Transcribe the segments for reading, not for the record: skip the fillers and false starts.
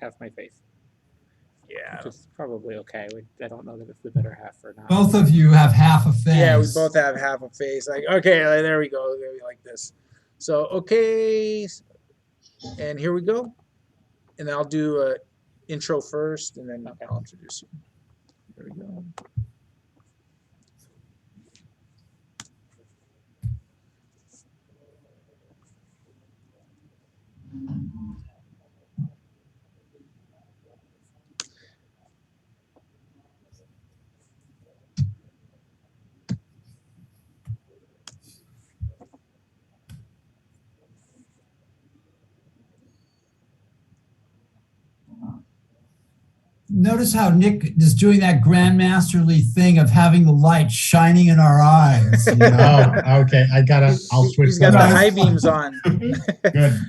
half my face. Yeah. Which is probably okay. I don't know that it's the better half or not. Both of you have half a face. Yeah, we both have half a face. Like, okay, there we go. Maybe like this. So, okay. And here we go. And I'll do an intro first, and then I'll introduce you. There we go. Notice how Nick is doing that grandmasterly thing of having the light shining in our eyes. You know? Oh, okay. I'll switch. He's got the high beams on.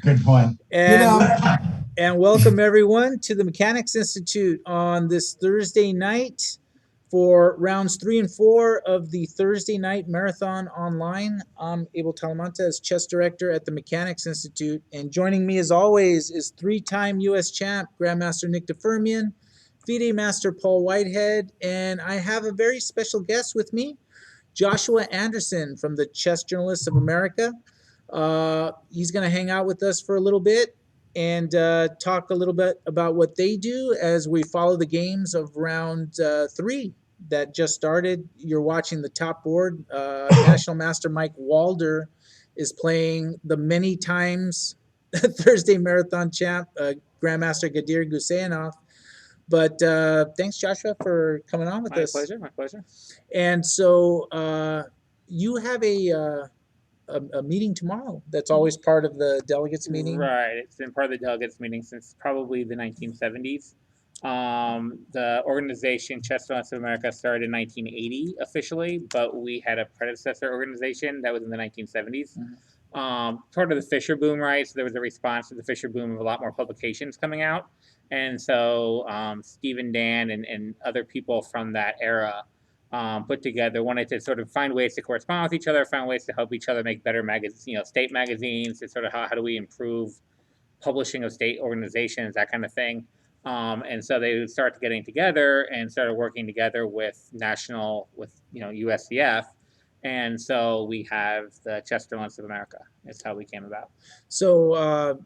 Good point. And welcome everyone to the Mechanics Institute on this Thursday night for rounds 3 and 4 of the Thursday night marathon online. I'm Abel Talamantes, chess director at the Mechanics Institute, and joining me as always is 3-time U.S. champ Grandmaster Nick DeFermian, FIDE Master Paul Whitehead, and I have a very special guest with me, Joshua Anderson from the Chess Journalists of America. He's going to hang out with us for a little bit and talk a little bit about what they do as we follow the games of round 3 that just started. You're watching the top board. National Master Mike Walder is playing the many times Thursday Marathon champ, Grandmaster Gadir Guseyanov. But thanks, Joshua, for coming on with us. My pleasure. And so you have a meeting tomorrow that's always part of the delegates meeting. Right. It's been part of the delegates meeting since probably the 1970s. The organization Chess Journalists of America started in 1980 officially, but we had a predecessor organization that was in the 1970s. Part of the Fisher boom, right? So there was a response to the Fisher boom of a lot more publications coming out. And so Stephen Dan and other people from that era put together, wanted to sort of find ways to correspond with each other, find ways to help each other make better magazines, state magazines, to sort of how do we improve publishing of state organizations, that kind of thing. And so they started getting together and started working together with USCF. And so we have the Chess Journalists of America. That's how we came about. So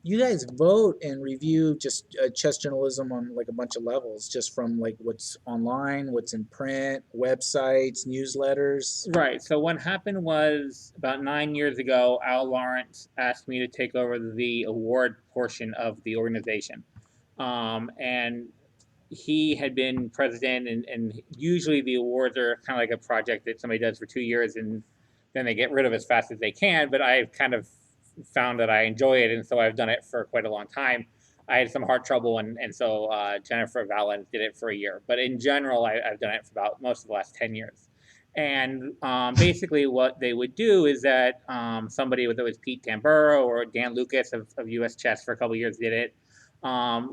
you guys vote and review just chess journalism on like a bunch of levels, just from like what's online, what's in print, websites, newsletters. Right. So what happened was about 9 years ago, Al Lawrence asked me to take over the award portion of the organization. And he had been president, and usually the awards are kind of like a project that somebody does for 2 years and then they get rid of as fast as they can. But I've kind of found that I enjoy it, and so I've done it for quite a long time. I had some heart trouble, and so Jennifer Valens did it for a year. But in general, I've done it for about most of the last 10 years. And basically what they would do is that somebody, whether it was Pete Tamburo or Dan Lucas of US Chess for a couple of years did it,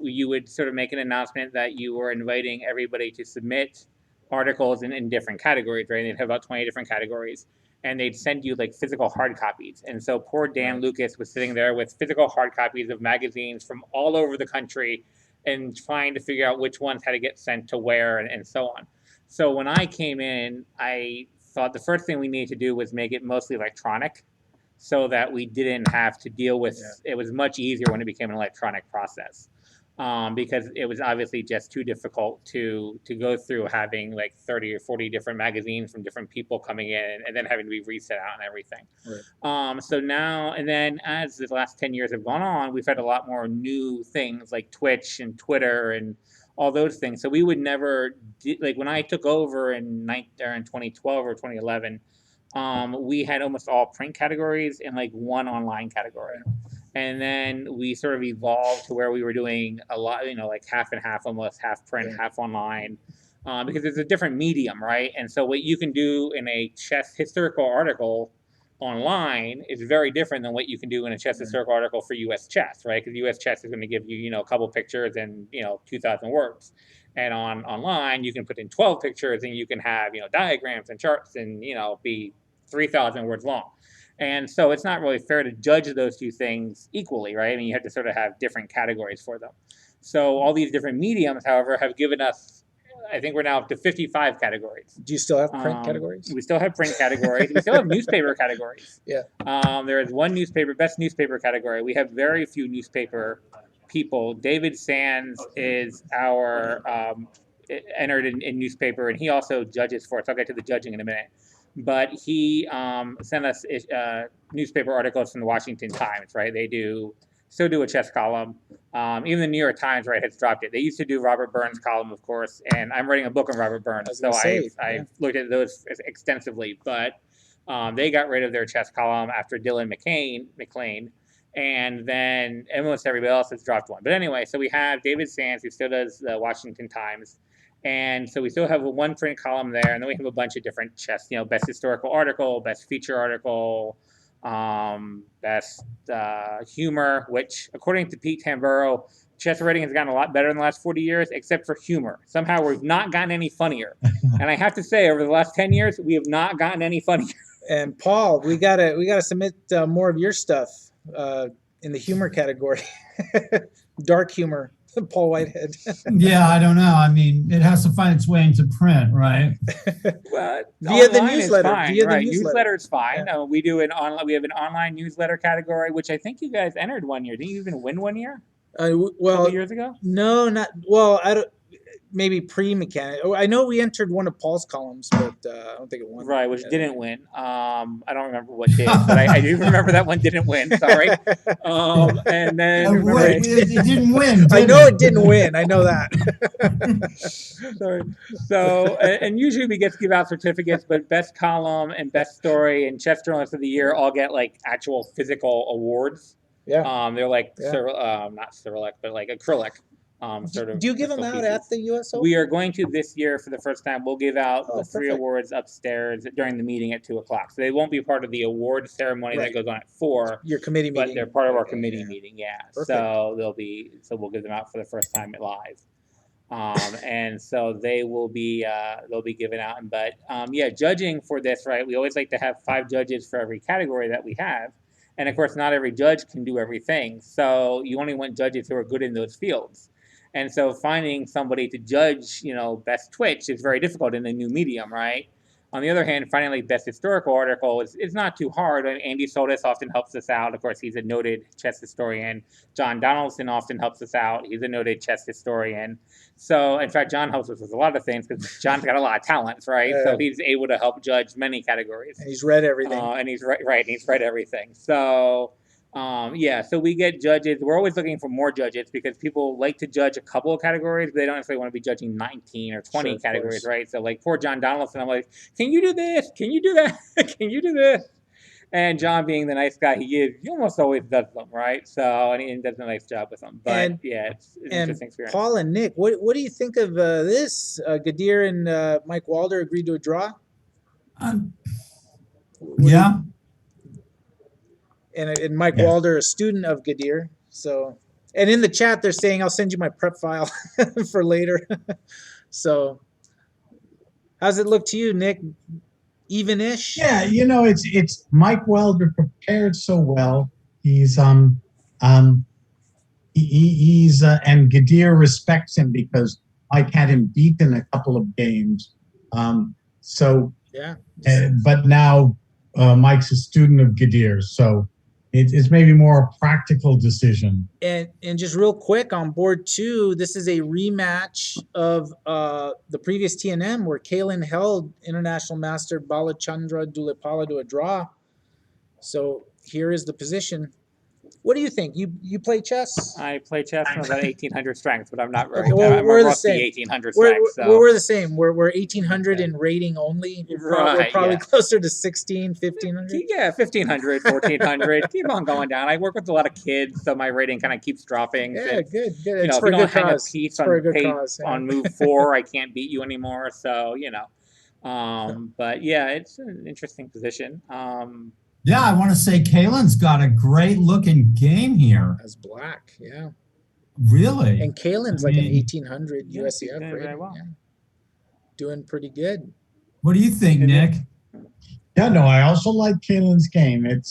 you would sort of make an announcement that you were inviting everybody to submit articles in different categories, right? They'd have about 20 different categories. And they'd send you like physical hard copies. And so poor Dan Lucas was sitting there with physical hard copies of magazines from all over the country and trying to figure out which ones had to get sent to where and so on. So when I came in, I thought the first thing we needed to do was make it mostly electronic so that we didn't have to deal with, it was much easier when it became an electronic process. Because it was obviously just too difficult to go through having like 30 or 40 different magazines from different people coming in and then having to be reset out and everything. Right. So now, and then as the last 10 years have gone on, we've had a lot more new things like Twitch and Twitter and all those things. So we would never, like when I took over in 2012 or 2011, we had almost all print categories and like one online category. And then we sort of evolved to where we were doing a lot, like half and half, almost half print, half online, because it's a different medium, right? And so what you can do in a chess historical article online is very different than what you can do in a chess historical article for US Chess, right? Because US Chess is going to give you, a couple pictures and, 2,000 words. And online, you can put in 12 pictures and you can have, diagrams and charts and, be 3,000 words long. And so it's not really fair to judge those two things equally, right? I mean, you have to sort of have different categories for them. So all these different mediums, however, have given us, I think we're now up to 55 categories. Do you still have print categories? We still have print categories. We still have newspaper categories. Yeah. There is one newspaper, best newspaper category. We have very few newspaper people. David Sands is our entered in newspaper, and he also judges for us. I'll get to the judging in a minute. But he sent us newspaper articles from the Washington Times, right? They still do a chess column. Even the New York Times, right, has dropped it. They used to do Robert Burns' column, of course, and I'm writing a book on Robert Burns, so I've looked at those extensively. But they got rid of their chess column after Dylan McLean, and then almost everybody else has dropped one. But anyway, so we have David Sands, who still does the Washington Times. And so we still have one print column there, and then we have a bunch of different chess, best historical article, best feature article, best humor, which according to Pete Tamburo, chess writing has gotten a lot better in the last 40 years, except for humor. Somehow we've not gotten any funnier. And I have to say, over the last 10 years, we have not gotten any funnier. And Paul, we gotta submit more of your stuff in the humor category, dark humor. Paul Whitehead. Yeah, I don't know. I mean, it has to find its way into print, right? Well, via the newsletter. Newsletter is fine. Yeah. We have an online newsletter category, which I think you guys entered one year. Didn't you even win one year? A couple years ago? No, not well. I don't. Maybe pre-mechanic. I know we entered one of Paul's columns, but I don't think it won. Right, which didn't win. I don't remember what did, but I do remember that one didn't win. Sorry. And then it didn't win. I know it didn't win. I know that. Sorry. So, and usually we get to give out certificates, but best column and best story and chess journalist of the year all get like actual physical awards. Yeah. They're like not Cyrillic, but like acrylic. Sort of. Do you give them out at the USO? We are going to this year for the first time. We'll give out the 3 awards upstairs during the meeting at 2:00. So they won't be part of the award ceremony that goes on at 4. Your committee meeting, but they're part of our committee meeting. Yeah. Perfect. So we'll give them out for the first time live. And so they will be they'll be given out. But judging for this, right? We always like to have 5 judges for every category that we have. And of course, not every judge can do everything. So you only want judges who are good in those fields. And so finding somebody to judge, best Twitch is very difficult in a new medium, right? On the other hand, finding like best historical article is not too hard. And Andy Solis often helps us out. Of course, he's a noted chess historian. John Donaldson often helps us out. He's a noted chess historian. So, in fact, John helps us with a lot of things because John's got a lot of talents, right? So he's able to help judge many categories. And he's read everything. And he's right. He's read everything. So. So we get judges. We're always looking for more judges because people like to judge a couple of categories, but they don't necessarily want to be judging 19 or 20 categories, right? So like poor John Donaldson, I'm like, can you do this? Can you do that? Can you do this? And John, being the nice guy he is, he almost always does them, right? So and he does a nice job with them. But it's an interesting experience. Paul and Nick, what do you think of this? Gadir and Mike Walder agreed to a draw. Yeah. And Mike Walder, a student of Gadir. So, and in the chat, they're saying, I'll send you my prep file for later. So, how's it look to you, Nick? Even-ish? Yeah, it's Mike Welder prepared so well. He's and Gadir respects him because Mike had him beat in a couple of games. But now Mike's a student of Gadir, so it's maybe more a practical decision. And just real quick on board 2, this is a rematch of the previous TNM where Kalen held International Master Balachandra Dulipala to a draw. So here is the position. What do you think? You play chess? I play chess from about 1800 strength, but I'm not very good. Well, we're the the same. 1800 strength. We're the same. We're 1800 in rating only. We're probably closer to 16, 1500. Yeah, 1500, 1400. Keep on going down. I work with a lot of kids, so my rating kind of keeps dropping. Yeah, good. It's for a good cause. On move 4, I can't beat you anymore. So, but yeah, it's an interesting position. Yeah, I want to say Kalen's got a great looking game here. As black, yeah. Really? And Kalen's like an 1800 USCF rating. Very well. Yeah. Doing pretty good. What do you think, Nick? Yeah, no, I also like Kaylin's game. It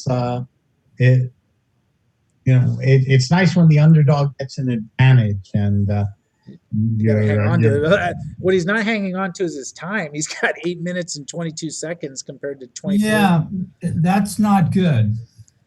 it's nice when the underdog gets an advantage, and You got to hang on you're to it. What he's not hanging on to is his time. He's got 8 minutes and 22 seconds compared to 24. Yeah, that's not good.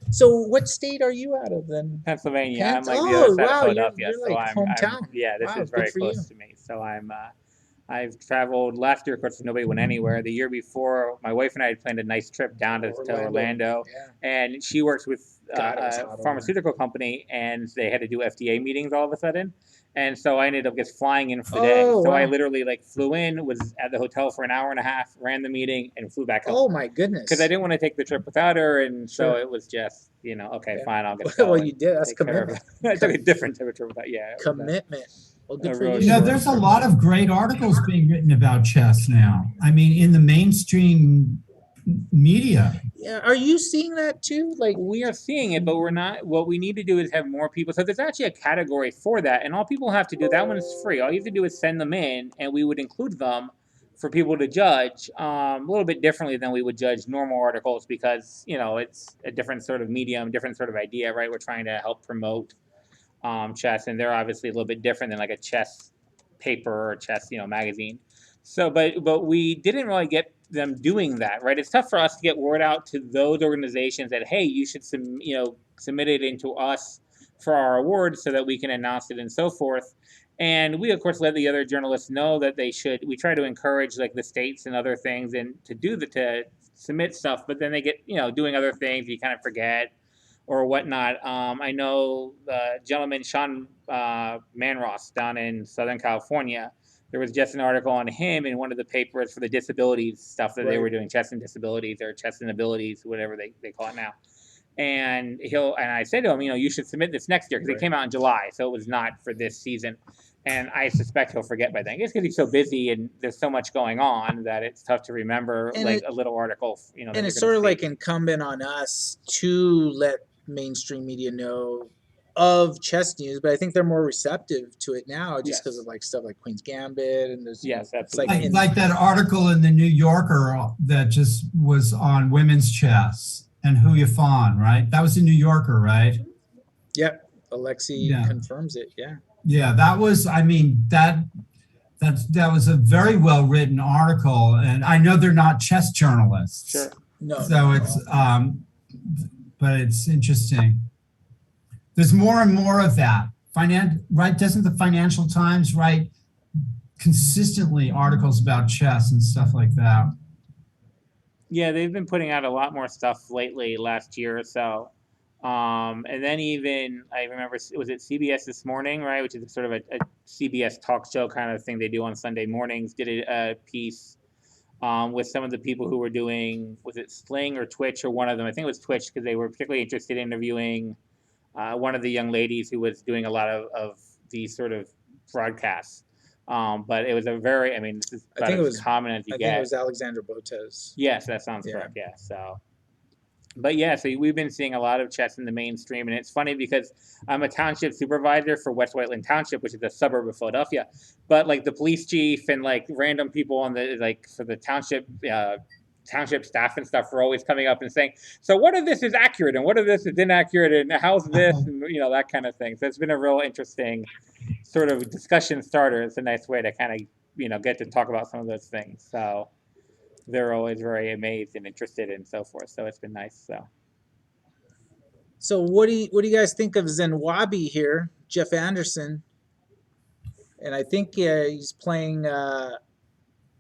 So, what state are you out of then? Pennsylvania. Penn? I'm like the other Oh, side of wow, Philadelphia, you're so like I'm hometown. yeah. This Wow, is good very for you. close to me. So I've traveled last year. Of course, nobody went anywhere. The year before, my wife and I had planned a nice trip down to Orlando, Yeah. and she works with God, it was hot a over pharmaceutical company, and they had to do FDA meetings all of a sudden. And so I ended up just flying in for the day. Oh, So I wow. literally like flew in, was at the hotel for an hour and a half, ran the meeting, and flew back home. Oh, my goodness. Because I didn't want to take the trip without her, and so Sure. it was just, okay, Yeah. fine, I'll get to go. Well, and you did. That's take care of commitment. it. I took a different type of trip without, yeah. It was Commitment. Well, good a for real you. You know, short there's a trip. lot of great articles being written about chess now. I mean, in the mainstream media. Yeah. Are you seeing that too? Like, We are seeing it, but we're not. What we need to do is have more people. So there's actually a category for that, and all people have to do, that one is free. All you have to do is send them in, and we would include them for people to judge a little bit differently than we would judge normal articles, because it's a different sort of medium, different sort of idea, right? We're trying to help promote chess, and they're obviously a little bit different than like a chess paper or chess magazine. So, but we didn't really get them doing that, right? It's tough for us to get word out to those organizations that, hey, you should submit it into us for our awards so that we can announce it and so forth. And we of course let the other journalists know that they should. We try to encourage like the states and other things and to submit stuff, but then they get doing other things. You kind of forget or whatnot. I know the gentleman Sean Manross down in Southern California. There was just an article on him in one of the papers for the disabilities stuff that they were doing, chess and disabilities or chess and abilities, whatever they call it now. And I said to him, you should submit this next year, because it came out in July, so it was not for this season. And I suspect he'll forget by then. I guess because he's so busy and there's so much going on that it's tough to remember a little article. And it's sort of like incumbent on us to let mainstream media know of chess news, but I think they're more receptive to it now just because of like stuff like Queen's Gambit and there's absolutely. Like that article in the New Yorker that just was on women's chess and Hu Yifan, right? That was in New Yorker, right? Yep. Alexey confirms it. Yeah. Yeah, that was. I mean, that was a very well written article, and I know they're not chess journalists. Sure. No. So it's but it's interesting. There's more and more of that. Right? Doesn't the Financial Times write consistently articles about chess and stuff like that? Yeah, they've been putting out a lot more stuff lately, last year or so. And then even, I remember, was it CBS This Morning, right? Which is sort of a CBS talk show kind of thing they do on Sunday mornings, did a piece with some of the people who were doing, was it Sling or Twitch or one of them? I think it was Twitch, because they were particularly interested in interviewing one of the young ladies who was doing a lot of these sort of broadcasts. But it was a very, this is about as common as you get. I think it was Alexander Botez. Yes, that sounds correct. Yeah. So, but yeah, so we've been seeing a lot of chess in the mainstream, and it's funny because I'm a township supervisor for West Whiteland Township, which is a suburb of Philadelphia. But like the police chief and like random people on the for the township staff and stuff are always coming up and saying, so what of this is accurate and what of this is inaccurate and how's this and that kind of thing. So it's been a real interesting sort of discussion starter. It's a nice way to kind of get to talk about some of those things. So they're always very amazed and interested and so forth. So it's been nice. So what do you guys think of Zenwabi here, Jeff Anderson? And I think he's playing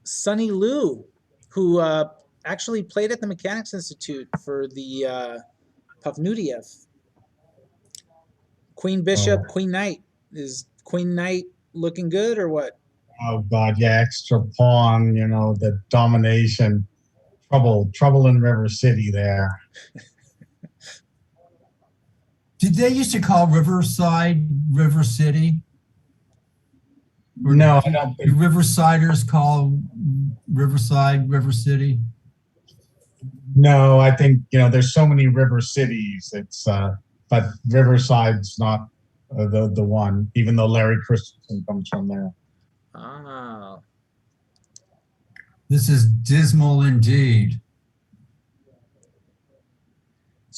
Sonny Liu, who actually played at the Mechanics Institute for the Pavnutiev. Queen Bishop, Queen Knight. Is Queen Knight looking good or what? Oh God, yeah, extra pawn, the domination, trouble in River City there. Did they used to call Riverside River City? Or no, I don't think. Riversiders call Riverside River City? No, I think, there's so many river cities. It's, but Riverside's not the one, even though Larry Christensen comes from there. Ah. This is dismal indeed.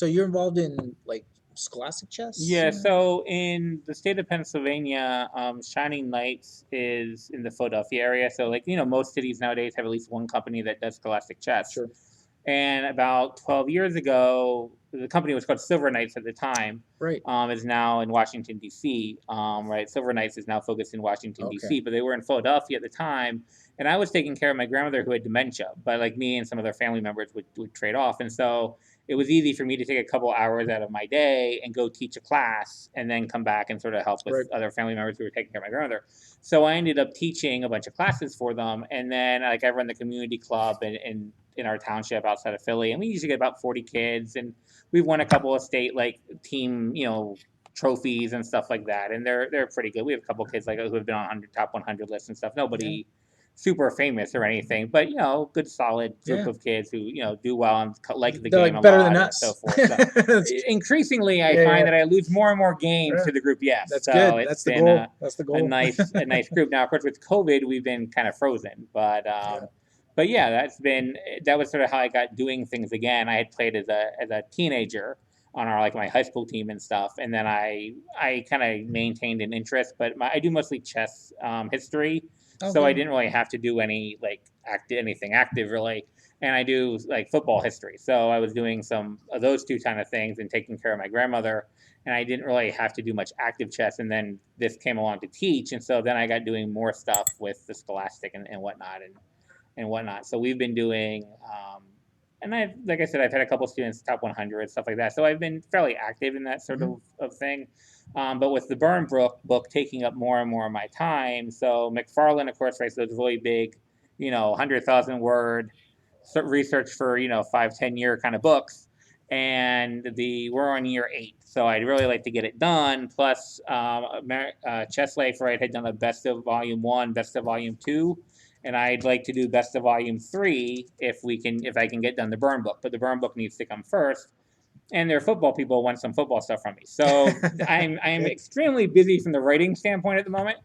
So you're involved in like scholastic chess? Yeah, so in the state of Pennsylvania, Shining Knights is in the Philadelphia area. So, like, most cities nowadays have at least one company that does scholastic chess. Sure. And about 12 years ago, the company was called Silver Knights at the time. Right. Is now in Washington, D.C. Right. Silver Knights is now focused in Washington, Okay. D.C., but they were in Philadelphia at the time. And I was taking care of my grandmother who had dementia, but like me and some of their family members would trade off. And so it was easy for me to take a couple hours out of my day and go teach a class and then come back and sort of help with Right. other family members who were taking care of my grandmother. So I ended up teaching a bunch of classes for them. And then like I run the community club and in our township outside of Philly, and we usually get about 40 kids, and we've won a couple of state like team, trophies and stuff like that, and they're pretty good. We have a couple of kids like who have been on top 100 lists and stuff. Nobody super famous or anything, but good solid group of kids who do well and like the They're game like a better lot than and us. so forth. So, increasingly, I find that I lose more and more games to the group. Yes, That's so good. it's That's the been goal. That's the goal. a nice group. Now, of course, with COVID, we've been kind of frozen, but. But yeah, that was sort of how I got doing things again. I had played as a teenager on my high school team and stuff, and then I kind of maintained an interest, but I do mostly chess history, so I didn't really have to do any anything active really, and I do like football history. So I was doing some of those two kind of things and taking care of my grandmother, and I didn't really have to do much active chess. And then this came along to teach, and so then I got doing more stuff with the Scholastic and whatnot and whatnot. So we've been doing, and like I said, I've had a couple students top 100 stuff like that. So I've been fairly active in that sort of thing. But with the Burn book taking up more and more of my time, so McFarlane, of course, writes those really big, 100,000 word research for 5-10 year kind of books, and we're on year 8. So I'd really like to get it done. Plus, Chess Life, right, had done a best of volume 1, best of volume 2. And I'd like to do best of volume 3 if I can get done the Burn book, but the Burn book needs to come first. And their football people want some football stuff from me, so I'm extremely busy from the writing standpoint at the moment.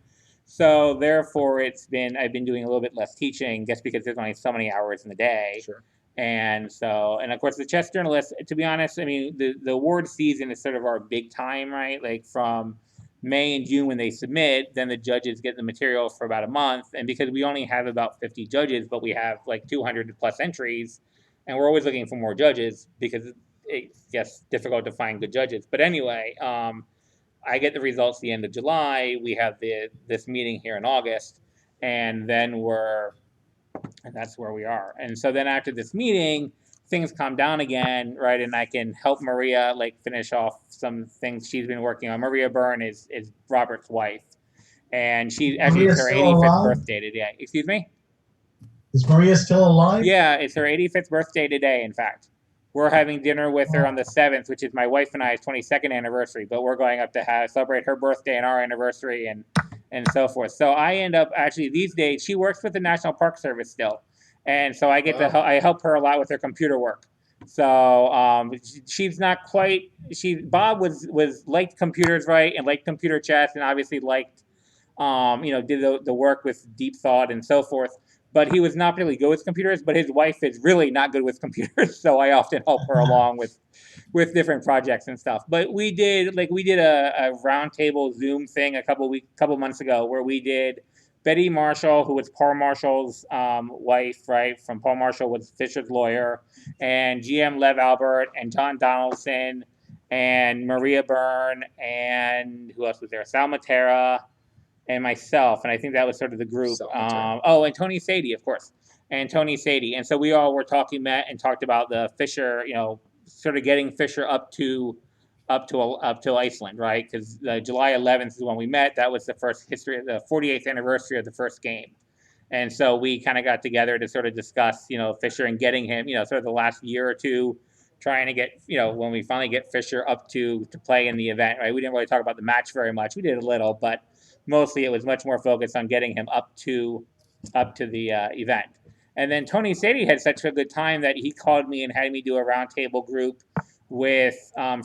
So therefore, I've been doing a little bit less teaching just because there's only so many hours in the day. Sure. And of course, the chess journalists. To be honest, I mean the award season is sort of our big time, right? Like from May and June when they submit, then the judges get the material for about a month. And because we only have about 50 judges, but we have like 200 plus entries, and we're always looking for more judges because it's just difficult to find good judges. But anyway, I get the results the end of July. We have this meeting here in August, and that's where we are. And so then after this meeting, things calm down again, right? And I can help Maria finish off some things she's been working on. Maria Byrne is Robert's wife, and it's her 85th birthday today. Excuse me? Is Maria still alive? Yeah, it's her 85th birthday today. In fact, we're having dinner with her on the 7th, which is my wife and I's 22nd anniversary. But we're going up to celebrate her birthday and our anniversary and so forth. So I end up actually these days. She works with the National Park Service still. And so I get I help her a lot with her computer work. So she's not quite. Bob was liked computers, right, and liked computer chess, and obviously liked did the work with deep thought and so forth. But he was not really good with computers. But his wife is really not good with computers, so I often help her along with different projects and stuff. But we did a roundtable Zoom thing a couple months ago where we did. Betty Marshall, who was Paul Marshall's wife, right? From Paul Marshall was Fisher's lawyer, and GM Lev Albert, and John Donaldson, and Maria Byrne, and who else was there? Sal Matera, and myself, and I think that was sort of the group. And Tony Sadie, of course, and Tony Sadie, and so we all were met and talked about the Fisher, sort of getting Fisher up to Iceland, right? Because July 11th is when we met. That was the 48th anniversary of the first game. And so we kind of got together to sort of discuss, Fisher and getting him, sort of the last year or two, trying to get, when we finally get Fisher up to play in the event, right? We didn't really talk about the match very much. We did a little, but mostly it was much more focused on getting him up to the event. And then Tony Sadie had such a good time that he called me and had me do a roundtable group with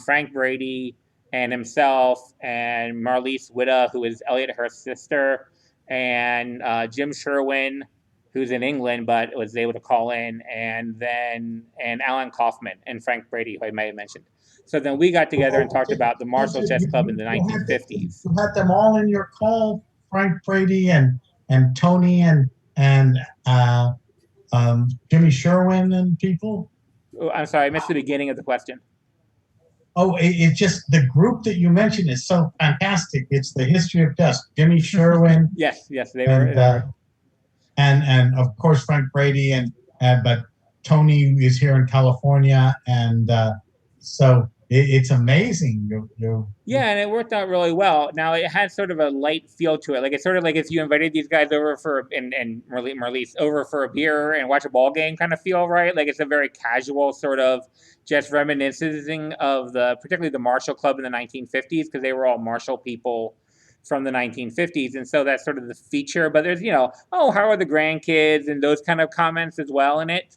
Frank Brady and himself and Marlise Witta, who is Elliot Hurst's sister, and Jim Sherwin, who's in England but was able to call in, and Alan Kaufman and Frank Brady, who I may have mentioned. So then we got together and talked about the Marshall Chess Club in the You had 1950s. you had them all in your call, Frank Brady and Tony and Jimmy Sherwin and people. Oh, I'm sorry, I missed the beginning of the question. Oh, it's just the group that you mentioned is so fantastic. It's the history of chess. Jimmy Sherwin. Yes, they and, were. And of course Frank Brady but Tony is here in California, and so it's amazing. Yeah, and it worked out really well. Now it had sort of a light feel to it. Like it's sort of like if you invited these guys over for and Marlies over for a beer and watch a ball game kind of feel, right? Like it's a very casual sort of just reminiscing of particularly the Marshall Club in the 1950s, because they were all Marshall people from the 1950s, and so that's sort of the feature. But there's oh, how are the grandkids and those kind of comments as well in it.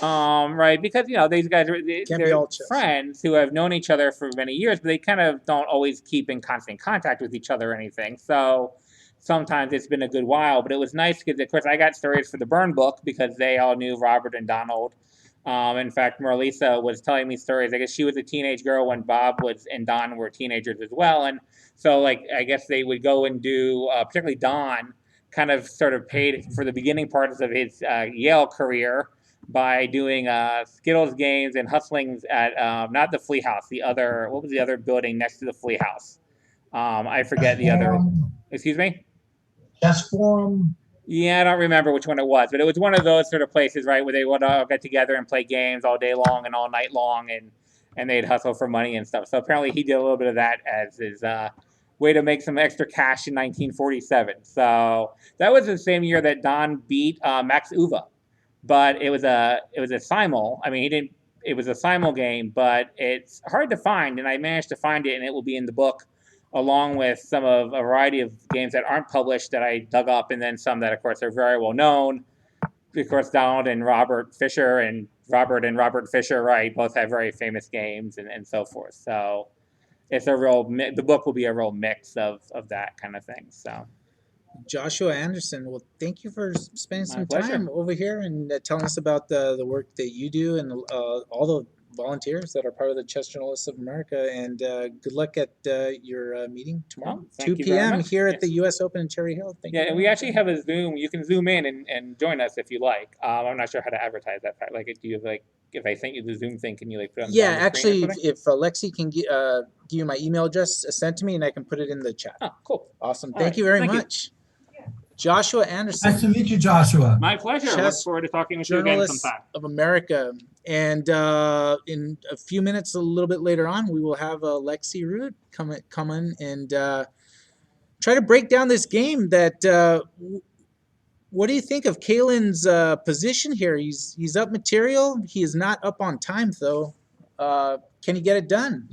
Right, because these guys they're friends who have known each other for many years, but they kind of don't always keep in constant contact with each other or anything. So sometimes it's been a good while, but it was nice because, of course, I got stories for the burn book because they all knew Robert and Donald. In fact, Marlisa was telling me stories. I guess she was a teenage girl when Bob and Don were teenagers as well, and so I guess they would go and do, particularly Don, kind of sort of paid for the beginning parts of his Yale career by doing Skittles games and hustlings at not the Flea House, what was the other building next to the Flea House? I forget the other. Excuse me? Chess Forum? Yeah, I don't remember which one it was, but it was one of those sort of places, right, where they would all get together and play games all day long and all night long, and they'd hustle for money and stuff. So apparently he did a little bit of that as his way to make some extra cash in 1947. So that was the same year that Don beat Max Uva. But it was a simul. I mean, it was a simul game, but it's hard to find, and I managed to find it, and it will be in the book, along with a variety of games that aren't published that I dug up, and then some that, of course, are very well known. Of course, Donald and Robert Fisher, and Robert Fisher, right, both have very famous games and so forth. So it's the book will be a real mix of that kind of thing. So. Joshua Anderson, well, thank you for spending some time over here and telling us about the work that you do and all the volunteers that are part of the Chess Journalists of America. And good luck at your meeting tomorrow, 2 p.m. here at the U.S. Open in Cherry Hill. Thank you. And we actually have a Zoom. You can Zoom in and join us if you like. I'm not sure how to advertise that part. Like, do you have if I sent you the Zoom thing, can you put it on the actually, if Alexey can give you my email address, send to me and I can put it in the chat. Oh, cool. Awesome. Thank you very much. Joshua Anderson. Nice to meet you, Joshua. My pleasure. I look forward to talking with you again sometime. of America. And in a few minutes, a little bit later on, we will have Alexey Root come in and try to break down this game. What do you think of Kalen's position here? He's up material. He is not up on time, though. Can he get it done?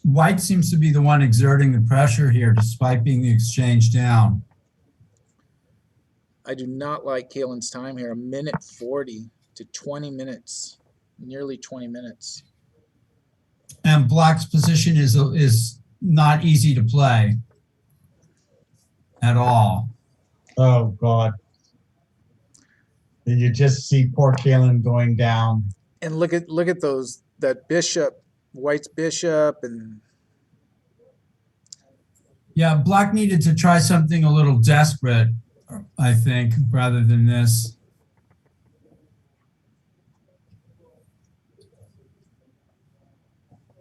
White seems to be the one exerting the pressure here, despite being the exchange down. I do not like Kalen's time here. 1:40 to 20 minutes, nearly 20 minutes. And Black's position is not easy to play at all. Oh God! You just see poor Kalen going down. And look at that bishop. White's bishop and Black needed to try something a little desperate, I think, rather than this.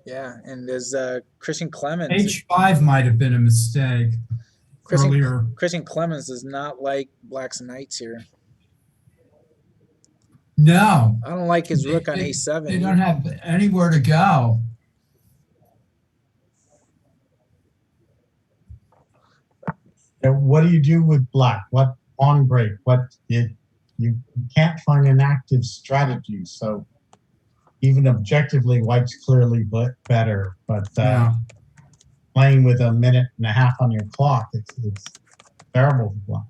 And as Christian Clemens, H5 might have been a mistake earlier. Christian Clemens does not like Black's knights here. No. I don't like his rook on A7. They don't have anywhere to go. And what do you do with Black? What on break? You can't find an active strategy. So even objectively, White's clearly better. But playing with a minute and a half on your clock, it's terrible for Black.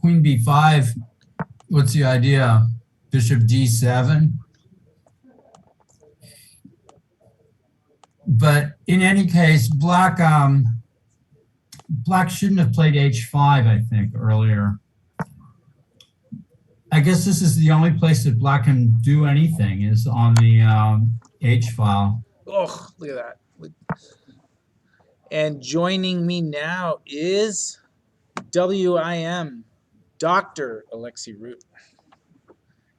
Queen B5. What's the idea? Bishop D7. But in any case, Black shouldn't have played H5, I think, earlier. I guess this is the only place that Black can do anything is on the H file. Oh, look at that. And joining me now is WIM, Dr. Alexey Root.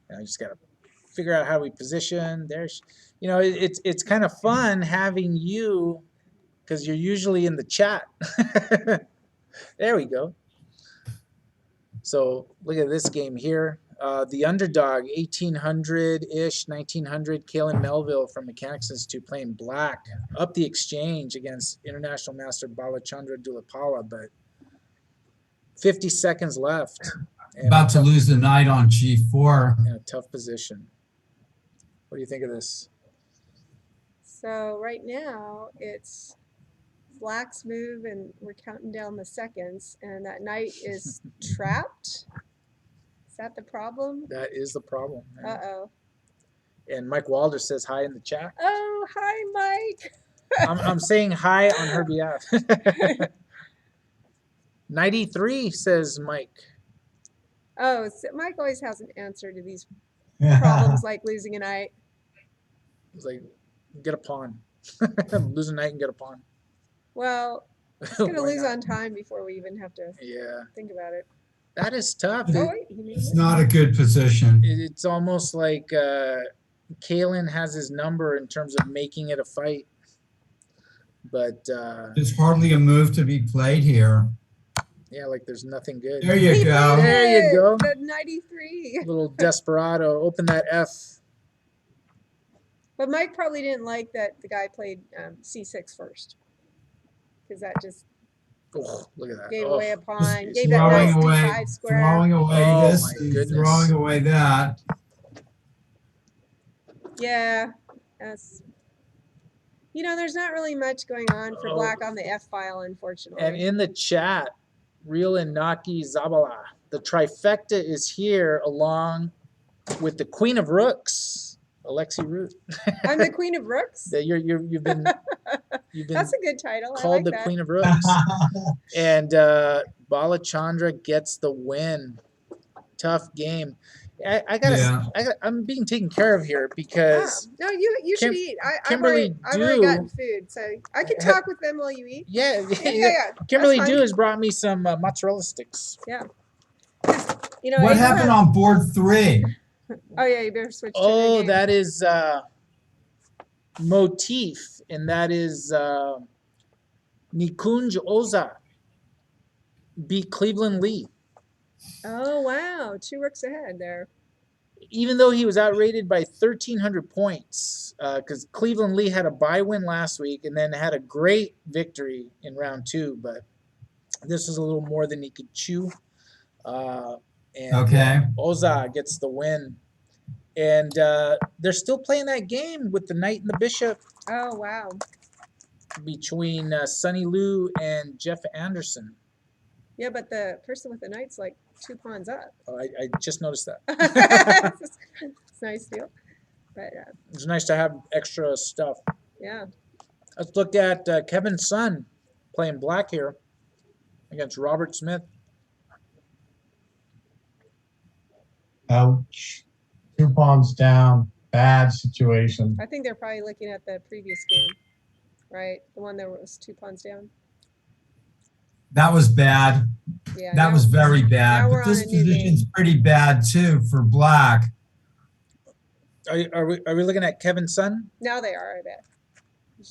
And I just got to figure out how we position. There's, it's kind of fun having you because you're usually in the chat. There we go. So look at this game here. The underdog, 1800-ish, 1900, Kalen Melville from Mechanics Institute playing Black up the exchange against International Master Balachandra Dulapala, but 50 seconds left. About to lose the knight on G4. In a tough position. What do you think of this? So right now it's Black's move, and we're counting down the seconds, and that knight is trapped. Is that the problem? That is the problem. Man. Uh-oh. And Mike Walder says hi in the chat. Oh, hi, Mike. I'm saying hi on her behalf. 93 says Mike. Oh, so Mike always has an answer to these problems like losing a knight. It's like, get a pawn. Lose a knight and get a pawn. Well, he's going to Why lose not? on time before we even have to Yeah, think about it. that is tough. Oh, wait, he made It's it. not a good position. It's almost like Kalen has his number in terms of making it a fight. But There's hardly a move to be played here. yeah, like there's nothing good. There you He go. made There you it! go. The 93. Little desperado. Open that F. But Mike probably didn't like that the guy played C6 first. Because that just Oh, look at that. gave Oh. away a pawn. Just Gave that nice throwing away, D5 square. throwing away Oh, this, my and goodness. throwing away that. Yeah. That's, there's not really much going on for Oh. Black on the F file, unfortunately. And in the chat, Real Inaki Zabala, the trifecta is here along with the Queen of Rooks, Alexey Root. I'm the Queen of Rooks. That you've been That's a good title. I called like the that. Queen of Rooks. And Balachandra gets the win. Tough game. I'm being taken care of here because No, you should eat. Kimberly I've already Dew- gotten food, so I can talk with them while you eat. yeah, Yeah. Kimberly that's Dew fine. has brought me some mozzarella sticks. Yeah. What April happened on board 3? Oh yeah, you better switch. to Oh, the game. that is Motif, and that is Nikunj Oza beat Cleveland Lee. Oh wow, 2 rooks ahead there. Even though he was outrated by 1,300 points, because Cleveland Lee had a bye win last week and then had a great victory in round 2, but this was a little more than he could chew. And Okay. Oza gets the win. And they're still playing that game with the knight and the bishop Oh wow. between Sonny Liu and Jeff Anderson. Yeah, but the person with the knight's like 2 pawns up. Oh, I just noticed that. It's nice deal. But It's nice to have extra stuff. yeah. Let's look at Kevin Sun playing Black here against Robert Smith. Ouch. 2 pawns down. Bad situation. I think they're probably looking at the previous game, right? The one that was 2 pawns down. That was bad. Yeah. That now- was very bad. now we're But this on a new position's pretty bad too for Black. Are we looking at Kevin Sun? Now they are, I bet.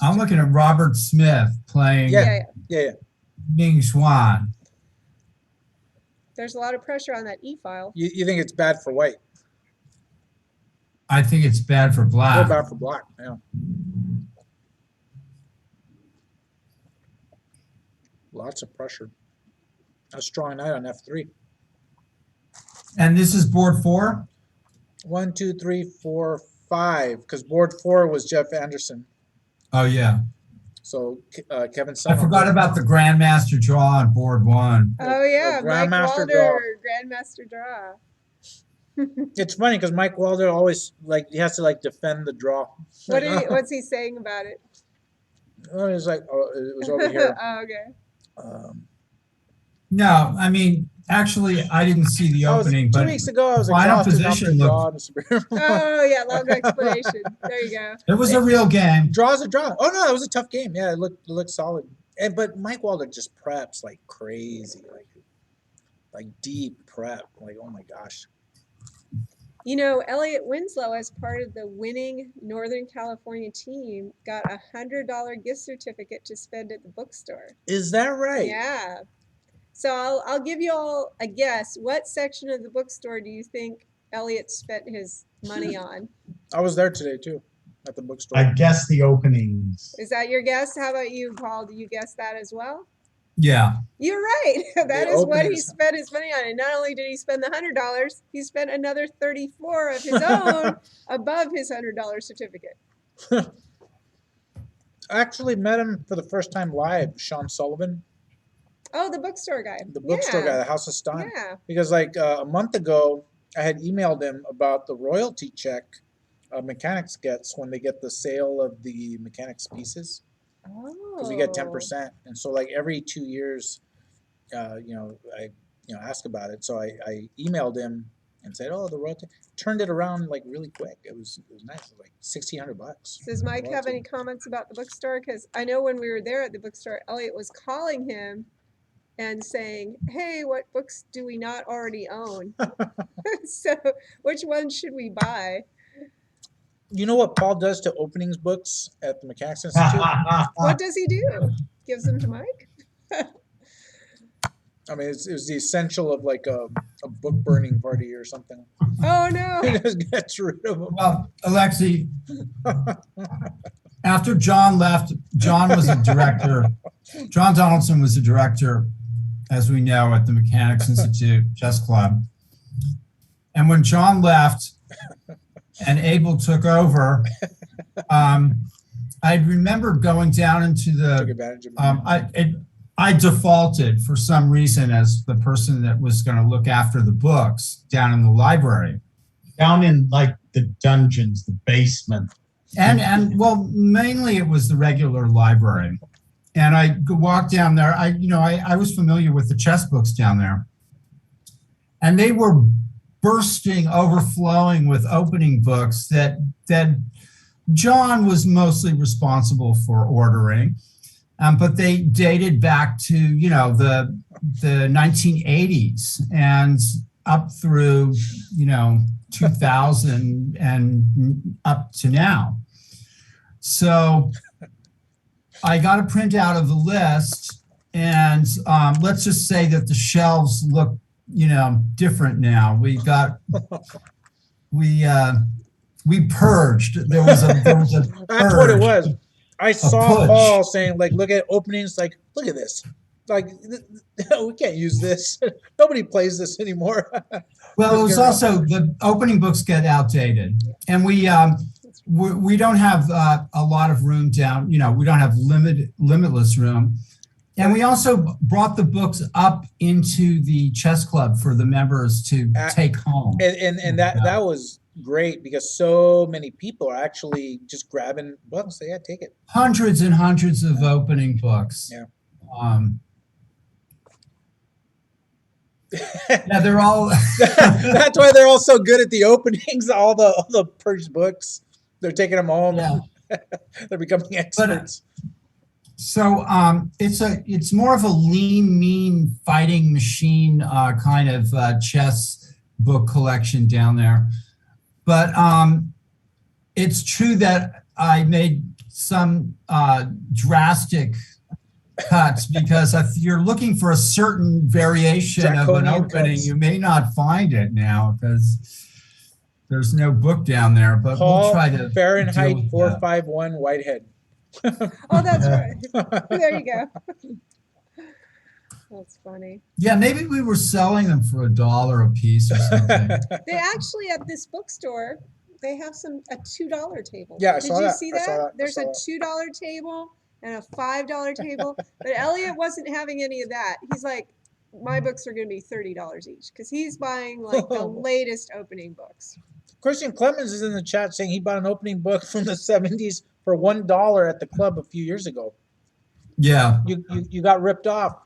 I'm looking at Robert Smith playing Yeah. Yeah. Ming Xuan. There's a lot of pressure on that E file. You think it's bad for white? I think it's bad for Or Black. bad for black? Yeah. Lots of pressure. A strong knight on F3. And this is board 4? 1, 2, 3, 4, 5. Because board 4 was Jeff Anderson. Oh, yeah. So Kevin Sun. I forgot about the Grandmaster draw on board 1. Oh yeah, Mike Grandmaster Walder, Grandmaster draw. It's funny because Mike Walder always he has to defend the draw. What's he saying about it? Oh, it's like, oh, it was over here. Oh, okay. No, I mean, Actually, I didn't see the opening, 2 but weeks ago, I was final exhausted. Not position the looked. draw. Oh yeah, long explanation. There you go. It was a real game. Draw's a draw. Oh no, it was a tough game. Yeah, it looked solid. And but Mike Walder just preps like crazy, like deep prep. Like, oh my gosh. You know, Elliot Winslow, as part of the winning Northern California team, got $100 gift certificate to spend at the bookstore. Is that right? Yeah. So I'll give you all a guess. What section of the bookstore do you think Elliot spent his money on? I was there today too, at the bookstore. I guess the openings. Is that your guess? How about you, Paul? Do you guess that as well? Yeah. You're right. That The is what he openings. spent his money on. And not only did he spend the $100, he spent another 34 of his own above his $100 certificate. I actually met him for the first time live, Sean Sullivan, Oh, the bookstore guy. the bookstore Yeah. guy, the House of Stein. Yeah. Because like a month ago, I had emailed him about the royalty check mechanics gets when they get the sale of the mechanics pieces, Oh. because we get 10%. And so like every 2 years, I ask about it. So I emailed him and said, oh, the royalty. Turned it around like really quick. It was nice. It was like $1,600. Does Mike have royalty. any comments about the bookstore? Because I know when we were there at the bookstore, Elliot was calling him and saying, hey, what books do we not already own? So which ones should we buy? You know what Paul does to openings books at the Mechanics Institute? What does he do? Gives them to Mike? I mean, it was the essential of like a book burning party or something. Oh no. He just gets rid of them. Well, Alexey, after John left, John was a director. John Donaldson was a director, as we know, at the Mechanics Institute Chess Club. And when John left and Abel took over, I remember going down into Took the, advantage of me. I defaulted for some reason as the person that was going to look after the books down in the library. Down in like the dungeons, the basement. And well, mainly it was the regular library. And I walked down there. I was familiar with the chess books down there. And they were bursting, overflowing with opening books that John was mostly responsible for ordering. But they dated back to, the 1980s and up through, 2000 and up to now. So I got a printout of the list, and let's just say that the shelves look, different now. We purged. There was a That's what it purge. was. I saw push. Paul saying, like, look at openings, like, look at this. Like, we can't use this. Nobody plays this anymore. Well, it was also the opening books get outdated, and we don't have a lot of room down. We don't have limitless room, and we also brought the books up into the chess club for the members to take home. And that was great because so many people are actually just grabbing books. So yeah, take it. Hundreds and hundreds of opening books. Yeah. Yeah, they're all. That's why they're all so good at the openings. All the purged books, they're taking them home. Yeah. They're becoming experts. So it's more of a lean, mean fighting machine kind of chess book collection down there. But it's true that I made some drastic cuts because if you're looking for a certain variation of an Draconian opening, cuts. you may not find it now because there's no book down there. But Paul we'll try to deal Fahrenheit with that. 451 Whitehead. Oh, that's right. There you go. That's funny. Yeah, maybe we were selling them for $1 a piece or something. They actually at this bookstore, they have a $2 table. Yeah, I Did saw you that. see I that? saw that. I There's saw a that. $2 table and a $5 table. But Elliot wasn't having any of that. He's like, my books are going to be $30 each because he's buying like the latest opening books. Christian Clemens is in the chat saying he bought an opening book from the 70s for $1 at the club a few years ago. Yeah. You got ripped off.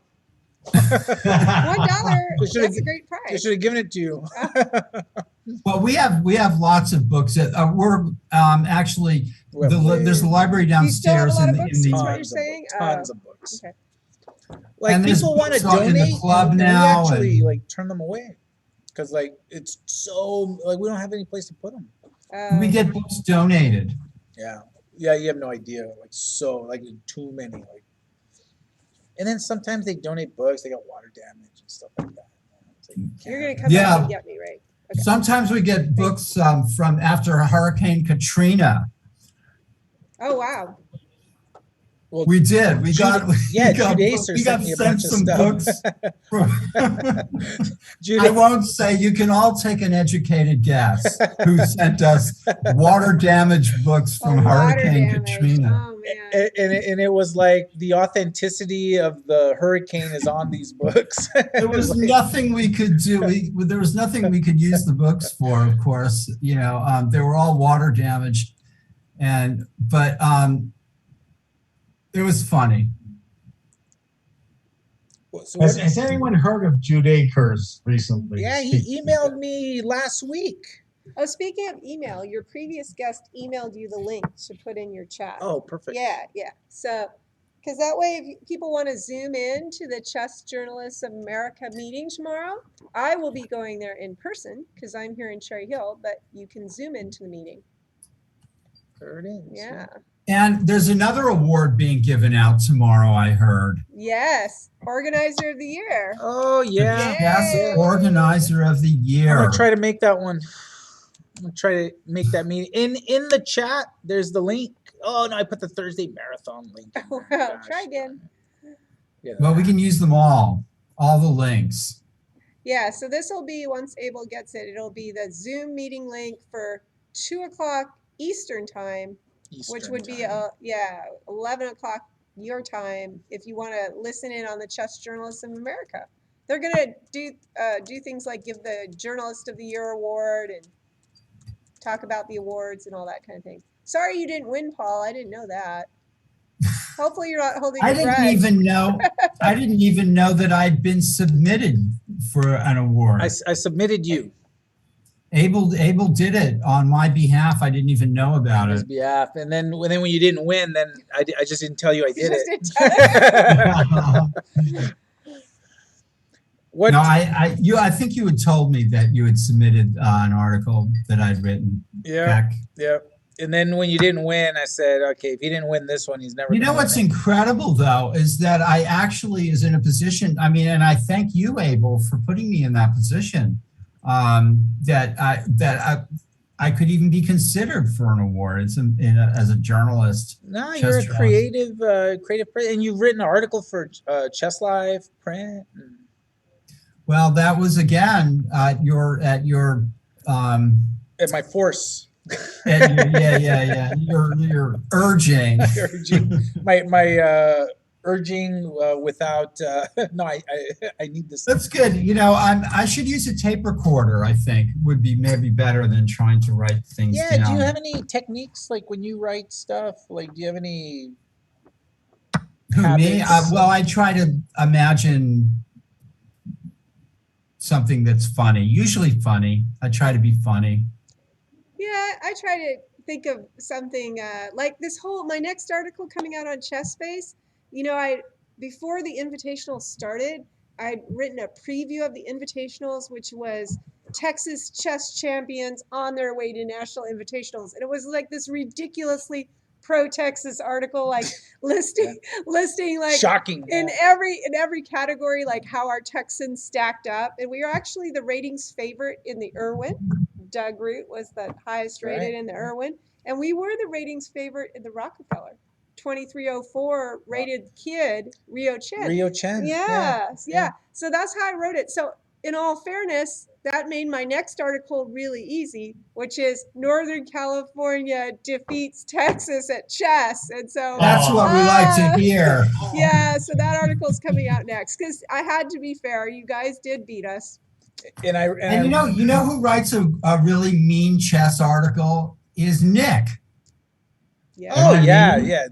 $1. They should've That's a great They price. should have given it to you. Well, we have lots of books that we're actually We have there's a library Do you still have a downstairs lot in of the, books? in the Is what you're tons of saying? books, tons of books. Okay. Like And there's people want to books in the donate, club and we now, actually and- like turn them away because like it's so like we don't have any place to put them. we get books donated. Yeah, yeah, you have no idea. Like so, like too many. Like, and then sometimes they donate books. They got water damage and stuff like that. It's like, You're gonna come Yeah. back and get me, right? Okay. Sometimes we get books from after Hurricane Katrina. Oh wow. Well, We did. We got yeah, we got, Jude Acer we got sent me a sent bunch of some stuff. books. Jude, I won't say. You can all take an educated guess who sent us water damage books from Oh, water Hurricane damage. Katrina. Oh man. and it was like the authenticity of the hurricane is on these books. There was nothing we could do. There was nothing we could use the books for. Of course, you know, they were all water damaged, but it was funny. So Has anyone heard of Jude Akers recently? yeah, he emailed me last week. Oh, speaking of email, your previous guest emailed you the link to put in your chat. Oh, perfect. Yeah. So, because that way, if people want to zoom in to the Chess Journalists of America meeting tomorrow, I will be going there in person because I'm here in Cherry Hill, but you can zoom into the meeting. There it is. Yeah. And there's another award being given out tomorrow, I heard. Yes. Organizer of the Year. Oh yeah. Yay. Best Organizer of the I'm Year. gonna try to make that one. I'm gonna try to make that meeting. In the chat, there's the link. Oh no, I put the Thursday marathon link. in Well, there. Gosh. try again. Yeah. Well, we can use them all the links. Yeah, so this will be, once Abel gets it, it'll be the Zoom meeting link for 2 o'clock Eastern time, which Eastern would be, time. 11 o'clock your time if you want to listen in on the Chess Journalists of America. They're going to do things like give the Journalist of the Year award and talk about the awards and all that kind of thing. Sorry you didn't win, Paul. I didn't know that. Hopefully you're not holding I your didn't breath. even know. I didn't even know that I'd been submitted for an award. I submitted you Abel did it on my behalf. I didn't even know about on his it. behalf, and then when you didn't win, then I just didn't tell you I You did just it. didn't tell What? No, I think you had told me that you had submitted an article that I'd written Yeah, back. yeah. And then when you didn't win, I said, okay, if he didn't win this one, he's never. You know gonna what's win it. incredible though is that I actually is in a position. I mean, and I thank you, Abel, for putting me in that position. That I could even be considered for an award as a journalist. No, Chess you're a Journalist. creative person, and you've written an article for Chess Live print. Well, that was again at your At my force. yeah. Your urging. my urging without no, I need this. That's good. You know, I should use a tape recorder. I think would be maybe better than trying to write things Yeah. down. Do you have any techniques like when you write stuff? Like, do you have any? Who, me? habits? Well, I try to imagine something that's funny. Usually funny. I try to be funny. Yeah, I try to think of something like my next article coming out on Chess Space. You know, before the invitational started, I'd written a preview of the invitationals, which was Texas chess champions on their way to national invitationals. And it was like this ridiculously pro-Texas article, like listing like Shocking. in every category, like how our Texans stacked up. And we were actually the ratings favorite in the Irwin. Doug Root was the highest rated in the Irwin. And we were the ratings favorite in the Rockefeller. 2304 rated kid, Rio Chen. Rio Chen. Yeah. Yeah. So that's how I wrote it. So in all fairness, that made my next article really easy, which is Northern California defeats Texas at chess. And so That's what we like to hear. yeah, so that article is coming out next because I had to be fair. You guys did beat us. And you know who writes a really mean chess article is Nick. Yeah. Oh I yeah, mean? yeah.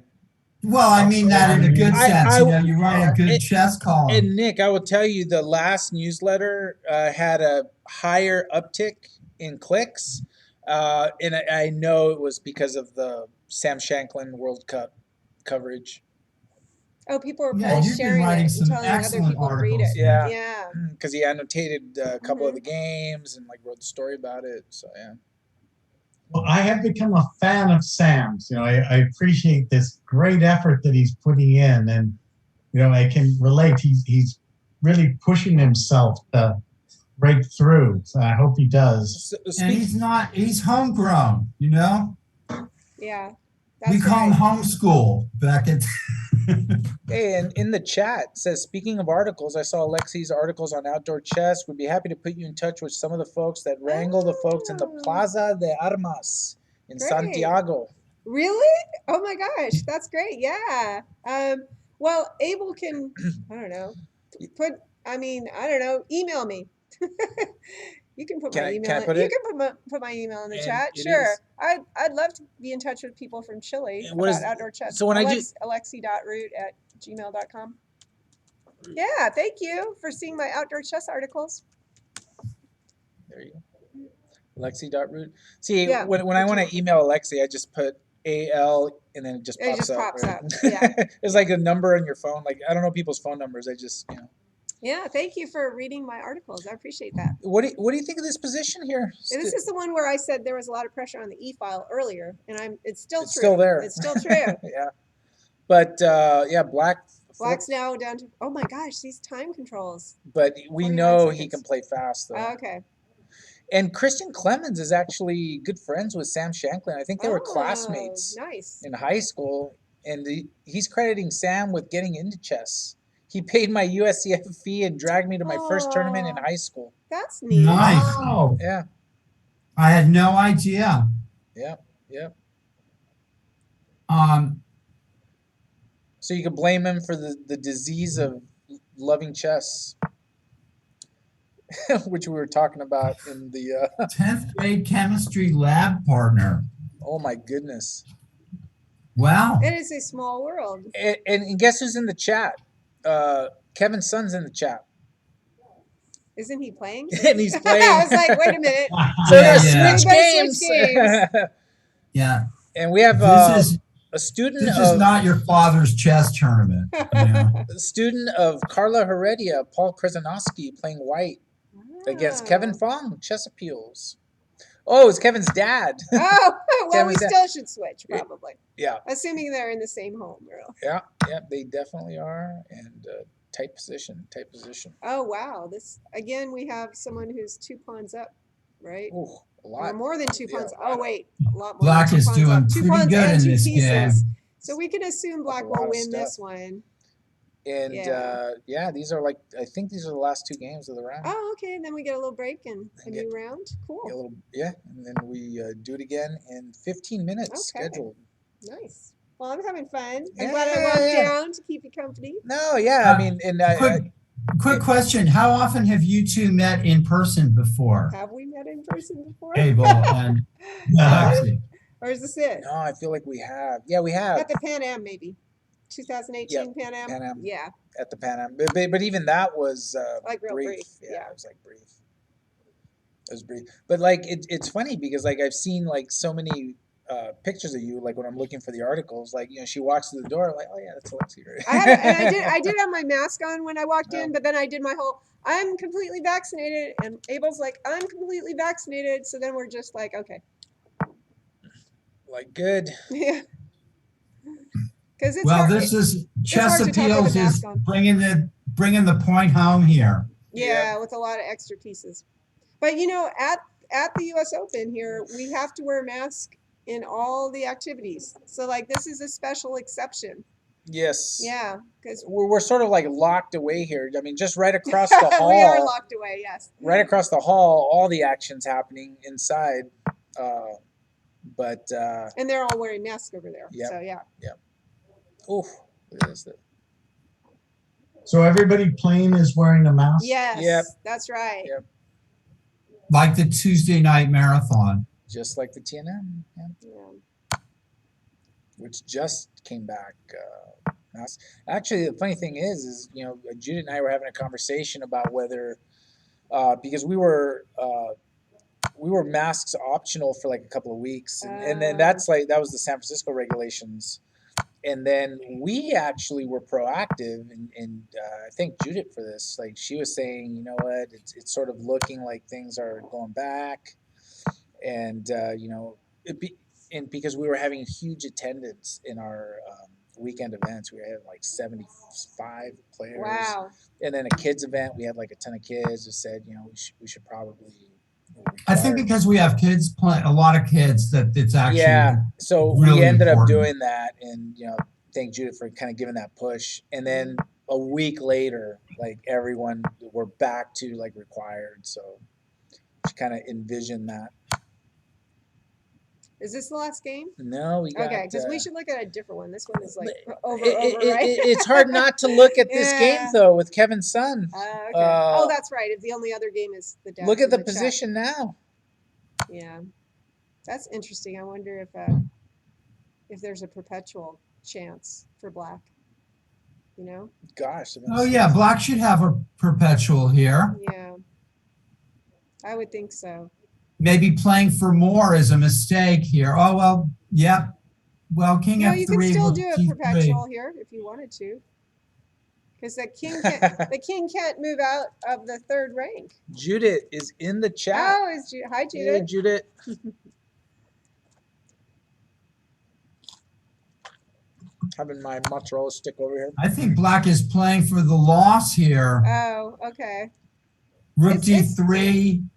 Well, I mean that in a good sense. You write a good chess column. And Nick, I will tell you, the last newsletter had a higher uptick in clicks, and I know it was because of the Sam Shanklin World Cup coverage. Oh, people are Yeah, probably you've been sharing writing it and some telling other excellent people to read articles. it. Yeah. Yeah. Because he annotated a couple of the games and like wrote the story about it. So yeah. Well, I have become a fan of Sam's. I appreciate this great effort that he's putting in, and I can relate. He's really pushing himself to break through. So I hope he does. And he's homegrown, Yeah. We That's call him right. homeschool back at. Hey, and in the chat it says, speaking of articles, I saw Alexey's articles on outdoor chess. Would be happy to put you in touch with some of the folks that wrangle the folks in the Oh, Plaza de Armas in great. Santiago. Really? Oh my gosh, that's great. Yeah. Well, Abel can, I don't know, email me. You can put Can my I- email can I in. put You it? can put my email in the And chat. it Sure. is- I'd love to be in touch with people from Chile And what about is- outdoor chess. so when I do- Alexey.root@gmail.com. Yeah, thank you for seeing my outdoor chess articles. There you go. Alexey.root. See, Yeah, when I want to email Alexey, I just put AL and then it just pops up. pops right? up. Yeah. It's like a number on your phone. Like, I don't know people's phone numbers. I just, Yeah, thank you for reading my articles. I appreciate that. What do you think of this position here? And this is the one where I said there was a lot of pressure on the e-file earlier, and it's still It's true. still there. It's still true. Yeah. But yeah, black. Black's now down to, oh my gosh, these time controls. But we 29 know he seconds. can play fast though. Oh, okay. And Christian Clemens is actually good friends with Sam Shanklin. I think they were Oh, classmates nice. in high school, and he's crediting Sam with getting into chess. He paid my USCF fee and dragged me to my first tournament in Oh. high school. That's neat. Nice. Wow. Yeah, I had no idea. yeah. So you could blame him for the disease of loving chess, which we were talking about in the 10th grade chemistry lab partner. oh my goodness. Wow. It is a small world. And guess who's in the chat? Kevin's son's in the chat. Isn't he playing? And he's playing. I was like, wait a minute. So Yeah, there's yeah. switch Everybody games. switch games. Yeah. And we have This a student is of not your father's chess tournament. a student of Carla Heredia, Paul Krasnowski, playing white against Kevin Fong, chess appeals. Oh, it's Kevin's dad. Oh, well, we Kevin's dad. still should switch, probably. Yeah, Assuming they're in the same home, really. yeah, they definitely are. And tight position. Oh, wow. This, again, we have someone who's 2 pawns up, right? Ooh, a Or lot. more than 2 Yeah, pawns. a lot. Oh, wait. A lot more Black than 2 is pawns doing up. 2 pretty pawns good and in 2 this pieces. game. So we can assume Black A will lot of win stuff. this one. And Yeah. these are I think these are the last 2 games of the round. Oh, okay. And then we get a little break and a And get- new round. Cool. And then we do it again in 15 minutes Okay. scheduled. Nice. Well, I'm having fun. Yeah, I'm glad I yeah, logged yeah. down to keep you company. No, yeah, I Uh, mean, and Quick question. How often have you two met in person before? Have we met in person before? Abel and Alexey. Or is this it? no, I feel like we have. Yeah, we have At the Pan Am, maybe. 2018 Pan Am? Pan Am. Yeah. at the Pan Am, but even that was Like real brief, yeah. it was like brief. It was brief, but like it's funny because like I've seen like so many pictures of you, like when I'm looking for the articles, like she walks through the door, like, oh yeah, that's Alexey, right? I did have my mask on when I walked in, Oh. but then I did my whole, I'm completely vaccinated, and Abel's like, I'm completely vaccinated, so then we're just like, okay. Like good. Yeah. Because it's Well, hard, this is chess hard to talk with a appeals is mask on. bringing the point home here. yeah, with a lot of extra pieces. But at the US Open here, we have to wear a mask in all the activities. So like this is a special exception. Yes. Yeah, because We're sort of like locked away here. I mean, just right across the hall. we are locked away. Yes. Right across the hall, all the action's happening inside. But And they're all wearing masks over there. Yep. So yeah. oof, look at this. So everybody playing is wearing a mask? Yes. Yep. That's right. Yep. Like the Tuesday night marathon. Just like the TNM. Yeah. Yeah. which just came back. Actually, the funny thing is Judith and I were having a conversation about whether because we were masks optional for like a couple of weeks, and then that was the San Francisco regulations, and then we actually were proactive, and I thank Judith for this. Like she was saying, you know what, it's sort of looking like things are going back, and and because we were having huge attendance in our weekend events, we had like 75 players. Wow. And then a kids event, we had like a ton of kids who said, we should probably. I think because we have kids playing, a lot of kids, that it's actually So really we ended up important. doing that, and thank Judith for kind of giving that push. And then a week later, like everyone, we're back to like required. So just kind of envision that. Is this the last game? No, we got. Okay, because we should look at a different one. This one is like over, right? It's hard not to look at this game though with Kevin's son. Okay. Oh, that's right. If the only other game is the Dax. Look at the check. position now. Yeah, that's interesting. I wonder if there's a perpetual chance for black. Gosh. Oh yeah, black should have a perpetual here. Yeah, I would think so. Maybe playing for more is a mistake here. Oh well, yeah. Well, King F3. You can still do a perpetual here if you wanted to, because the king can't move out of the third rank. Judith is in the chat. Oh, hi Judith. Hey, Judith. Having my mozzarella stick over here. I think black is playing for the loss here. Oh, okay. Rook D3.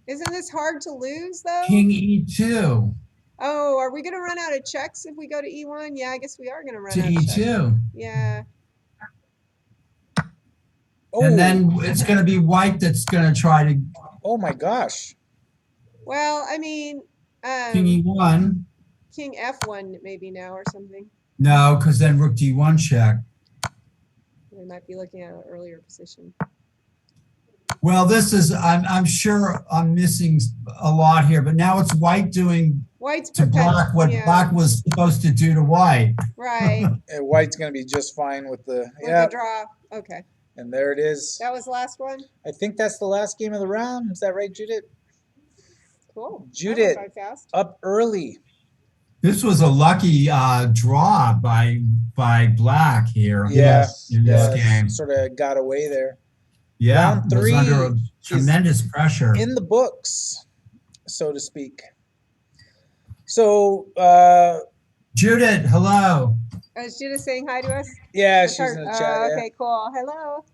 Isn't this hard to lose though? King E2. Oh, are we going to run out of checks if we go to E1? Yeah, I guess we are going to run to out of checks. E2. Yeah. Oh. And then it's going to be white that's going to try to. Oh my gosh. Well, I mean, King E1. King F1 maybe now or something. No, because then Rook D1 check. We might be looking at an earlier position. Well, this is, I'm sure I'm missing a lot here, but now it's white doing White's to black what black was supposed to do to white. Right. And white's going to be just fine with the, the draw. Okay. And there it is. That was the last one? I think that's the last game of the round. Is that right, Judith? Cool. Judith, up early. This was a lucky draw by black here. Yeah. In this game. Sort of got away there. Yeah. Round 3 was under tremendous pressure. In the books, so to speak. So, Judith, hello. Is Judith saying hi to us? Yeah, she's in the chat. Okay, cool. Hello.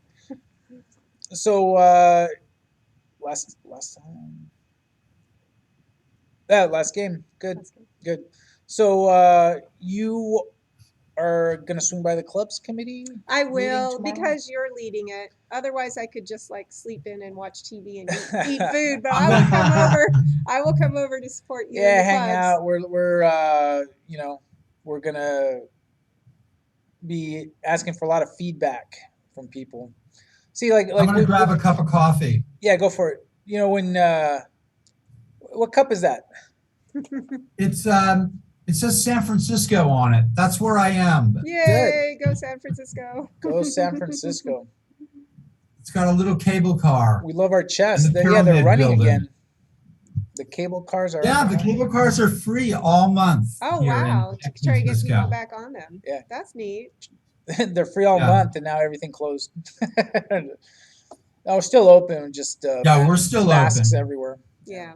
So, last time. Last game. Good. Good. So, you are going to swing by the clubs committee? I will, because you're leading it. Otherwise, I could just like sleep in and watch TV and eat food. But I will come over. I will come over to support you. Yeah, hang out. We're we're gonna be asking for a lot of feedback from people. See, like I'm gonna grab a cup of coffee. Yeah, go for it. You know, when what cup is that? It says San Francisco on it. That's where I am. Yay, go San Francisco. Go San Francisco. It's got a little cable car. We love our chess. They're running building. Again. The cable cars are. Yeah, the cable cars are free all month. Oh, wow. Try to get people back on them. Yeah. That's neat. They're free all month, and now everything closed. No, we're still open. Just we're still masks open. Everywhere. Yeah.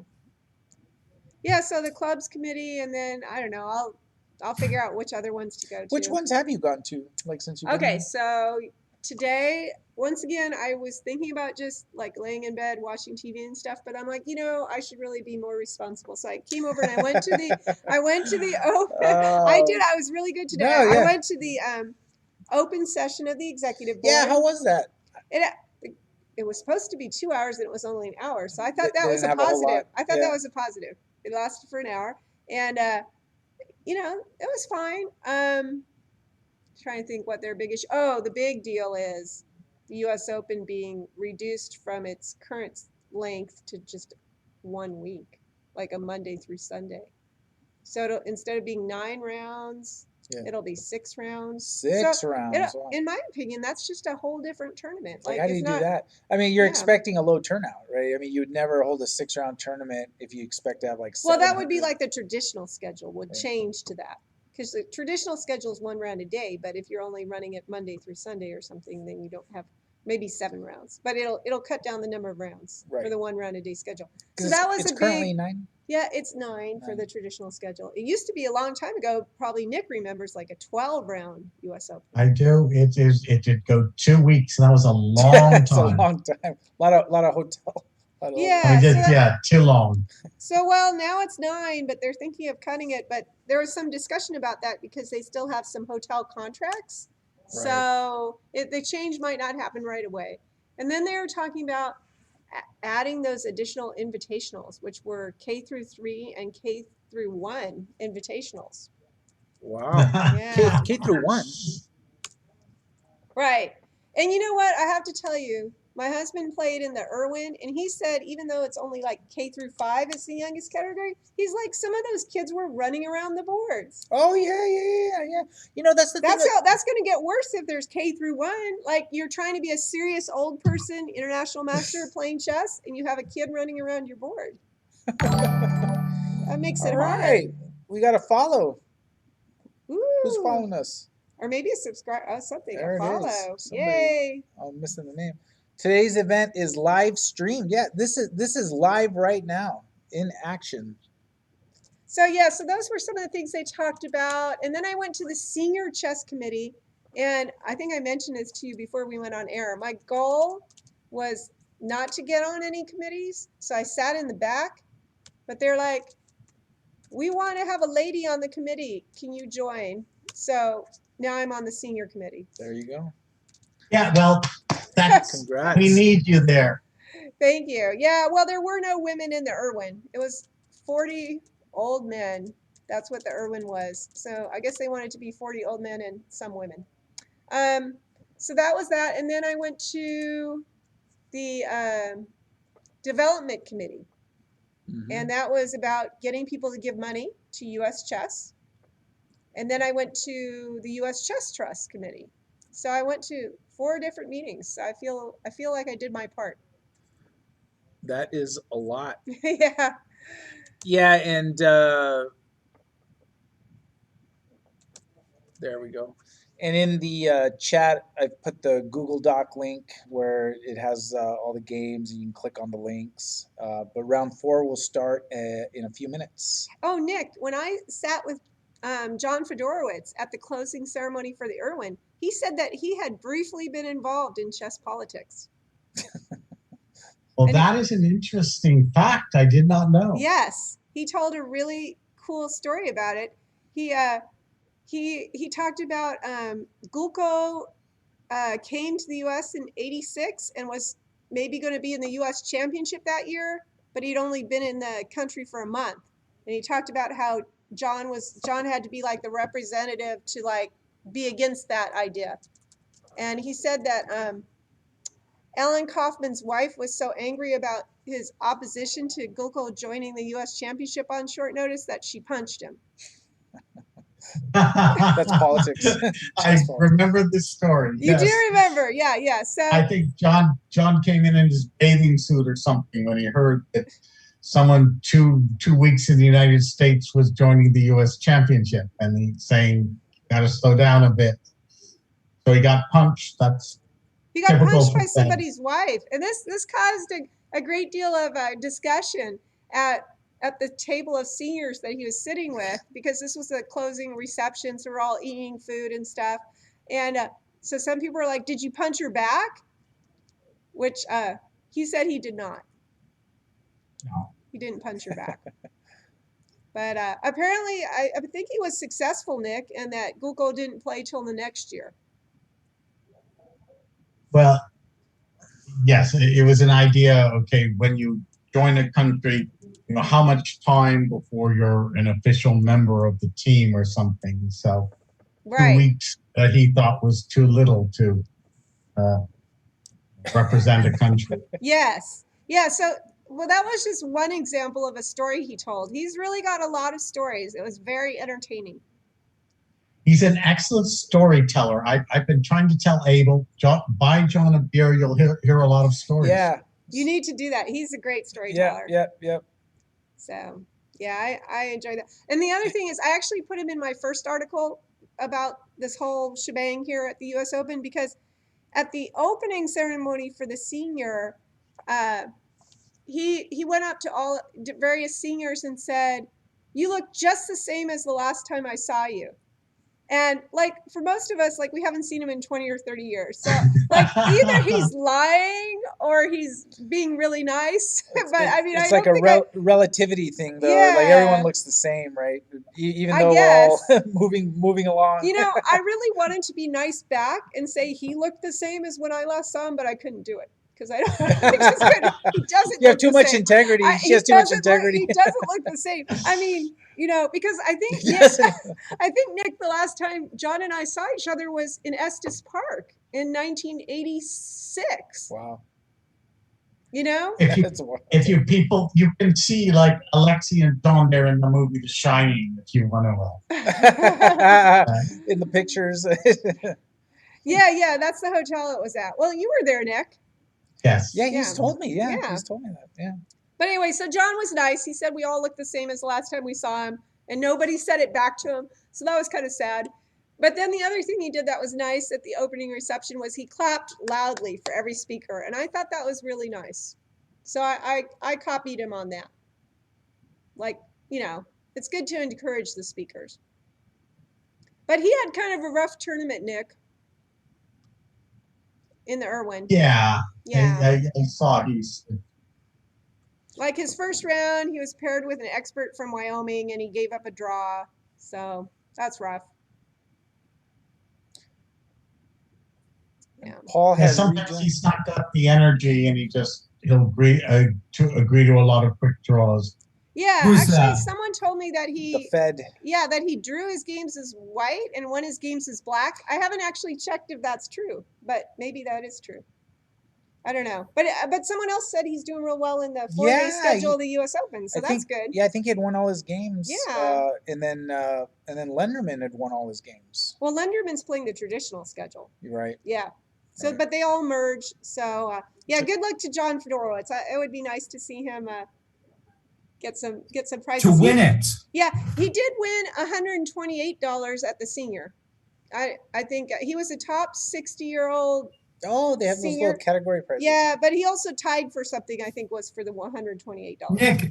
Yeah, so the clubs committee, and then I don't know. I'll figure out which other ones to go to. Which ones have you gone to? Like since you. Okay, so today, once again, I was thinking about just like laying in bed watching TV and stuff, but I'm like, I should really be more responsible. So I came over and I went to the open. I did. I was really good today. No, yeah. I went to the open session of the executive board. Yeah, how was that? It was supposed to be 2 hours and it was only an hour. So I thought that was a positive. That was a positive. It lasted for an hour, and it was fine. Trying to think what their big issue. Oh, the big deal is the U.S. Open being reduced from its current length to just 1 week, like a Monday through Sunday. So instead of being 9 rounds, Yeah. it'll be 6 rounds. Six rounds. Wow. In my opinion, that's just a whole different tournament. Like, how do it's you do not, that? I mean, you're Yeah. expecting a low turnout, right? I mean, you would never hold a 6-round tournament if you expect to have like. Well, that would be 700. like the traditional schedule would change to that. Because the traditional schedule is 1 round a day, but if you're only running it Monday through Sunday or something, then you don't have maybe 7 rounds. But it'll cut down the number of rounds for Right. the 1 round a day schedule. 'Cause So that was it's a currently big 9. Yeah, it's 9 for the traditional schedule. It used to be a long time ago, probably Nick remembers, like a 12-round US Open. I do. It did go 2 weeks, and that was a long It's a time. long time. A lot of hotel. Yeah. I so did, that- too long. So, well, now it's 9, but they're thinking of cutting it. But there was some discussion about that because they still have some hotel contracts. Right. So the change might not happen right away. And then they were talking about adding those additional invitationals, which were K through 3 and K through 1 invitationals. Wow. Yeah. K through 1. Right. And you know what? I have to tell you, my husband played in the Irwin, and he said even though it's only like K through 5 is the youngest category, he's like, some of those kids were running around the boards. Oh yeah. You know, that's the thing. That's going to get worse if there's K through 1. Like you're trying to be a serious old person, international master playing chess, and you have a kid running around your board. That makes it All hard. right. We got to follow. Ooh. Who's following us? Or maybe a subscribe. Oh, something. There A it follow. is. Somebody. Yay. I'm missing the name. Today's event is live streamed. Yeah, this is live right now in action. So yeah, so those were some of the things they talked about. And then I went to the senior chess committee, and I think I mentioned this to you before we went on air. My goal was not to get on any committees, so I sat in the back, but they're like, we want to have a lady on the committee. Can you join? So now I'm on the senior committee. There you go. Yeah, well, that's Congrats. we need you there. Thank you. Yeah, well, there were no women in the Irwin. It was 40 old men. That's what the Irwin was. So I guess they wanted to be 40 old men and some women. So that was that. And then I went to the development committee. Mm-hmm. And that was about getting people to give money to U.S. Chess. And then I went to the U.S. Chess Trust Committee. So I went to 4 different meetings. I feel like I did my part. That is a lot. Yeah. Yeah, and there we go. And in the chat, I put the Google Doc link where it has all the games, and you can click on the links. But round 4 will start in a few minutes. Oh, Nick, when I sat with John Fedorowicz at the closing ceremony for the Irwin, he said that he had briefly been involved in chess politics. Well, And that is an interesting fact. I did not know. Yes, he told a really cool story about it. He talked about Gulko came to the U.S. in '86 and was maybe going to be in the U.S. championship that year, but he'd only been in the country for a month. And he talked about how John had to be like the representative to like be against that idea. And he said that Alan Kaufman's wife was so angry about his opposition to Gulko joining the U.S. championship on short notice that she punched him. That's politics. I remember this story. You Yes. do remember, yeah. So I think John came in his bathing suit or something when he heard that someone two weeks in the United States was joining the U.S. championship, and he's saying, "Got to slow down a bit." So he got punched. That's he got typical punched by for somebody's wife, and this caused a great deal of discussion at the table of seniors that he was sitting with, because this was a closing reception, so we're all eating food and stuff. And so some people were like, "Did you punch her back?" Which he said he did not. No. He didn't punch her back. But apparently, I think he was successful, Nick, and that Gulko didn't play till the next year. Well, yes, it was an idea. Okay, when you join a country, you know, how much time before you're an official member of the team or something. So Right. 2 weeks he thought was too little to represent a country. Yes. Yeah. So Well, that was just one example of a story he told. He's really got a lot of stories. It was very entertaining. He's an excellent storyteller. I've been trying to tell Abel, buy John a beer, you'll hear a lot of stories. Yeah. You need to do that. He's a great storyteller. Yep. So, yeah, I enjoy that. And the other thing is, I actually put him in my first article about this whole shebang here at the U.S. Open, because at the opening ceremony for the senior, he went up to all various seniors and said, "You look just the same as the last time I saw you." And like for most of us, like we haven't seen him in 20 or 30 years. So like either he's lying or he's being really nice. But I mean, it's I like don't a think relativity thing, though. Yeah. Like everyone looks the same, right? Even I though guess. we're all moving along. You know, I really wanted to be nice back and say he looked the same as when I last saw him, but I couldn't do it because I don't. I just couldn't. He doesn't. You have look too the much same. integrity. He She has too much doesn't integrity. He doesn't look the same. I mean, you know, because I think He Nick, doesn't. I think Nick, the last time John and I saw each other was in Estes Park in 1986. Wow. You know? If you people, you can see like Alexey and Don there in the movie The Shining, if you want to. In the pictures. Yeah, that's the hotel it was at. Well, you were there, Nick. Yes. Yeah, he's told me. Yeah, Yeah. he's told me that. Yeah. But anyway, so John was nice. He said we all looked the same as the last time we saw him, and nobody said it back to him. So that was kind of sad. But then the other thing he did that was nice at the opening reception was he clapped loudly for every speaker, and I thought that was really nice. So I copied him on that. Like, you know, it's good to encourage the speakers. But he had kind of a rough tournament, Nick, in the Irwin. Yeah. Yeah. I saw he's. Like his first round, he was paired with an expert from Wyoming, and he gave up a draw. So that's rough. Yeah. Paul has Sometimes he's not got the energy, and he'll agree to a lot of quick draws. Yeah, Who's actually, that? someone told me that the Fed. yeah, that he drew his games as white and won his games as black. I haven't actually checked if that's true, but maybe that is true. I don't know, but someone else said he's doing real well in the 4-day schedule of the U.S. Open, so that's good. Yeah, I think he had won all his games. Yeah. And then Lenderman had won all his games. Well, Lenderman's playing the traditional schedule. You're right. Yeah. So, Right. but they all merged. So, yeah, good luck to John Fedorowicz. It would be nice to see him get some prizes. To win it. Yeah, he did win $128 at the senior. I think he was a top 60-year-old. Oh, they have those Senior. little category prizes. Yeah, but he also tied for something. I think was for the $128.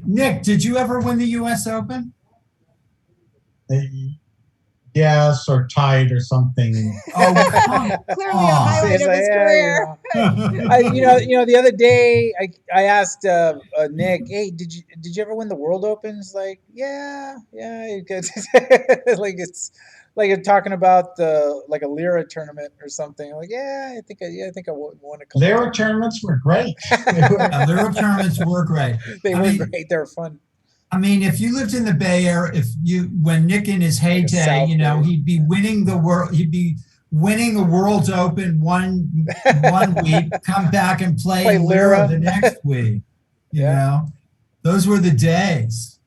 Nick, did you ever win the U.S. Open? Yes, or tied or something. Oh, Clearly a highlight of his career. You know, the other day I asked Nick, hey, did you ever win the World Open? He's like, yeah. Like it's like you're talking about like a Lyra tournament or something. Like, I think I won a couple. Lyra tournaments were great. Lyra tournaments were great. They were great. They were fun. I mean, if you lived in the Bay Area, when Nick in his heyday, he'd be winning the world. He'd be winning the World's Open one week, come back and play Lyra the next week. You know, those were the days.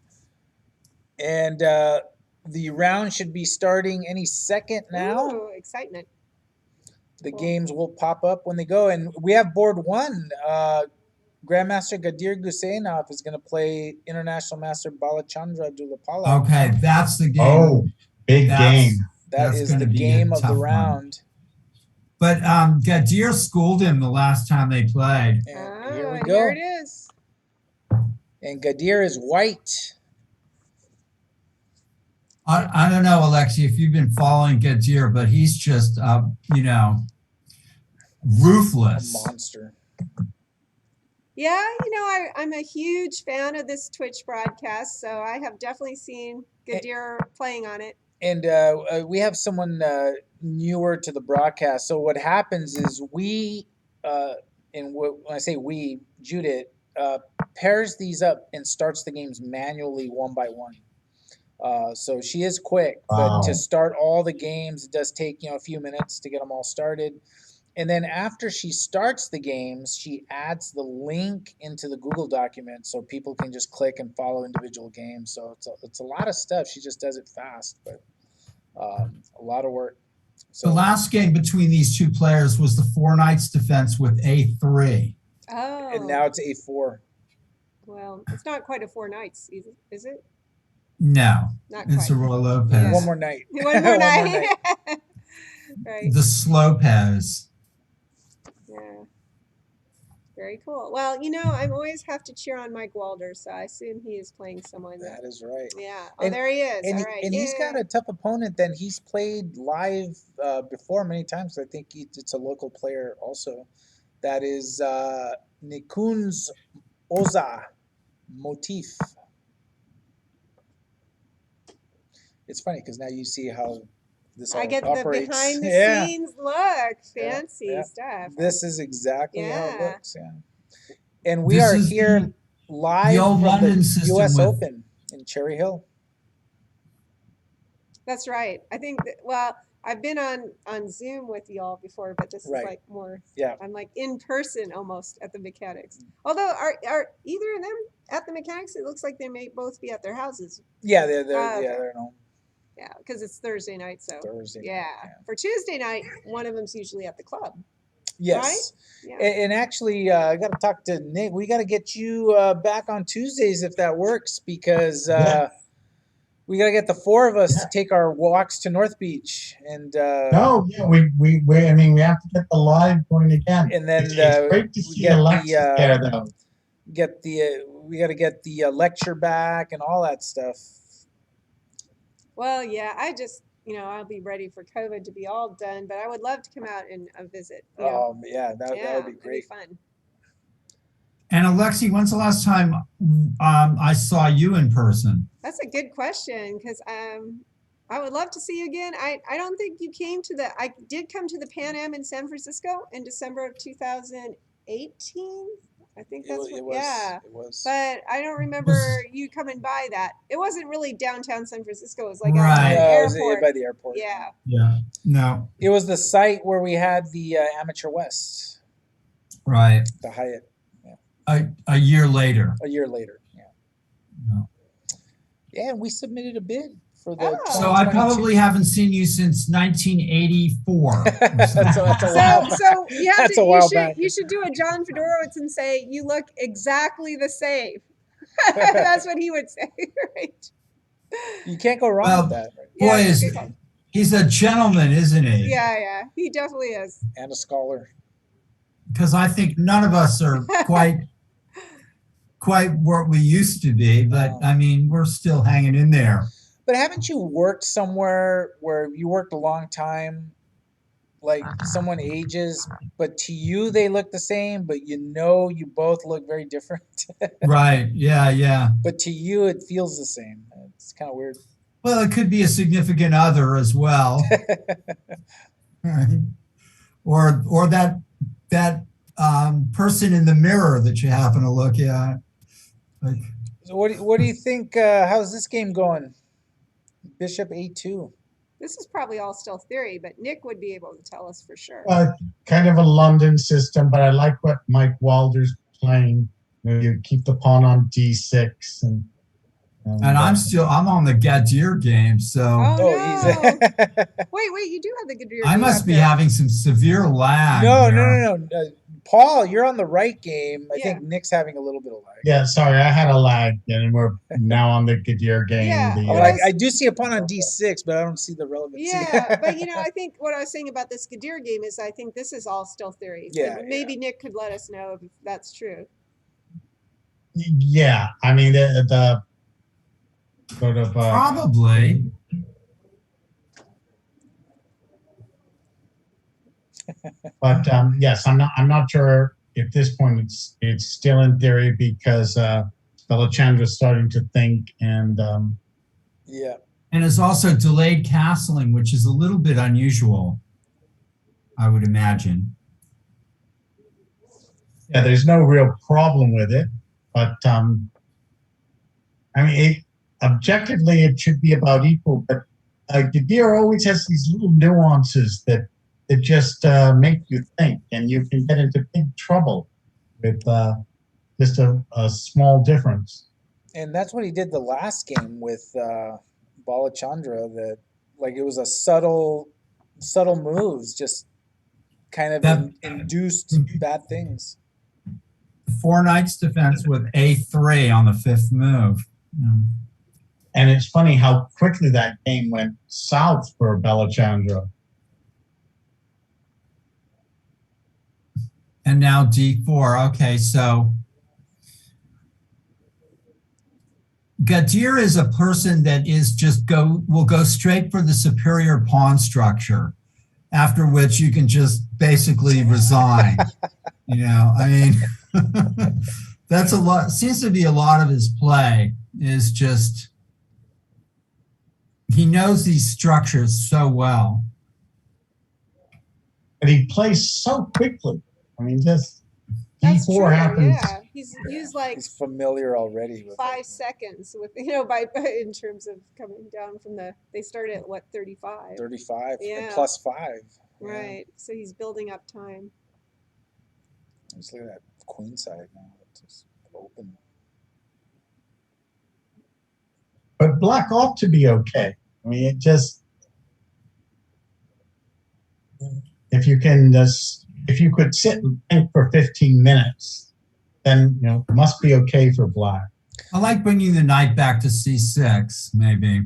And the round should be starting any second now. Ooh, excitement. The games will pop up when they go, and we have board one. Grandmaster Gadir Guseynov is going to play International Master Balachandra Dulapala. Okay, that's the game. Oh, big game. That is the game of the round. But Gadir schooled him the last time they played. And here we go. Here it is. And Gadir is white. I don't know, Alexey, if you've been following Gadir, but he's just, ruthless. A monster. Yeah, I'm a huge fan of this Twitch broadcast, so I have definitely seen Gadir playing on it. And we have someone newer to the broadcast. So what happens is we, and when I say we, Judith, pairs these up and starts the games manually one by one. So she is quick, but to start all the games, it does take a few minutes to get them all started. And then after she starts the games, she adds the link into the Google document so people can just click and follow individual games. So it's a lot of stuff. She just does it fast, but a lot of work. So The last game between these two players was the Four Knights defense with A3. Oh. and now it's A4. Well, it's not quite a four nights, is it? No, Not it's quite. a Roy Lopez. Yeah. One more night. One more night. Right. The Slopez. Yeah. Very cool. Well, I always have to cheer on Mike Walder, so I assume he is playing someone that. That is right. Yeah. Oh, And- there he is. And, All right. and he's got Yay. a tough opponent that he's played live before many times. I think it's a local player also. That is Nikun's Oza Motif. It's funny because now you see how this all I get operates. the behind the Yeah. scenes look. Yeah, Fancy yeah. stuff. This is exactly how it Yeah. looks. Yeah. And we This are is here live old from London the system U.S. with- Open in Cherry Hill. That's right. I think well, I've been on Zoom with y'all before, but this Right. is like more. Yeah. I'm like in person almost at the mechanics. Although are either of them at the mechanics? It looks like they may both be at their houses. Yeah, they're Oh, okay. they're home Yeah, because it's Thursday night, so. Thursday. night, Yeah. For Tuesday night, one of them's usually at the club. Yes. Yeah. And actually, I got to talk to Nick. We got to get you back on Tuesdays if that works, because Yeah. we got to get the four of us to take our walks to North Beach, and No, yeah, we I mean, we have to get the live going again. And then, it's great to we see get the, Alexis there, though. we got to get the lecture back and all that stuff. Well, yeah, I just, I'll be ready for COVID to be all done, but I would love to come out and visit. Yeah, that would be it'd great. fun. And Alexey, when's the last time I saw you in person? That's a good question because I would love to see you again. I don't think you came to I did come to the Pan Am in San Francisco in December of 2018. I think that's It what, yeah. It was. But I don't remember you coming by that. It wasn't really downtown San Francisco. It was like Right. out to the Yeah, it was airport. by the airport. Yeah. Yeah. No. It was the site where we had the Amateur West, Right. the Hyatt, A year later. a year later. Yeah. No. Yeah, and we submitted a bid for the. Oh. So I 2022. probably haven't seen you since 1984. That's a while. So you have That's to, a while back. you should do a John Fedorowicz and say you look exactly the same. That's what he would say, right? You can't go wrong Well, with that. Right? Boy, Yeah, is good call. he's a gentleman, isn't he? Yeah, he definitely is. And a scholar. Because I think none of us are quite what we used to be, but I mean, we're still hanging in there. But haven't you worked somewhere where you worked a long time, like someone ages, but to you they look the same, but you both look very different. Right. Yeah. Yeah. But to you it feels the same. It's kind of weird. Well, it could be a significant other as well. Right. Or that person in the mirror that you happen to look at. Like, So what do you think? How's this game going? Bishop A2. This is probably all still theory, but Nick would be able to tell us for sure. Kind of a London system, but I like what Mike Walder's playing. You keep the pawn on D6, and and I'm on the Gadir game, so Oh, Oh, no. he's Wait, you do have the Gadir. I game must up be there. having some severe lag. no. here. Paul, you're on the right game. I Yeah. think Nick's having a little bit of lag. yeah, sorry, I had a lag, and we're now on the Gadir game. Yeah. The, Oh, What I do see a pawn on D6, but I don't see the relevancy. Yeah, but I think what I was saying about this Gadir game is I think this is all still theory. Yeah, And maybe Nick could let us know if that's true. yeah, I mean the sort of Probably. but yes, I'm not sure at this point it's still in theory because Belichandra's starting to think, and Yeah. And it's also delayed castling, which is a little bit unusual, I would imagine. yeah, there's no real problem with it, but I mean, objectively it should be about equal, but Gadir always has these little nuances that that just make you think, and you can get into big trouble with just a small difference. And that's what he did the last game with Balachandra. That like it was a subtle moves, just kind of That- induced bad things. 4 knights defense with A3 on the 5th move. And it's funny how quickly that game went south for Balachandra. And now D4. Okay, so Gadir is a person that is will go straight for the superior pawn structure, after which you can just basically resign. I mean, that's a lot. Seems to be a lot of his play is just he knows these structures so well. And he plays so quickly. I mean, just That's D4 true, happens. yeah. He's used like He's familiar already with 5 seconds with by in terms of coming down from they started at what 35. 35 Yeah. and plus 5. Yeah. Right. So he's building up time. Just look at that queen side now. It's just open. But black ought to be okay. I mean, it just if you could sit and think for 15 minutes, then it must be okay for black. I like bringing the knight back to C6, maybe.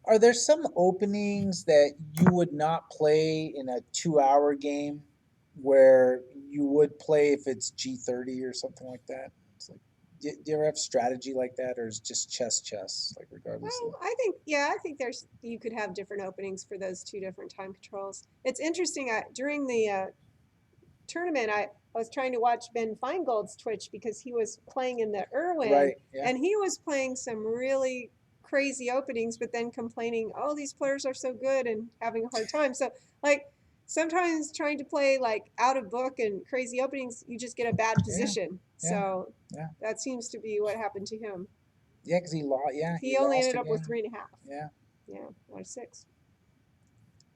Are there some openings that you would not play in a 2-hour game where you would play if it's G30 or something like that? It's like, do you ever have strategy like that, or is it just chess, like regardless? Well, of... I think you could have different openings for those 2 different time controls. It's interesting. During the tournament, I was trying to watch Ben Feingold's Twitch because he was playing in the Irwin, Right, yeah. and he was playing some really crazy openings, but then complaining, "Oh, these players are so good," and having a hard time. So, like, sometimes trying to play like out of book and crazy openings, you just get a bad position. Yeah, So yeah. that seems to be what happened to him. Yeah, because he lost. Yeah, He only lost ended up with again. 3.5. Yeah. Yeah, out of 6.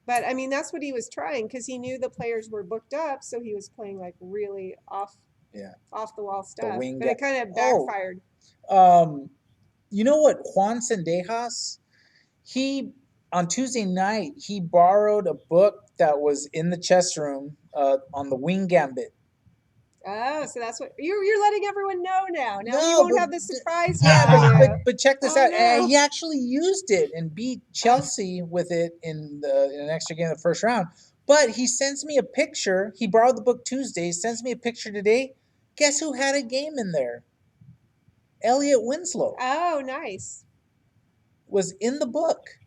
But I mean, that's what he was trying because he knew the players were booked up, so he was playing like really off the wall stuff. wing But it kind of backfired. You know what, Juan Sendejas, on Tuesday night, he borrowed a book that was in the chess room on the wing gambit. Oh, so that's what you're letting everyone know now. Now No, you won't but- have the surprise. But check this Oh, out. no. He actually used it and beat Chelsea with it in an extra game of the first round. But he sends me a picture. He borrowed the book Tuesday. He sends me a picture today. Guess who had a game in there? Elliot Winslow Oh, nice. was in the book.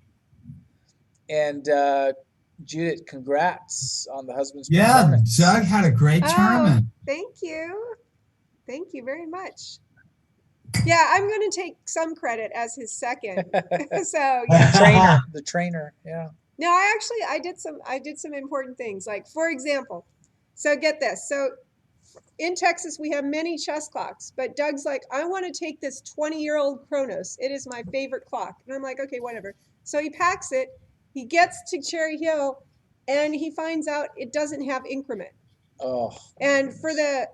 And Judith, congrats on the husband's Yeah, performance. Doug had a great tournament. Thank you. Thank you very much. Yeah, I'm going to take some credit as his second. So yeah. The trainer, yeah. No, I did some important things. Like, for example, so get this. So in Texas, we have many chess clocks, but Doug's like, I want to take this 20-year-old Chronos. It is my favorite clock. And I'm like, okay, whatever. So he packs it. He gets to Cherry Hill, and he finds out it doesn't have increment. Oh. And for the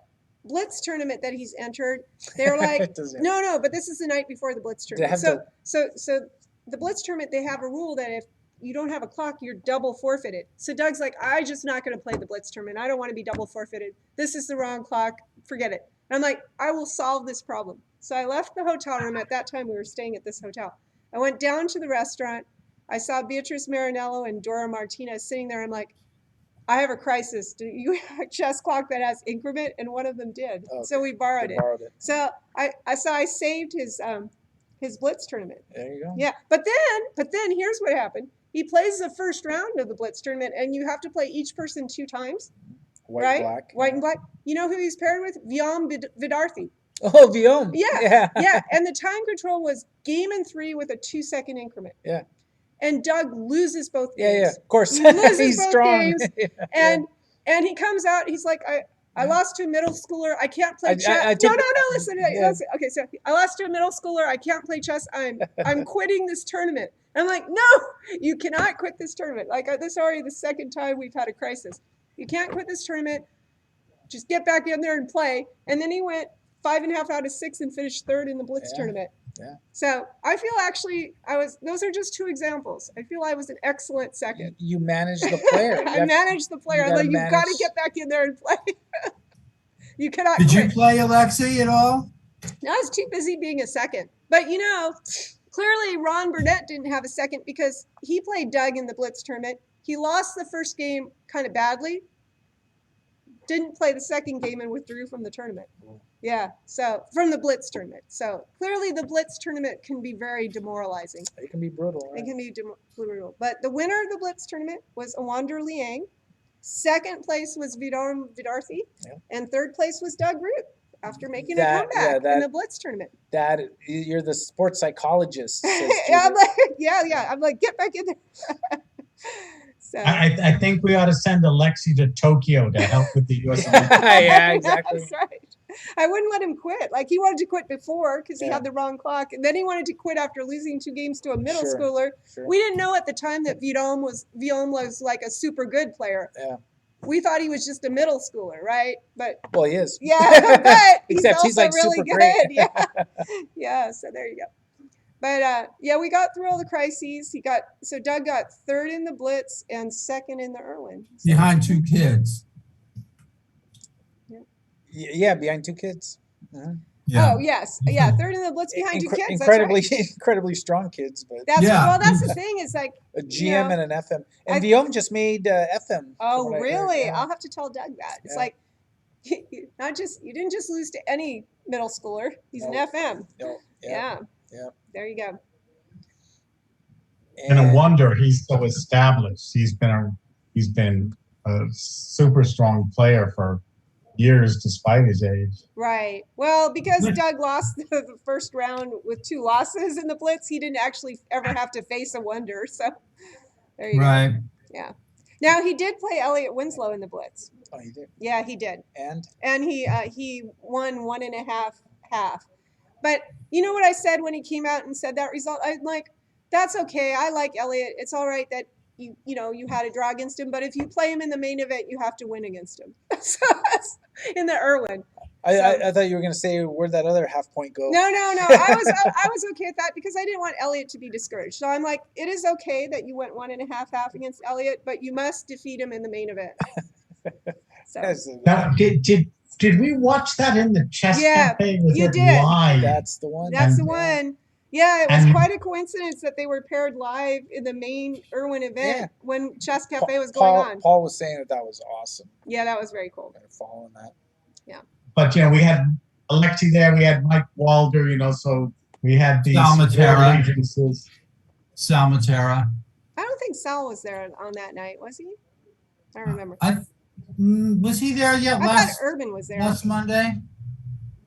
Blitz tournament that he's entered, they're like, no, but this is the night before the Blitz tournament. So the Blitz tournament, they have a rule that if you don't have a clock, you're double forfeited. So Doug's like, I'm just not going to play the Blitz tournament. I don't want to be double forfeited. This is the wrong clock. Forget it. And I'm like, I will solve this problem. So I left the hotel room. At that time, we were staying at this hotel. I went down to the restaurant. I saw Beatrice Marinello and Dora Martinez sitting there. I'm like, I have a crisis. Do you have a chess clock that has increment? And one of them did. Okay. So we borrowed it. So I saved his Blitz tournament. There you go. Yeah, but then here's what happened. He plays the first round of the Blitz tournament, and you have to play each person 2 times. White and black. White and black. You know who he's paired with? Viom Vidarthi. Oh, Viom. Yeah. And the time control was game in 3 with a 2-second increment. Yeah. And Doug loses both games. Yeah, of course. He loses he's both strong. games. And he comes out, he's like, I lost to a middle schooler. I can't play I chess. took- No. Listen. Yeah. Listen. Okay, so I lost to a middle schooler. I can't play chess. I'm quitting this tournament. I'm like, no, you cannot quit this tournament. Like this is already the second time we've had a crisis. You can't quit this tournament. Just get back in there and play. And then he went 5.5 out of 6 and finished 3rd in the Blitz tournament. Yeah. So I feel actually those are just 2 examples. I feel I was an excellent second. You manage the player. I managed the player. I'm gotta like, you've got to manage- get back in there and play. You cannot Did you quit. play Alexey at all? No, I was too busy being a second. But clearly Ron Burnett didn't have a second because he played Doug in the Blitz tournament. He lost the first game kind of badly. Didn't play the second game and withdrew from the tournament. Yeah, so from the Blitz tournament. So clearly the Blitz tournament can be very demoralizing. It can be brutal. It Right? can be brutal. But the winner of the Blitz tournament was Awander Liang. Second place was Vidar Vidarthi. Yeah. And third place was Doug Root after making a That- yeah, comeback in that- the Blitz tournament. That you're the sports psychologist. says Yeah, I'm Judith. like, yeah. I'm like, get back in there. So I think we ought to send Alexey to Tokyo to help with the U.S. Olympics. Yeah, exactly. That's right. I wouldn't let him quit. Like he wanted to quit before because he Yeah. had the wrong clock, and then he wanted to quit after losing 2 games to a middle Sure. schooler. Sure. We didn't know at the time that Viom was like a super good player. Yeah. We thought he was just a middle schooler, right? But Well, he is. yeah, but Except he's he's, also like, really super good. great. Yeah, yeah. So there you go. But yeah, we got through all the crises. Doug got 3rd in the Blitz and 2nd in the Irwin. So- Behind 2 kids. Yeah, behind 2 kids. Uh-huh. Yeah. Oh yes, yeah, 3rd in the Blitz behind 2 kids. Incredibly, That's right. incredibly strong kids, but That's Yeah. that's the thing. Is like, a GM and an FM. And I- Viom just made FM. oh from what I heard, really? yeah. I'll have to tell Doug that. It's Yeah. like, you didn't just lose to any middle schooler. He's an No. FM. No, Yeah. yeah. There you go. And a wonder he's so established. He's been a super strong player for years despite his age. Right. Well, because Doug lost the first round with 2 losses in the Blitz, he didn't actually ever have to face a wonder. So there you go. Right. Now he did play Elliot Winslow in the Blitz. Oh, you did. Yeah, he did. And He won 1.5 half. But you know what I said when he came out and said that result? I'm like, that's okay. I like Elliot. It's all right that you had a draw against him, but if you play him in the main event, you have to win against him. So that's in the Irwin. I thought you were going to say where'd that other half point go? No. I was okay with that because I didn't want Elliot to be discouraged. So I'm like, it is okay that you went 1.5 half against Elliot, but you must defeat him in the main event. So Now, did we watch that in the chess Yeah, cafe? Was you it did. live? That's the one. that's the Yeah. one. Yeah, it was And- quite a coincidence that they were paired live in the main Irwin event Yeah. when Chess Cafe was going on. Paul was saying that was awesome. Yeah, that was very cool. Kind of following that. But we had Alexey there, we had Mike Walder, so we had these Salmatera. allegiances. Salmatera. I don't think Sal was there on that night, was he? I don't remember. Was he there yet I thought last Urban was there. Monday? I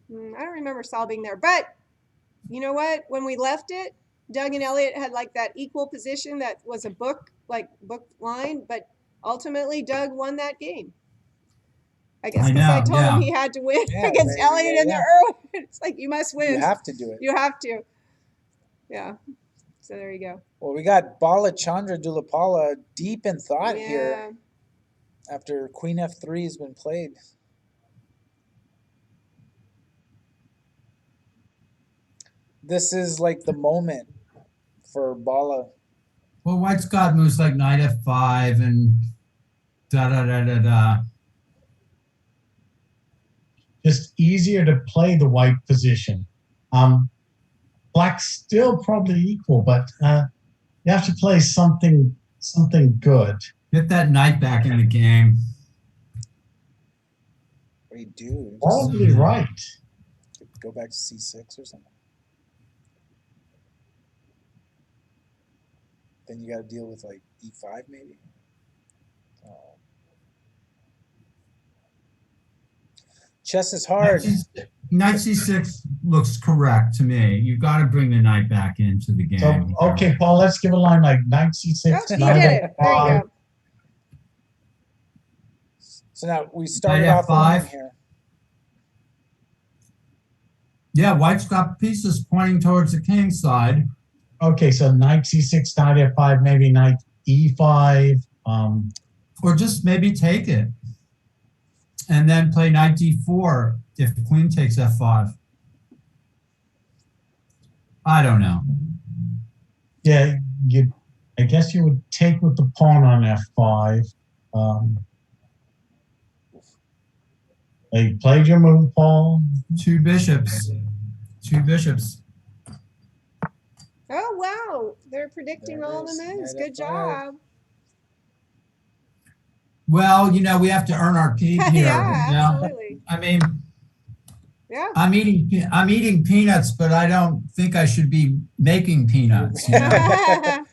don't remember Sal being there. But you know what? When we left it, Doug and Elliot had like that equal position that was a book line, but ultimately Doug won that game. I guess I because I know, told him yeah. he had to win Yeah, against maybe, Elliot yeah, in the yeah. Irwin. It's like you must win. You have to do it. You have to. Yeah. So there you go. Well, we got Balachandra Dulapala deep in thought here after Queen F3 has been played. This is like the moment for Bala. Well, White's got moves like knight f5 and da-da-da-da-da. Just easier to play the white position. Black's still probably equal, but you have to play something good. Get that knight back in the game. What do you do? Probably right. Go back to C6 or something. Then you got to deal with like E5 maybe. Chess is hard. Knight c6 looks correct to me. You've got to bring the knight back into the game. So, okay, Paul, let's give a line like knight c6, Oh, you knight did it. There you f5. go. So now we started Knight off winning F5. here. Yeah, white's got pieces pointing towards the king side. Okay, so knight c6, knight f5, maybe knight e5. Or just maybe take it. And then play knight d4 if queen takes f5. I don't know. Yeah, I guess you would take with the pawn on f5. You played your move, Paul. Two bishops. Two bishops. Oh, wow. They're predicting There it all the is, moves. knight Good F5. job. Well, you know, we have to earn our keep here. Yeah, You know? absolutely. I mean, Yeah. I'm eating peanuts, but I don't think I should be making peanuts. You know? There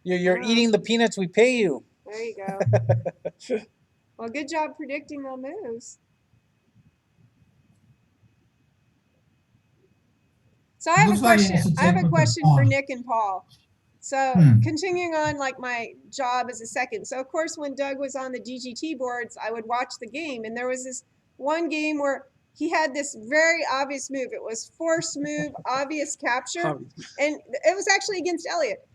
You're eating the peanuts we pay you. you go. Well, good job predicting the moves. So I have Looks a like he question. has to I have take a with the question for pawn. Nick and Paul. So Hmm. continuing on like my job as a second. So of course when Doug was on the DGT boards, I would watch the game, and there was this one game where he had this very obvious move. It was force move, obvious capture, and it was actually against Elliot.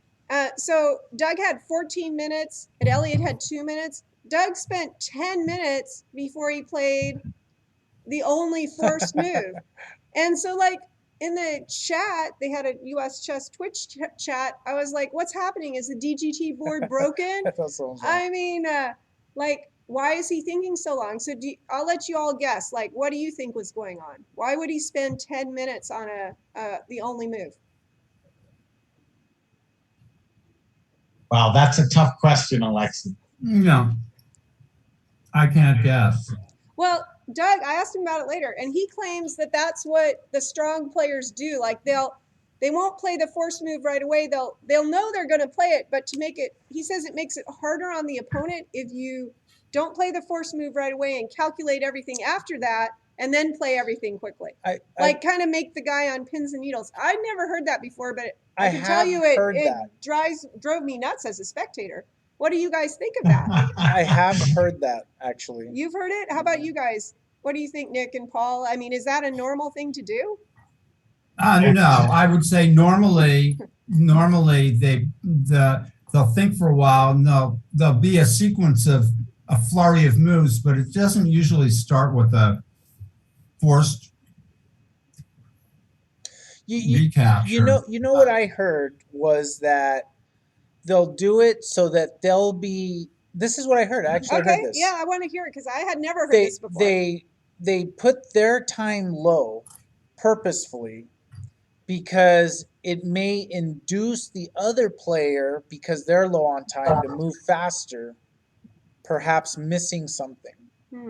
So Doug had 14 minutes and Elliot had 2 minutes. Doug spent 10 minutes before he played the only forced move. And so like in the chat, they had a US Chess Twitch chat. I was like, what's happening? Is the DGT board broken? I mean, like, why is he thinking so long? So I'll let you all guess. Like, what do you think was going on? Why would he spend 10 minutes on the only move? Wow, that's a tough question, Alexey. No, I can't guess. Well, Doug, I asked him about it later, and he claims that that's what the strong players do. Like they won't play the force move right away. They'll know they're going to play it, but to make it, he says it makes it harder on the opponent if you don't play the force move right away and calculate everything after that, and then play everything quickly. Like kind of make the guy on pins and needles. I'd never heard that before, but I can tell you it drove me nuts as a spectator. What do you guys think of that? I have heard that, actually. You've heard it? How about you guys? What do you think, Nick and Paul? I mean, is that a normal thing to do? No, I would say normally they'll think for a while, and there'll be a sequence of a flurry of moves, but it doesn't usually start with a forced recapture. You know what I heard was that they'll do it so that they'll be. This is what I heard. I actually heard this. Yeah, I want to hear it because I had never heard this before. They put their time low purposefully because it may induce the other player, because they're low on time, to move faster, perhaps missing something.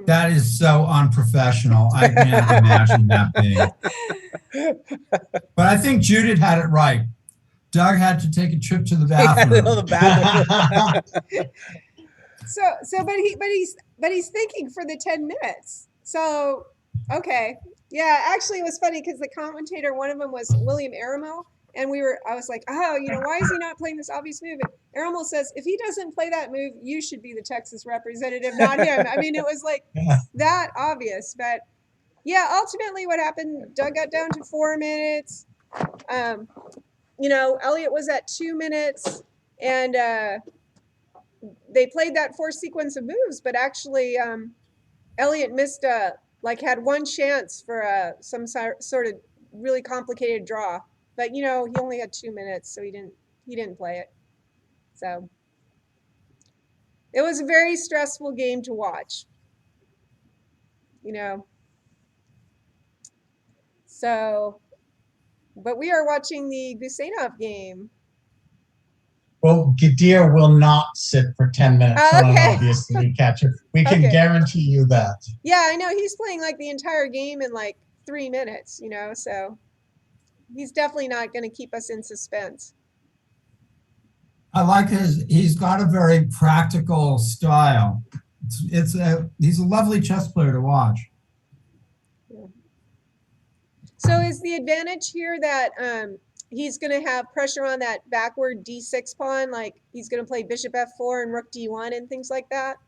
That is so unprofessional. I can't imagine that being. But I think Judith had it right. Doug had to take a trip to the bathroom. But he's thinking for the 10 minutes. So, okay. Yeah, actually it was funny because the commentator, one of them was William Aramel, and I was like, oh, why is he not playing this obvious move? And Aramel says, if he doesn't play that move, you should be the Texas representative, not him. I mean, it was like that obvious. But yeah, ultimately what happened, Doug got down to 4 minutes. Elliot was at 2 minutes, and they played that forced sequence of moves, but actually Elliot missed had one chance for some sort of really complicated draw, but he only had 2 minutes, so he didn't play it. So it was a very stressful game to watch. So, but we are watching the Gusenov game. Well, Gadir will not sit for 10 minutes on an obvious recapture. We can guarantee you that. Yeah, I know. He's playing like the entire game in like 3 minutes, so he's definitely not going to keep us in suspense. I like he's got a very practical style. He's a lovely chess player to watch. Yeah. So is the advantage here that he's going to have pressure on that backward d6 pawn, like he's going to play bishop f4 and rook d1 and things like that?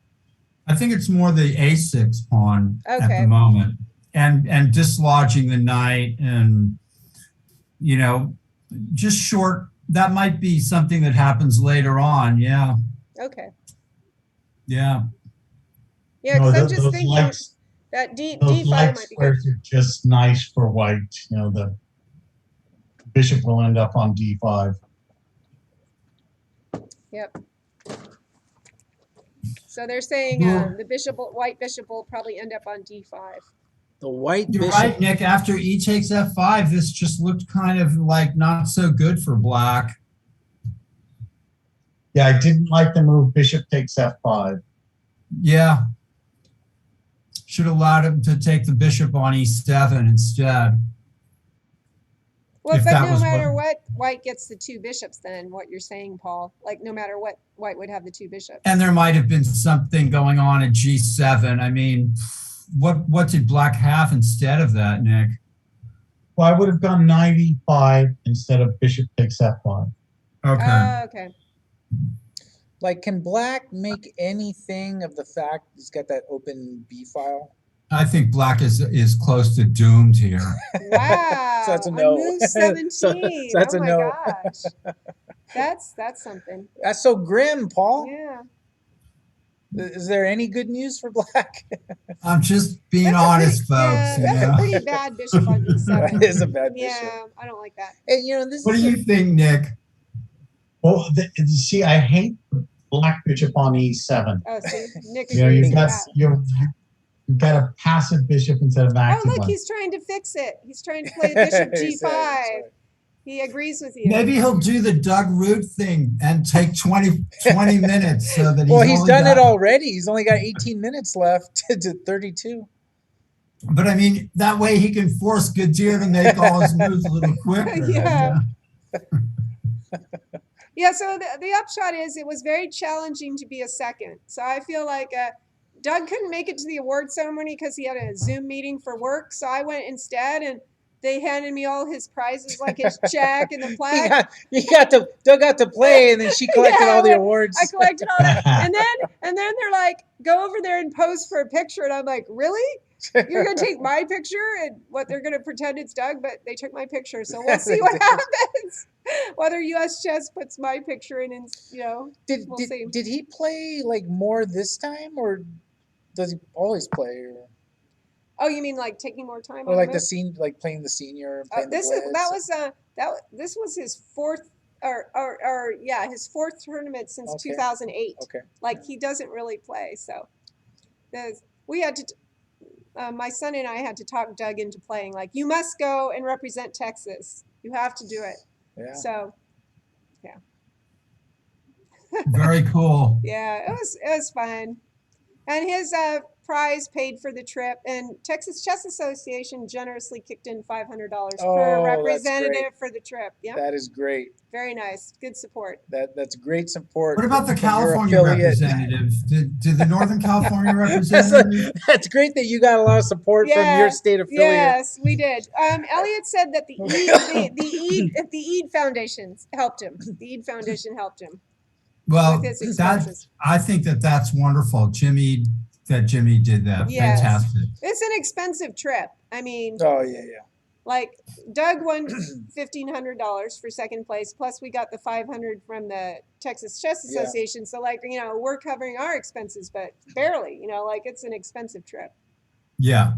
I think it's more the A6 pawn at Okay. the moment, and dislodging the knight, and you know, just short. That might be something that happens later on. Yeah, Okay. yeah. Yeah, No, because I'm just those thinking lights, that those D5 light might be good. squares are just nice for white. You know, the bishop will end up on D5. Yep. So they're saying the white bishop will probably end up on D5. The white You're bishop. right, Nick. After E takes F5, this just looked kind of like not so good for black. Yeah, I didn't like the move bishop takes F5. Yeah. Should have allowed him to take the bishop on E7 instead. Well, If but that no was matter what, white gets the two bishops then, what you're saying, Paul. Like no matter what, white would have the two bishops. And there might have been something going on at G7. I mean, what did black have instead of that, Nick? Well, I would have gone knight E5 instead of bishop takes F5. Okay. Okay. Like, can black make anything of the fact he's got that open B file? I think black is close to doomed here. Wow. So that's a on no. move 17. So that's oh a my no. gosh. That's something. That's so grim, Paul. Yeah. Is there any good news for black? I'm just being That's honest, yeah, folks. that's You a know? pretty bad bishop on That D7. is a bad bishop. Yeah, I don't like that. And you know, this What is do you think, Nick? Well, see, I hate the black bishop on E7. Oh, see, Nick You know, agrees you've with got that. you've got a passive bishop instead of an Oh, active look, one. he's trying to fix it. He's trying to play bishop He's G5. right. He agrees with you. Maybe he'll do the Doug Root thing and take 20 minutes so that Well, he's only done got, it already. He's only got 18 minutes left to 32. But I mean, that way he can force Gadir to make all his moves a little quicker. Yeah. Yeah, so the upshot is it was very challenging to be a second. So I feel like Doug couldn't make it to the award ceremony because he had a Zoom meeting for work. So I went instead, and they handed me all his prizes, like his check and the plaque. Doug got to play, and then she collected all the awards. I collected all that, and then they're like, go over there and pose for a picture, and I'm like, really? You're gonna take my picture, and what they're gonna pretend it's Doug, but they took my picture, so we'll see what happens. Whether US Chess puts my picture in, we'll see. Did he play like more this time, or does he always play? Oh, you mean like taking more time? Or on like the like playing the senior? Playing this the blitz? this was his fourth his fourth tournament since Okay. 2008. Okay. Like he doesn't really play, so we had to. My son and I had to talk Doug into playing. Like, you must go and represent Texas. You have to do it. Yeah. So, yeah. Very cool. Yeah, it was fun. And his prize paid for the trip, and Texas Chess Association generously kicked in $500 Oh, per that's representative great. for the trip. Yeah, That is great. very nice. Good support. That's great support. What about the from your California affiliate. representative? Did the Northern California representative? That's great that you got a lot of support from your state affiliate. Yes, we did. Elliot said that the Eid Foundation helped him. The Eid Foundation helped him. Well, With his expenses. I think that's wonderful. Jimmy did that. Yes. Fantastic. It's an expensive trip. I mean, Oh yeah. like Doug won $1,500 for second place, plus we got the $500 from the Texas Chess Yeah. Association. So like, we're covering our expenses, but barely, like it's an expensive trip. Yeah.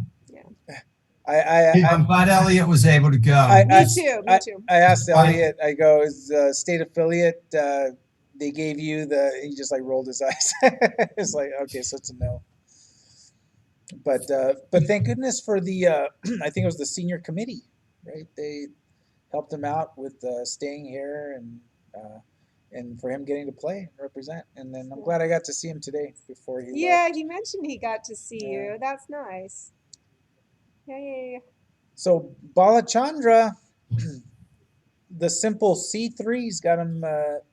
I'm glad Elliot was able to go. Me too. I asked Elliot, I go, is the state affiliate, they gave you he just like rolled his eyes. It's like, okay, so it's a no. But thank goodness for the, I think it was the senior committee, right? They helped him out with staying here and for him getting to play and represent. And then I'm glad I got to see him today before he left. He mentioned he got to see you. That's nice. Yeah. So Balachandra, the simple C3's got him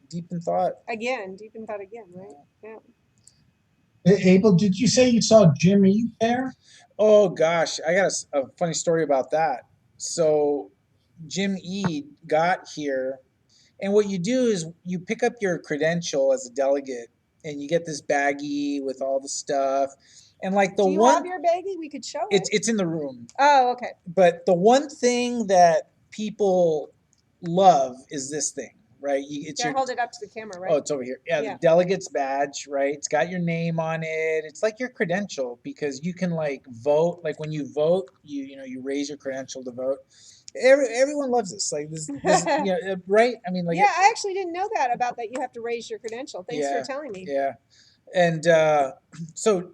deep in thought. Deep in thought again, right? Yeah. Abel, did you say you saw Jimmy there? Oh gosh, I got a funny story about that. So Jim Eade got here, and what you do is you pick up your credential as a delegate and you get this baggie with all the stuff, and like the Do you one, have your baggie? We could show it. it's in the room. Oh, okay. But the one thing that people love is this thing, right? It's Yeah, your hold it up to the camera, right? Oh, it's over here. Yeah, Yeah. the delegate's badge, right? It's got your name on it. It's like your credential because you can like vote. Like when you vote, you raise your credential to vote. Everyone loves this. Like this right? I mean, like Yeah, I actually didn't know that about that. You have to raise your credential. Thanks Yeah, for telling me. yeah. And so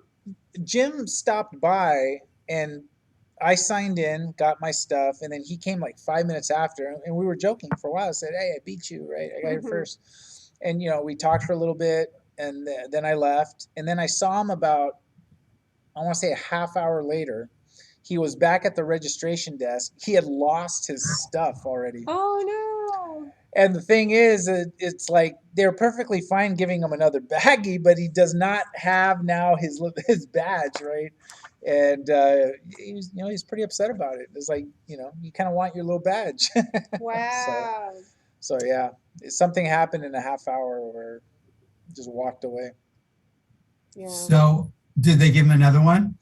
Jim stopped by and I signed in, got my stuff, and then he came like 5 minutes after, and we were joking for a while. I said, "Hey, I beat you, right? I got here Mhm. first." And we talked for a little bit, and then I left, and then I saw him about, I want to say, a half hour later. He was back at the registration desk. He had lost his stuff already. Oh And the thing is, it's like they're perfectly fine giving him another baggie, but he does not have now his badge, right? And he's pretty upset about it. It's like you kind of want your little badge. no. Wow. So yeah, something happened in a half hour where he just walked away. Yeah. So did they give him another one?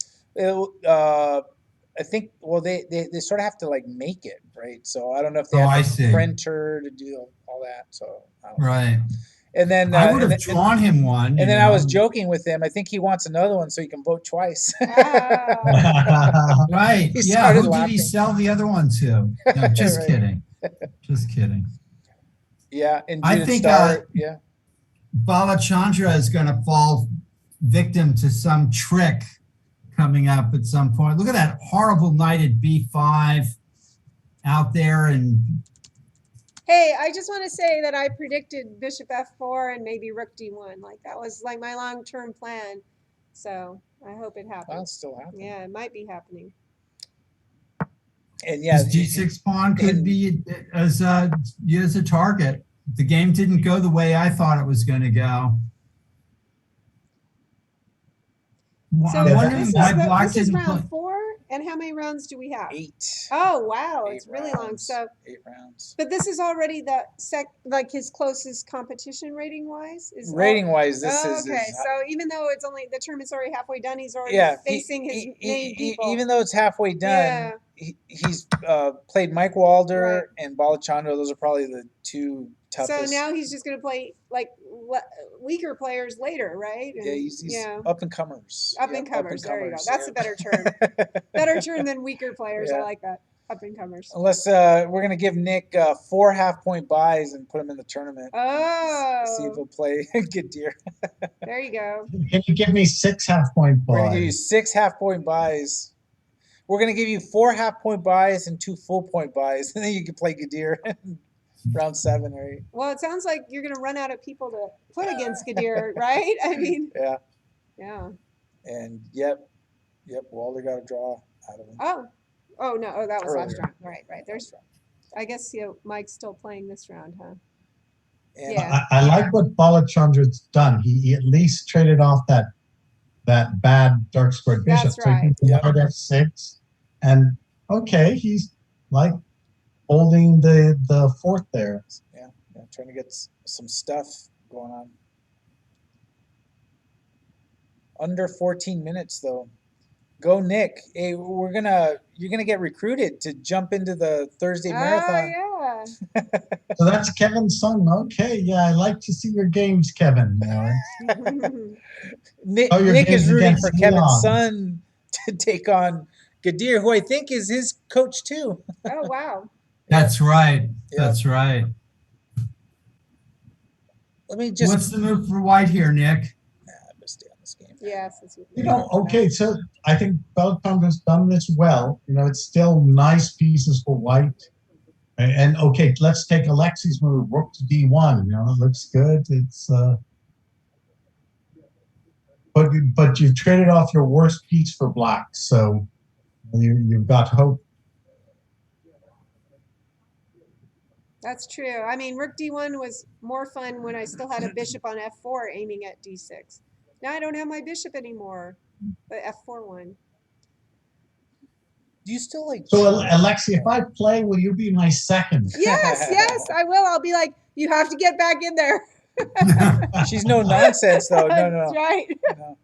I think, well, they sort of have to like make it, right? So I don't know if they Oh, I have see. a printer to do all that. So I don't know. Right. And then I would have drawn him one. and then I was joking with him. I think he wants another one so he can vote twice. Ah. Right. He Yeah. started Who did laughing. he sell the other one to? No, just Right. kidding. Just kidding. Yeah, and I Judith think, Starr, yeah. Balachandra is going to fall victim to some trick coming up at some point. Look at that horrible knight at B5 out there. And Hey, I just want to say that I predicted Bishop F4 and maybe Rook D1. Like that was like my long-term plan. So I hope it Well, happens. it's still happening. Yeah, it might be happening. And yeah, this D6 pawn could be as a target. The game didn't go the way I thought it was going to go. So I'm wondering this is, why Black this is didn't play. round 4, and how many rounds do we have? 8. Oh wow, 8 it's really long. rounds, So, 8 rounds. but this is already the like his closest competition rating wise. Rating wise, this Oh, is okay. So even though it's only the tournament's already halfway done, he's already facing his main people. Even though it's halfway done, Yeah. he's played Mike Walder Right. and Balachandra. Those are probably the two toughest. So now he's just going to play like weaker players later, right? And, yeah, he's up and comers. Up and comers. There you go. That's a better term. Better term than weaker players. I like that. Up and comers. Unless we're gonna give Nick 4 half-point buys and put him in the tournament. Oh. See if he'll play Gadir. There you go. Can you give me 6 half-point We're gonna give you buys? 6 half-point buys. We're gonna give you 4 half-point buys and 2 full-point buys, and then you can play Gadir round 7 or 8. Well, it sounds like you're going to run out of people to put against Gadir, right? I mean. Yeah. Yeah. And yep, Walder got a draw out of him. Oh no! Oh, that was last Earlier. round. Right. There's. I guess Mike's still playing this round, huh? And Yeah. I like what Balachandra's done. He at least traded off that bad dark squared bishop. That's So he can right. guard F6. And okay, he's like holding the fourth there. Yeah, trying to get some stuff going on. Under 14 minutes though. Go Nick. Hey, you're gonna get recruited to jump into the Thursday marathon. Oh yeah. So that's Kevin's son. Okay, yeah, I like to see your games, Kevin. Nick your is games rooting against for Kevin's Leon. son to take on Gadir, who I think is his coach too. Oh wow. That's right. Yeah. That's right. Let me just. What's the move for White here, Nick? I'm gonna stay on this game. Yes. Okay, so I think Balachandra's done this well. It's still nice pieces for white. And okay, let's take Alexey's move, rook to d1. It looks good. It's but you've traded off your worst piece for black, so you've got hope. That's true. I mean, rook d1 was more fun when I still had a bishop on f4 aiming at d6. Now I don't have my bishop anymore. The f4 one. Do you still like? So Alexey, if I play, will you be my second? Yes, I will. I'll be like, you have to get back in there. She's no nonsense though. No, That's no, right. no.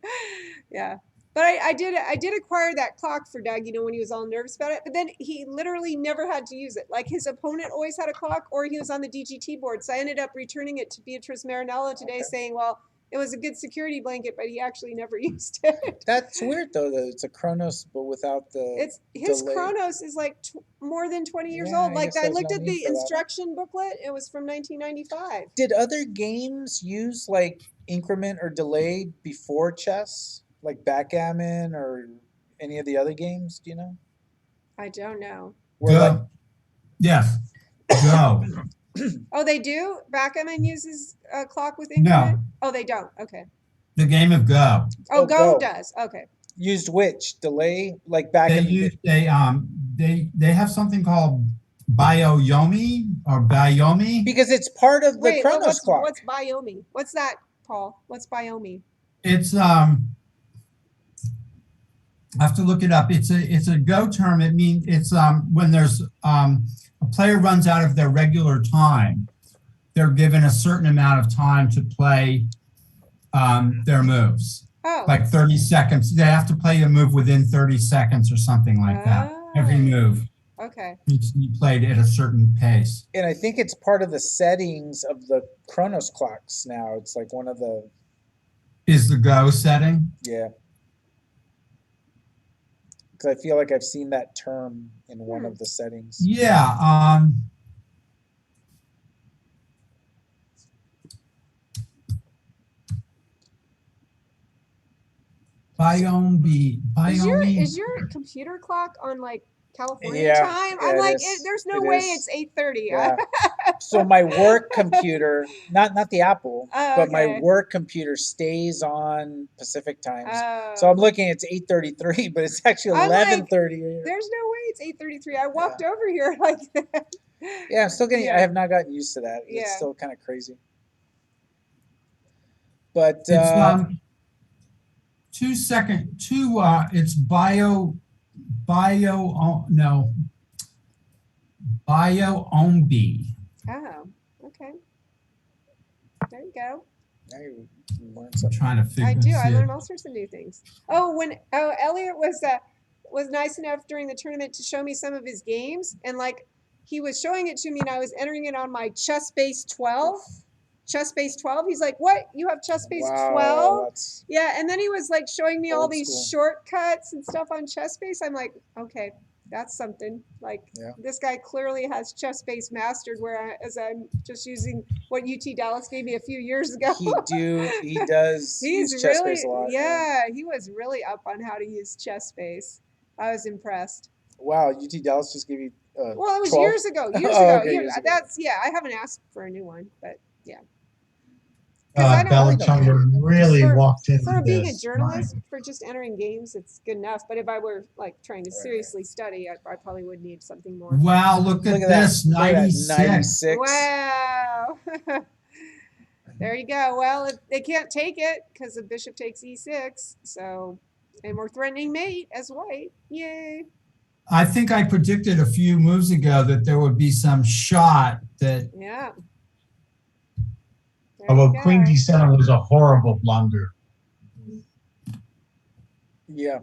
Yeah. But I did acquire that clock for Doug, when he was all nervous about it. But then he literally never had to use it. Like his opponent always had a clock, or he was on the DGT board. So I ended up returning it to Beatrice Marinello today, Okay. saying, well, it was a good security blanket, but he actually never used it. That's weird though. That it's a Chronos, but without the. It's his delay. Chronos is like more than 20 years Yeah, old. I Like guess I there's looked no at need the for that. instruction booklet. It was from 1995. Did other games use like increment or delay before chess, like backgammon or any of the other games? Do you know? I don't know. Where like Go. Yes. Go. Oh, they do? Backgammon uses a clock with No. increment? Oh, they don't. Okay. The game of Go. Oh, Oh, Go Go. does. Okay. used which delay, like back They in use they have something called Bioyomi or Biomi. because it's part of the Wait, Chronos clock. what's Biomi? What's that, Paul? What's Biomi? It's I have to look it up. It's a Go term. It means it's when there's a player runs out of their regular time, they're given a certain amount of time to play their moves. Oh. Like 30 seconds. They have to play a move within 30 seconds or something like that. Every move. Okay. You played at a certain pace. And I think it's part of the settings of the Chronos clocks now. It's like one of the Is the Go setting? yeah. Because I feel like I've seen that term in one of the settings. Yeah. Biomi. Is your computer clock on like California Yeah, time? yeah, I'm it like, is. there's no It way is. it's 8:30. Yeah. So my work computer, not the Apple, Oh, but my okay. work computer stays on Pacific times. Oh. So I'm looking, it's 8:33, but it's actually I'm like, 11:30 here. There's no way it's 8:33. I walked over here like that. Yeah, I'm still getting. Yeah. I have not gotten used to that. Yeah. It's still kind of crazy. But It's 2 second. It's Bioombi. Oh, okay. There you go. now you learn I'm something. trying to figure. I do. I see it. learn all sorts of new things. Elliot was nice enough during the tournament to show me some of his games, and like he was showing it to me, and I was entering it on my chess base 12. Chess base 12. He's like, "What? You have chess base 12?" Wow, that's Yeah, and then he was like showing me all Old these school. shortcuts and stuff on chess base. I'm like, okay, that's something. Like Yeah. this guy clearly has chess base mastered, whereas I'm just using what UT Dallas gave me a few years ago. he does He's use chess really, base a lot. yeah, he was really up on how to use chess base. I was impressed. Wow, UT Dallas just gave you. Well, it was 12? years ago. Years Oh, ago. okay, Yeah, years ago. that's I haven't asked for a new one, but yeah. 'Cause I don't- Belichunder really For- walked into For being a this. journalist, for just entering games, it's good enough. But if I were like trying to seriously study, I probably would need something more. Wow, look at Look at this. that. Look at that, 96. 96. Wow. There you go. Well, they can't take it because the bishop takes e6. So, and we're threatening mate as white. Yay. I think I predicted a few moves ago that there would be some shot that Yeah. There Although you Queen go. D7 was a horrible blunder. Yeah.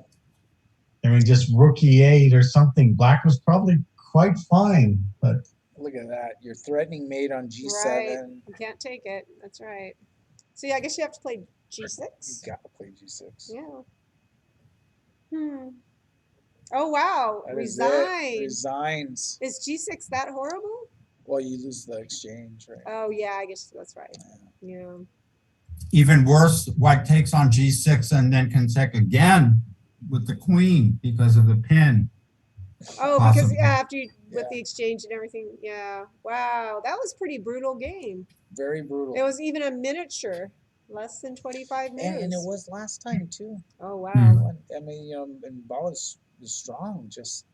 I mean, just rook E8 or something. Black was probably quite fine, but Look at that. You're threatening mate on G7. Right. You can't take it. That's right. So, yeah, I guess you have to play You g6. gotta play G6. Yeah. Oh, wow. That is it. Resign. Resigns. Is g6 that horrible? Well, you lose the exchange, right? Oh, yeah, I guess that's right. Yeah. even worse, white takes on G6 and then can take again with the queen because of the pin. Oh, because Possibly. after you, with Yeah. the exchange and everything. Yeah. Wow. That was pretty brutal game. Very brutal. It was even a miniature, less than 25 moves. and it was last time too. Oh, wow. Hmm. I mean, and Ball is strong. This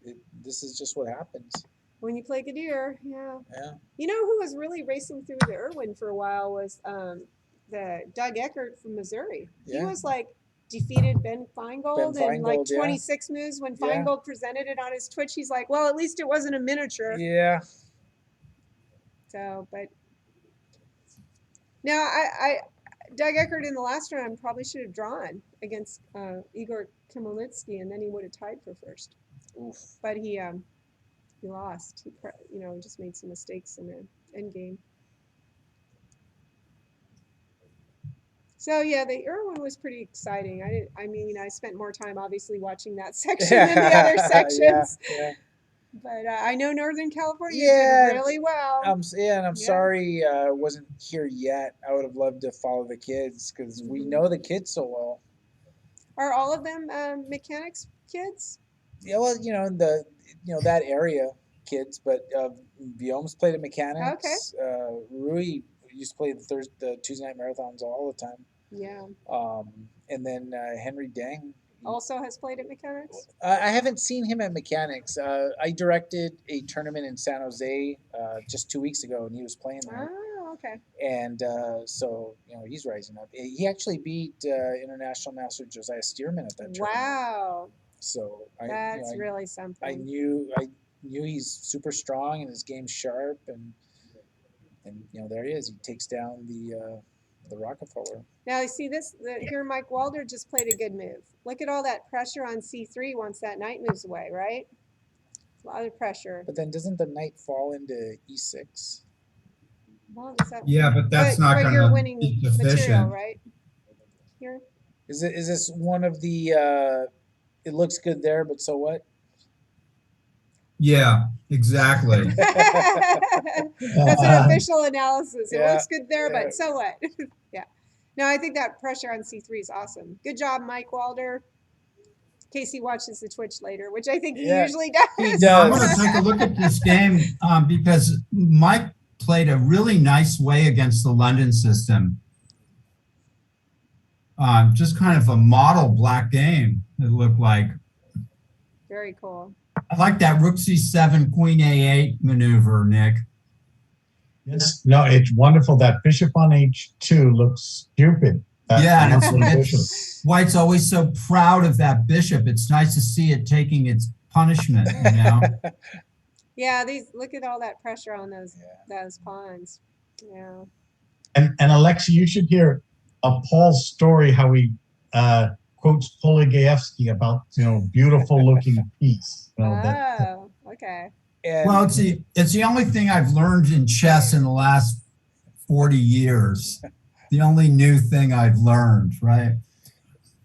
is just what happens. When you play Gadir, yeah. Yeah. You know who was really racing through the Irwin for a while was the Doug Eckert from Missouri. He Yeah. was like defeated Ben Feingold in like Feingold, yeah. 26 moves. When Yeah. Feingold presented it on his Twitch, he's like, well, at least it wasn't a miniature. Yeah. So, but Now, Doug Eckert in the last round probably should have drawn against Igor Kimolitsky, and then he would have tied for first. Oof. But he lost. He just made some mistakes in the end game. So yeah, the Irwin was pretty exciting. I spent more time obviously watching that section than the other sections. Yeah. But I know Northern California Yeah, did really well. and I'm Yeah. sorry I wasn't here yet. I would have loved to follow the kids because we know the kids so well. Are all of them mechanics kids? Yeah, well, that area kids, but Guillaume's played at mechanics. Rui used to play the Tuesday night marathons all the time. Yeah. And then Henry Deng Also has played at mechanics? I haven't seen him at mechanics. I directed a tournament in San Jose just 2 weeks ago, and he was playing there. Oh, okay. And so he's rising up. He actually beat International Master Josiah Stearman at that tournament. Wow. So That's really something. I knew he's super strong and his game's sharp, and there he is. He takes down the Rockefeller. Now you see here Mike Walder just played a good move. Look at all that pressure on C3 once that knight moves away, right? A lot of pressure. But then doesn't the knight fall into E6? Well, yeah, but that's not going you're to winning be material, sufficient. right? Here. Is this one of the it looks good there, but so what? Yeah, exactly. That's an official analysis. It Yeah, looks good there, yeah. but so what? Yeah. No, I think that pressure on C3 is awesome. Good job, Mike Walder. In case he watches the Twitch later, which I think he Yeah, usually does. he I'm does. going to take a look at this game because Mike played a really nice way against the London system. Just kind of a model black game, it looked like. Very cool. I like that rook c7, queen a8 maneuver, Nick. Yes, no, it's wonderful. That bishop on h2 looks stupid. Yeah, and bishop. White's always so proud of that bishop. It's nice to see it taking its punishment, Yeah, look at all that pressure on those pawns. Yeah. And Alexey, you should hear Paul's story, how he quotes Polygaevsky about beautiful looking piece. Okay. And Well, it's the only thing I've learned in chess in the last 40 years. The only new thing I've learned, right?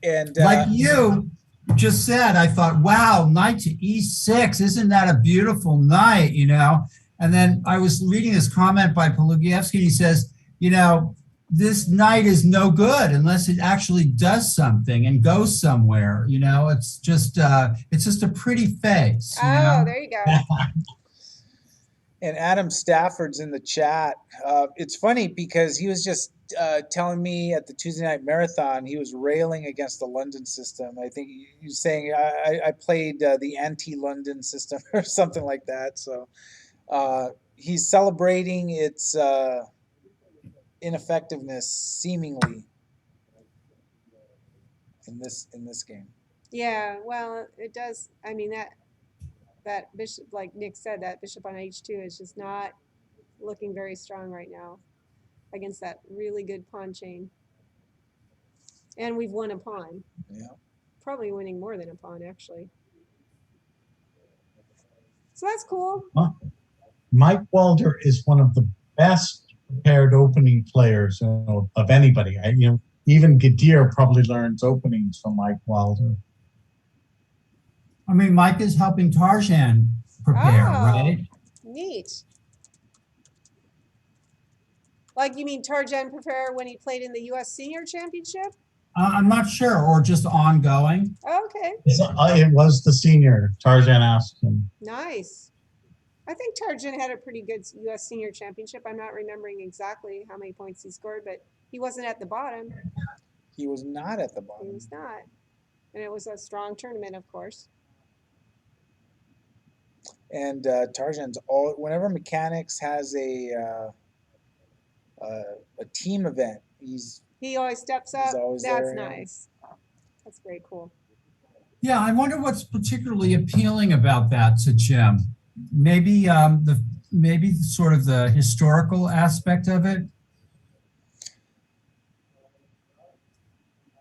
And Like you just said, I thought, wow, knight to e6, isn't that a beautiful knight, And then I was reading this comment by Polygaevsky. He says, this knight is no good unless it actually does something and goes somewhere. It's just a pretty face. There you go. And Adam Stafford's in the chat. It's funny because he was just telling me at the Tuesday night marathon, he was railing against the London system. I think he was saying I played the anti-London system or something like that. So he's celebrating its ineffectiveness seemingly in this game. Yeah, well, it does. I mean, that bishop, like Nick said, that bishop on h2 is just not looking very strong right now against that really good pawn chain. And we've won a pawn. Yeah. Probably winning more than a pawn, actually. So that's cool. Mike Walder is one of the best prepared opening players of anybody. Even Gadir probably learns openings from Mike Walder. I mean, Mike is helping Tarjan prepare, right? Neat. Like, you mean Tarjan prepare when he played in the U.S. Senior Championship? I'm not sure, or just ongoing. Okay. It was the senior. Tarjan asked him. Nice. I think Tarjan had a pretty good U.S. Senior Championship. I'm not remembering exactly how many points he scored, but he wasn't at the bottom. He was not at the He bottom. was not. And it was a strong tournament, of course. And Tarjan's whenever Mechanics has a team event, He always steps up. He's always That's there, yeah. nice. That's very cool. Yeah, I wonder what's particularly appealing about that to Jim. Maybe maybe sort of the historical aspect of it.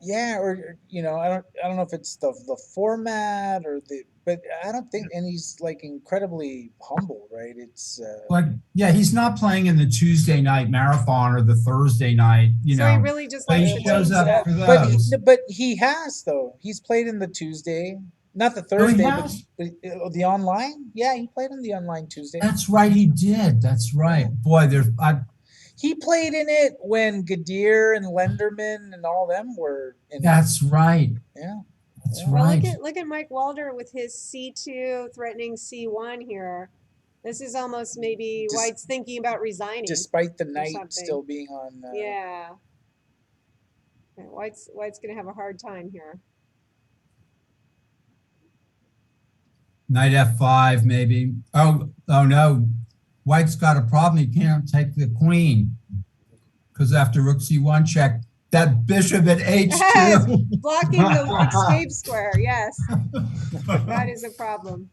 Yeah, or I don't know if it's the format or but I don't think, and he's like incredibly humble, right? It's Like, yeah, he's not playing in the Tuesday night marathon or the Thursday night, So he really just but likes he the shows team up stuff. for those. but he has though. He's played in the Tuesday, not the Oh, he Thursday, but has? the online. Yeah, he played in the online Tuesday. That's right, he did. That's right. Boy, He played in it when Gadir and Lenderman and all them were in it. that's right. Yeah. That's Yeah. Well, right. look at Mike Walder with his C2 threatening C1 here. This is almost maybe Dis- White's thinking about resigning. Despite the night something. still being on. Yeah. White's going to have a hard time here. Knight F5, maybe. Oh no. White's got a problem. He can't take the queen. Because after rook C1 check, that bishop at H2. Blocking the escape square, yes. That is a problem.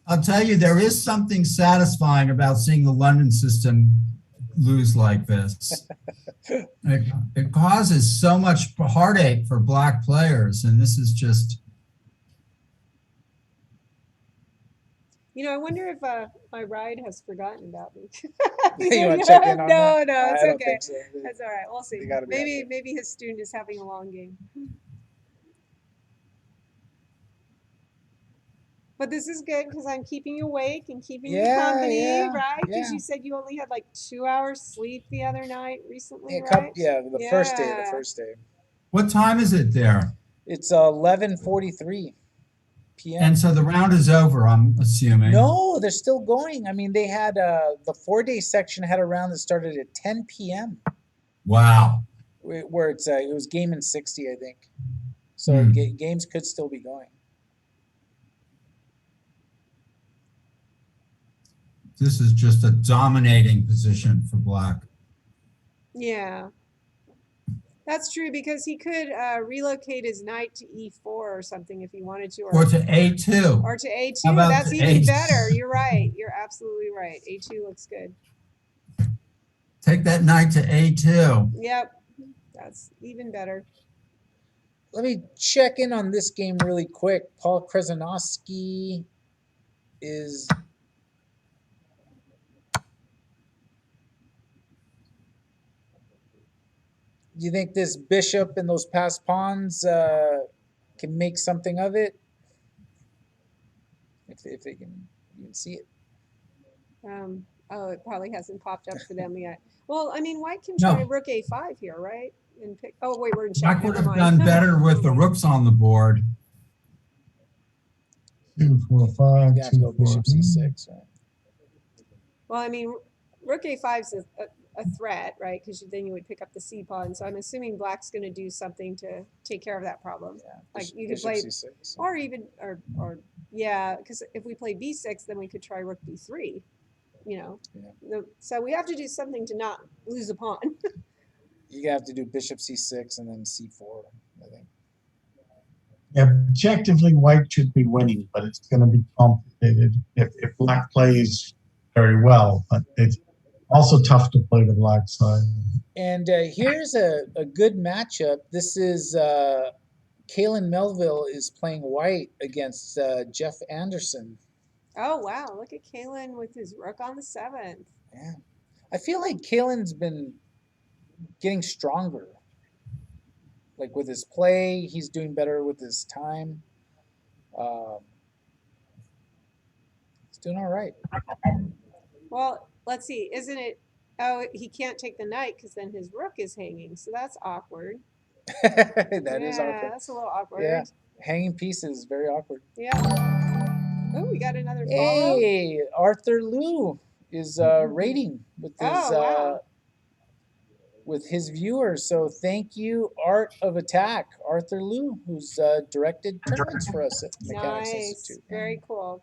I'll tell you, there is something satisfying about seeing the London system lose like this. It causes so much heartache for black players, and this is just. I wonder if my ride has forgotten about me. You want to check in on No, that? no, it's I don't okay. think so. That's all right. We'll see. They gotta be Maybe his student is having a long game. But this is good because I'm keeping you awake and keeping you company, yeah, right? Because yeah. you said you only had like 2 hours sleep the other night recently, Yeah, right? the first day. What time is it there? It's 11:43 p.m. And so the round is over, I'm assuming. No, they're still going. I mean, they had the 4-day section had a round that started at 10 p.m. Wow. where it was game in 60, I think. So games could still be going. This is just a dominating position for black. Yeah. That's true because he could relocate his knight to E4 or something if he wanted to. Or to A2. Or to A2. How about That's to even A2? better. You're right. You're absolutely right. A2 looks good. Take that knight to A2. Yep. That's even better. Let me check in on this game really quick. Paul Krasnowski is... Do you think this bishop and those passed pawns can make something of it? If they can even see it. Oh, it probably hasn't popped up for them yet. Well, I mean, White can try rook A5 here, right? And pick. Oh, wait, we're in check. Black would have done better with the rooks on the board. 2, 4, 5. You have to go bishop C6, right? Well, I mean, rook A5 is a threat, right? Because then you would pick up the C pawn. So I'm assuming Black's going to do something to take care of that problem. Yeah, like you could play C6, or even or yeah, because if we play B6, then we could try rook B3. Yeah. So we have to do something to not lose a pawn. You have to do bishop C6 and then C4, I think. Yeah, objectively, White should be winning, but it's going to be complicated if Black plays very well. But it's also tough to play the Black side. And here's a good matchup. This is Kalen Melville is playing White against Jeff Anderson. Oh, wow. Look at Kalen with his rook on the 7th. Yeah. I feel like Kalen's been getting stronger. Like with his play, he's doing better with his time. He's doing all right. Well, let's see. Isn't it? Oh, he can't take the knight because then his rook is hanging. So that's awkward. That is awkward. That's a little awkward. Yeah. Hanging pieces, very awkward. Yeah. Oh, we got another follow. Hey, Arthur Liu is rating with his with his viewers. So thank you, Art of Attack, Arthur Liu, who's directed tournaments for us at the Mechanics Institute. Very cool.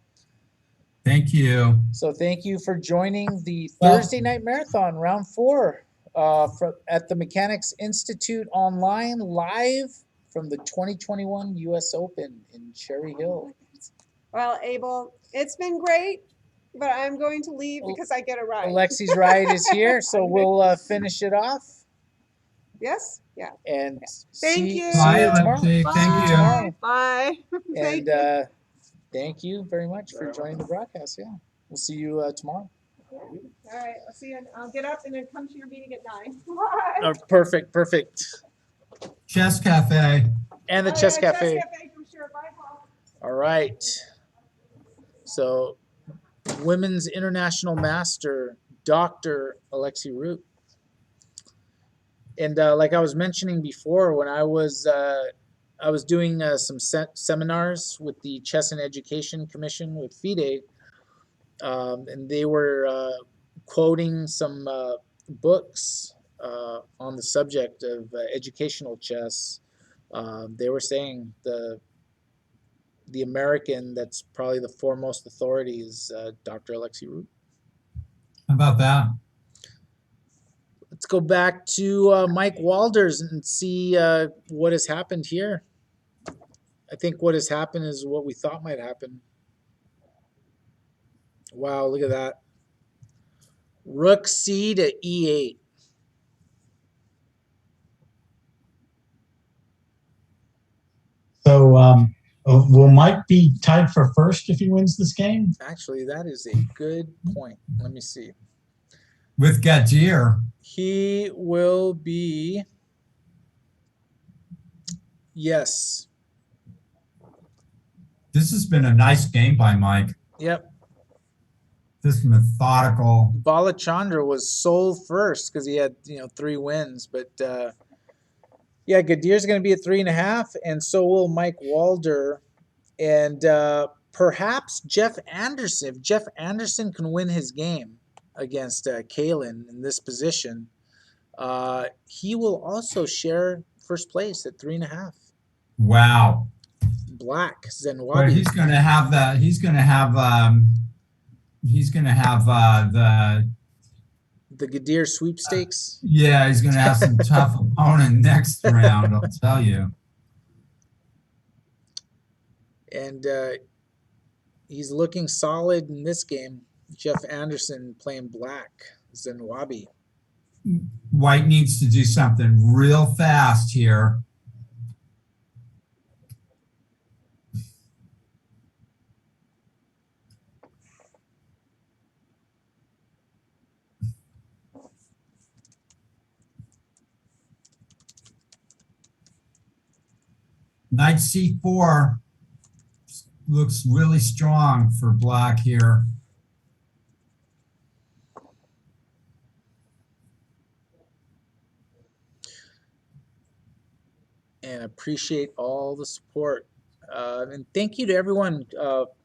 Thank you. So thank you for joining the Thursday Night Marathon, round 4, at the Mechanics Institute online, live from the 2021 U.S. Open in Cherry Hill. Well, Abel, it's been great, but I'm going to leave because I get a ride. Alexey's ride is here, so we'll finish it off. Yes? Yeah. And Thank see, you. see Bye, you tomorrow. Alexey. Thank you. tomorrow. Bye. Thank And you. thank you very much for joining the broadcast. Yeah, we'll see you tomorrow. Yeah. All right. I'll see you. I'll get up and then come to your meeting at 9. Bye. Perfect. Chess Cafe. And the Oh, Chess yeah, Cafe. Chess Cafe for sure. Bye, Paul. All right. So, women's international master, Dr. Alexey Root. And like I was mentioning before, when I was doing some seminars with the Chess and Education Commission with FIDE, and they were quoting some books on the subject of educational chess. They were saying the American that's probably the foremost authority is Dr. Alexey Root. How about that? Let's go back to Mike Walders and see what has happened here. I think what has happened is what we thought might happen. Wow, look at that. Rook C to E8. So will Mike be tied for first if he wins this game? Actually, that is a good point. Let me see. With Gadir. He will be, yes. This has been a nice game by Mike. Yep. This methodical. Balachandra was sold first because he had 3 wins, but yeah, Gadir's going to be at 3.5, and so will Mike Walder, and perhaps Jeff Anderson. If Jeff Anderson can win his game against Kalen in this position, he will also share first place at 3.5. Wow. Black But Zenwabi. he's going to have the. He's going to have. The Gadir sweepstakes. Yeah, he's going to have some tough opponent next round. I'll tell you. And he's looking solid in this game. Jeff Anderson playing black Zenwabi. White needs to do something real fast here. Knight C4 looks really strong for black here. And appreciate all the support. And thank you to everyone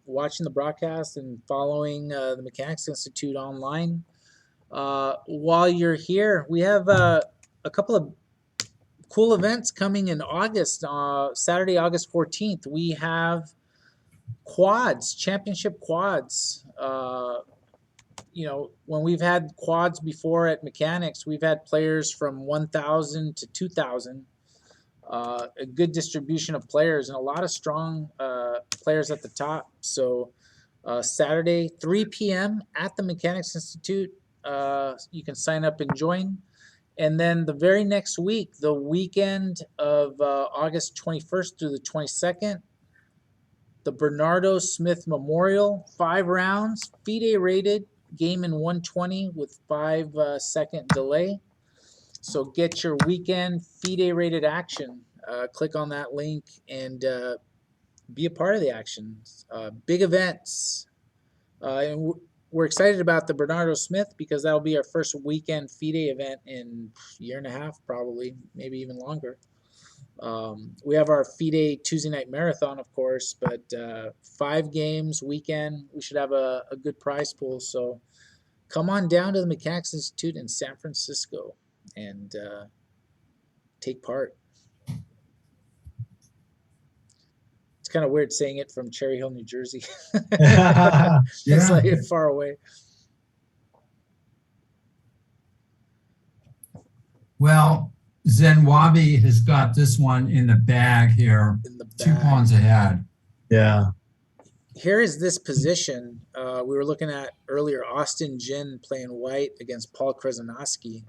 watching the broadcast and following the Mechanics Institute online. While you're here, we have a couple of cool events coming in August. Saturday, August 14th, we have quads, championship quads. When we've had quads before at Mechanics, we've had players from 1,000 to 2,000. A good distribution of players and a lot of strong players at the top. So Saturday, 3 p.m. at the Mechanics Institute. You can sign up and join. And then the very next week, the weekend of August 21st through the 22nd, the Bernardo Smith Memorial, 5 rounds, FIDE rated, game in 120 with 5-second delay. So get your weekend FIDE rated action. Click on that link and be a part of the action. Big events. And we're excited about the Bernardo Smith because that'll be our first weekend FIDE event in a year and a half, probably, maybe even longer. We have our FIDE Tuesday night marathon, of course, but 5 games weekend. We should have a good prize pool. So come on down to the Mechanics Institute in San Francisco and take part. It's kind of weird saying it from Cherry Hill, New Jersey. It's like far away. Well, Zenwabi has got this one in the bag here. In the bag. 2 pawns ahead. Yeah. Here is this position. We were looking at earlier, Austin Jin playing white against Paul Krasnowski.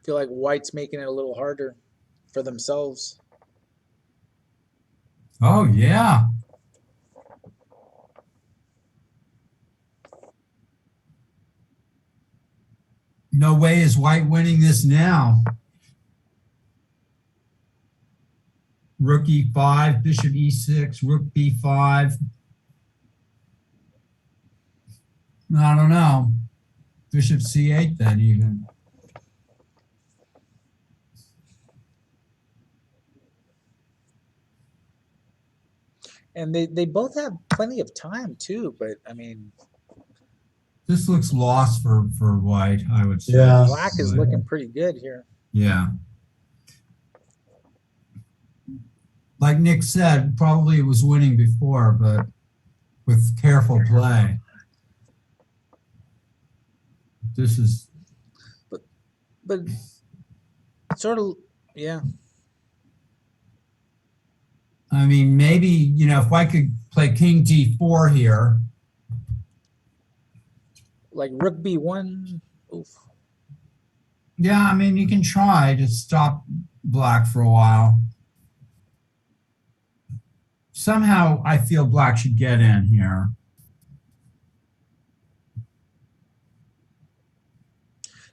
feel like white's making it a little harder for themselves. Oh, yeah. No way is white winning this now. Rook e5, bishop e6, rook b5. I don't know. Bishop c8 then even. And they both have plenty of time too, but I mean, This looks lost for white, I would say. Yeah. black is looking pretty good here. Yeah. Like Nick said, probably it was winning before, but with careful play. This is, But sort of, yeah. I mean, maybe, you know, if I could play king d4 here. Like rook b1. Oof. Yeah, I mean, you can try to stop black for a while. Somehow I feel black should get in here.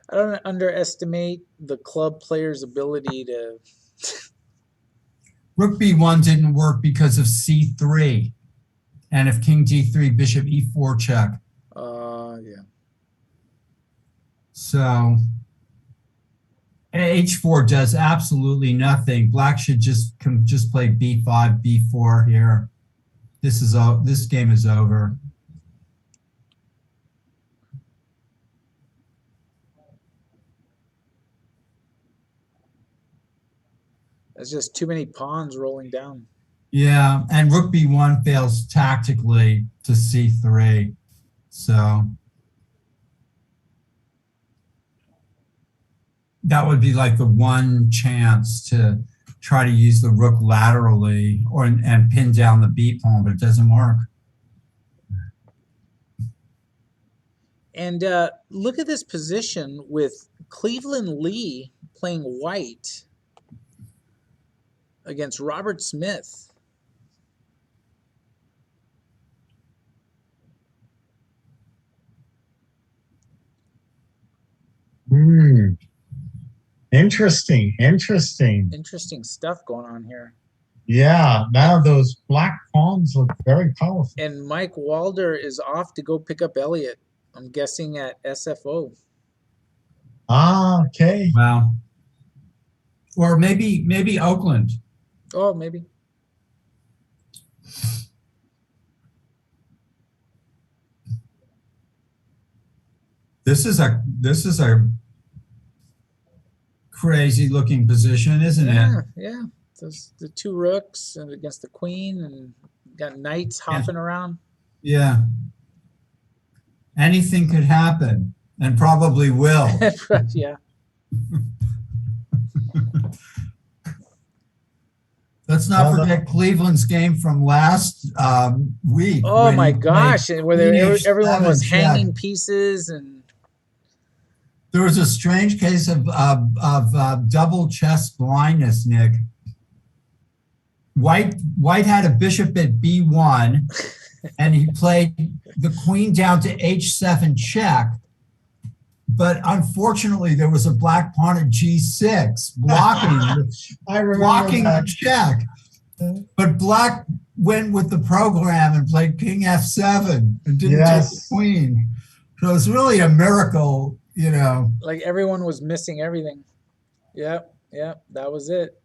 I don't underestimate the club player's ability to. Rook b1 didn't work because of c3. And if king d3, bishop e4 check. Yeah. So h4 does absolutely nothing. Black should just play b5, b4 here. This game is over. There's just too many pawns rolling down. Yeah, and rook b1 fails tactically to c3. So that would be like the one chance to try to use the rook laterally and pin down the b pawn, but it doesn't work. And look at this position with Cleveland Lee playing white against Robert Smith. Interesting. Interesting stuff going on here. Yeah, now those black pawns look very powerful. And Mike Walder is off to go pick up Elliott. I'm guessing at SFO. Ah, okay. Wow. Or maybe Oakland. Oh, maybe. This is a crazy looking position, isn't it? Yeah. Those, the two rooks and against the queen, and got knights hopping around. Yeah. Anything could happen, and probably will. Yeah. Let's not forget Cleveland's game from last week. Oh my gosh! And where everyone was check. hanging pieces, and there was a strange case of double chess blindness, Nick. White had a bishop at b1, and he played the queen down to h7 check. But unfortunately, there was a black pawn at g6 blocking the check. But black went with the program and played king f7 and didn't take the queen. So it was really a miracle, you know. Like everyone was missing everything. Yep, that was it.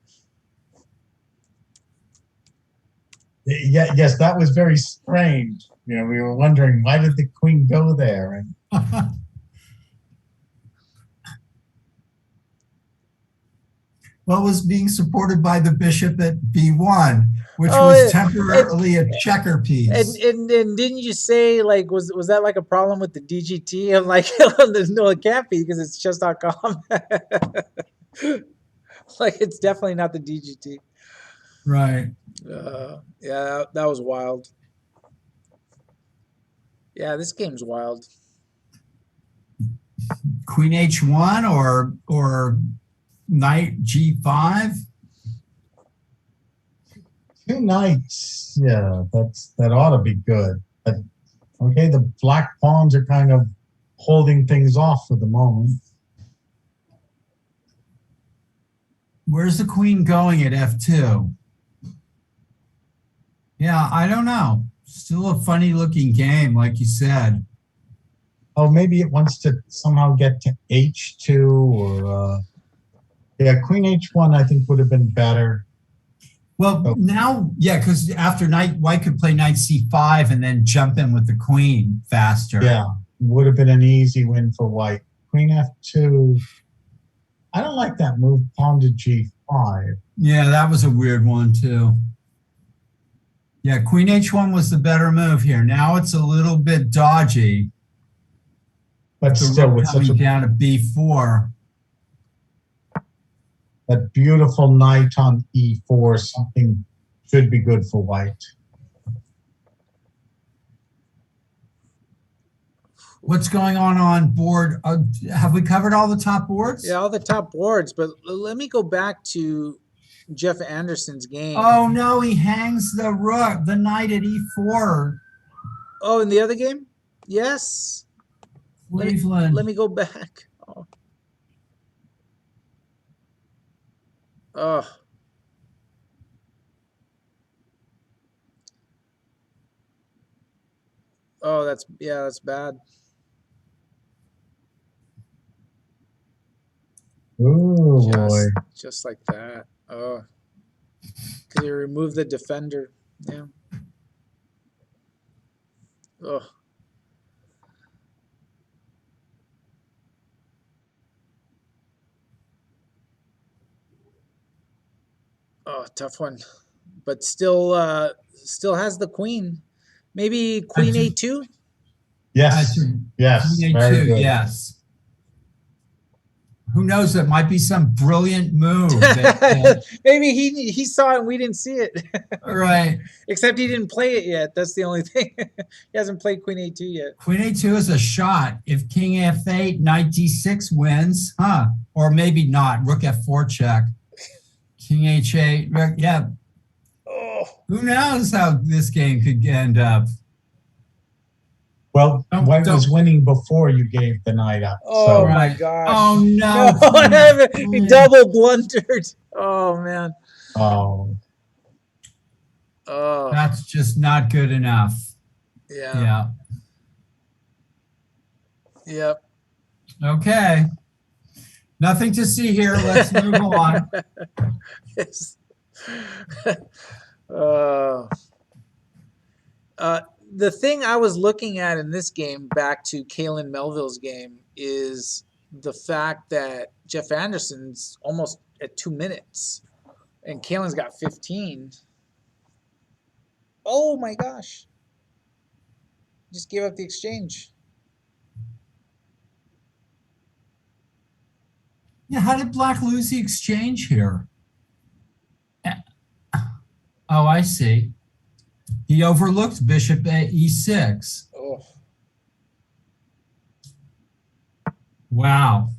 Yeah, yes, that was very strange. You know, we were wondering why did the queen go there, and well, it was being supported by the bishop at b1, which was temporarily a checker piece. And didn't you say, like, was that like a problem with the DGT? I'm like, no, it can't be because it's chess.com. Like, it's definitely not the DGT. Right. Yeah, that was wild. Yeah, this game's wild. Queen H1 or knight G5? Two knights, yeah, that ought to be good. But okay, the black pawns are kind of holding things off for the moment. Where's the queen going at F2? Yeah, I don't know. Still a funny looking game, like you said. Oh, maybe it wants to somehow get to H2 or yeah, Queen H1 I think would have been better. Well, now, yeah, because after white could play knight C5 and then jump in with the queen faster. Yeah, would have been an easy win for white. Queen F2. I don't like that move, pawn to G5. Yeah, that was a weird one too. Yeah, Queen H1 was the better move here. Now it's a little bit dodgy. But The still, rook with such coming a down to B4. that beautiful knight on E4, something should be good for white. What's going on board? Have we covered all the top boards? Yeah, all the top boards. But let me go back to Jeff Anderson's game. Oh no, he hangs the rook, the knight at E4. Oh, in the other game? Yes. Cleveland. Let me go back. Oh. Oh. Oh, that's bad. Oh boy. Just like that. Oh. Because you remove the defender. Yeah. Oh. Oh, tough one. But still has the queen. Maybe queen A2? Yes. Yes. Queen Very A2, good. yes. Who knows? That might be some brilliant move. Maybe he saw it and we didn't see it. Right. Except he didn't play it yet. That's the only thing. He hasn't played queen A2 yet. Queen A2 is a shot. If king F8, knight D6 wins, or maybe not. Rook F4 check. King H8. Yeah. Oh. Who knows how this game could end up? Well, white was winning before you gave the knight up. Oh So. my gosh. Oh no. No, he double blundered. Oh man. Oh. Oh. That's just not good enough. Yeah. Yeah. Yep. Okay. Nothing to see here. Let's move on. Yes. The thing I was looking at in this game, back to Kalen Melville's game, is the fact that Jeff Anderson's almost at 2 minutes, and Kalen's got 15. Oh my gosh! Just gave up the exchange. Yeah, how did Black lose the exchange here? Oh, I see. He overlooked bishop at E6. Oh. Wow.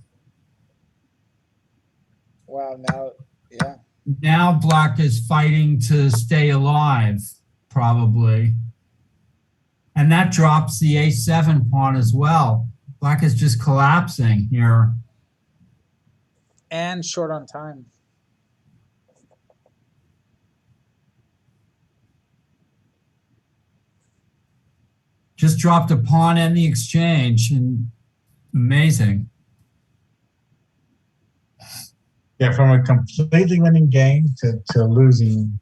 Wow. Now, yeah. Now Black is fighting to stay alive, probably. And that drops the A7 pawn as well. Black is just collapsing here. And short on time. Just dropped a pawn and the exchange. And amazing. Yeah, from a completely winning game to losing.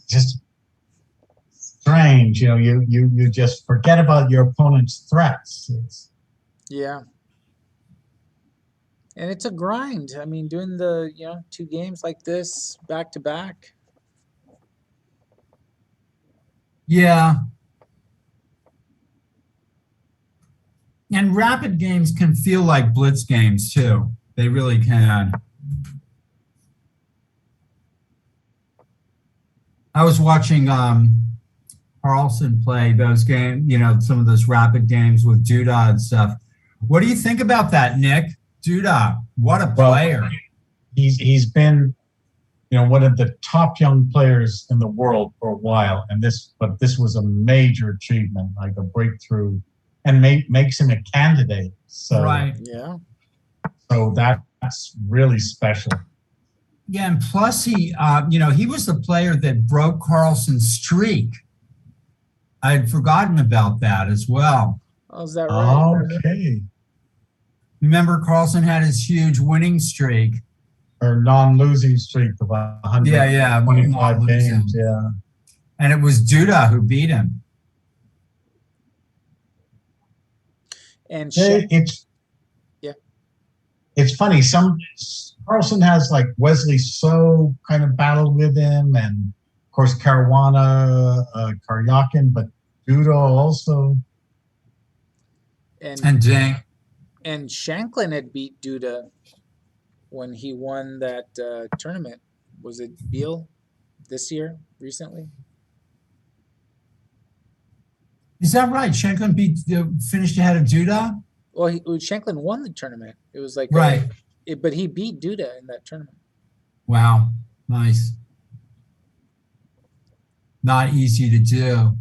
Just strange, you just forget about your opponent's threats. Yeah. And it's a grind. I mean, doing the 2 games like this back to back. Yeah. And rapid games can feel like blitz games too. They really can. I was watching Carlson play those games, you know, some of those rapid games with Duda and stuff. What do you think about that, Nick? Duda, what a player. Well, he's been, you know, one of the top young players in the world for a while, and this was a major achievement, like a breakthrough, and makes him a candidate. So Right. Yeah. So that's really special. Yeah, and plus he, you know, he was the player that broke Carlson's streak. I had forgotten about that as well. Oh, is that right? Okay. Remember, Carlson had his huge winning streak. Or non-losing streak of 125 non-losing. games. Yeah. And it was Duda who beat him. And It's funny. Carlson has like Wesley So kind of battled with him, and of course Caruana, Karyakin, but Duda also. And Ding. And Shanklin had beat Duda when he won that tournament. Was it Beal this year, recently? Is that right? Shanklin finished ahead of Duda? Well, Shanklin won the tournament. It was like right. But he beat Duda in that tournament. Wow, nice. Not easy to do.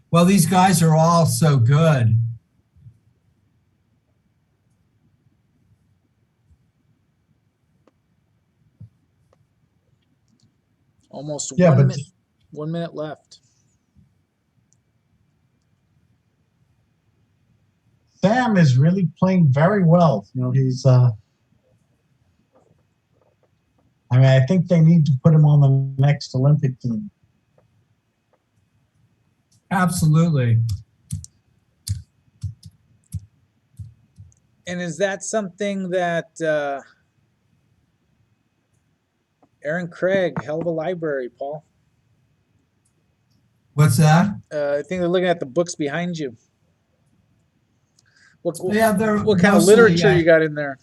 Well, these guys are all so good. Almost Yeah, 1 minute left. Sam is really playing very well. You know, he's. I mean, I think they need to put him on the next Olympic team. Absolutely. And is that something that Aaron Craig, hell of a library, Paul? What's that? I think they're looking at the books behind you. What kind of literature you got in there?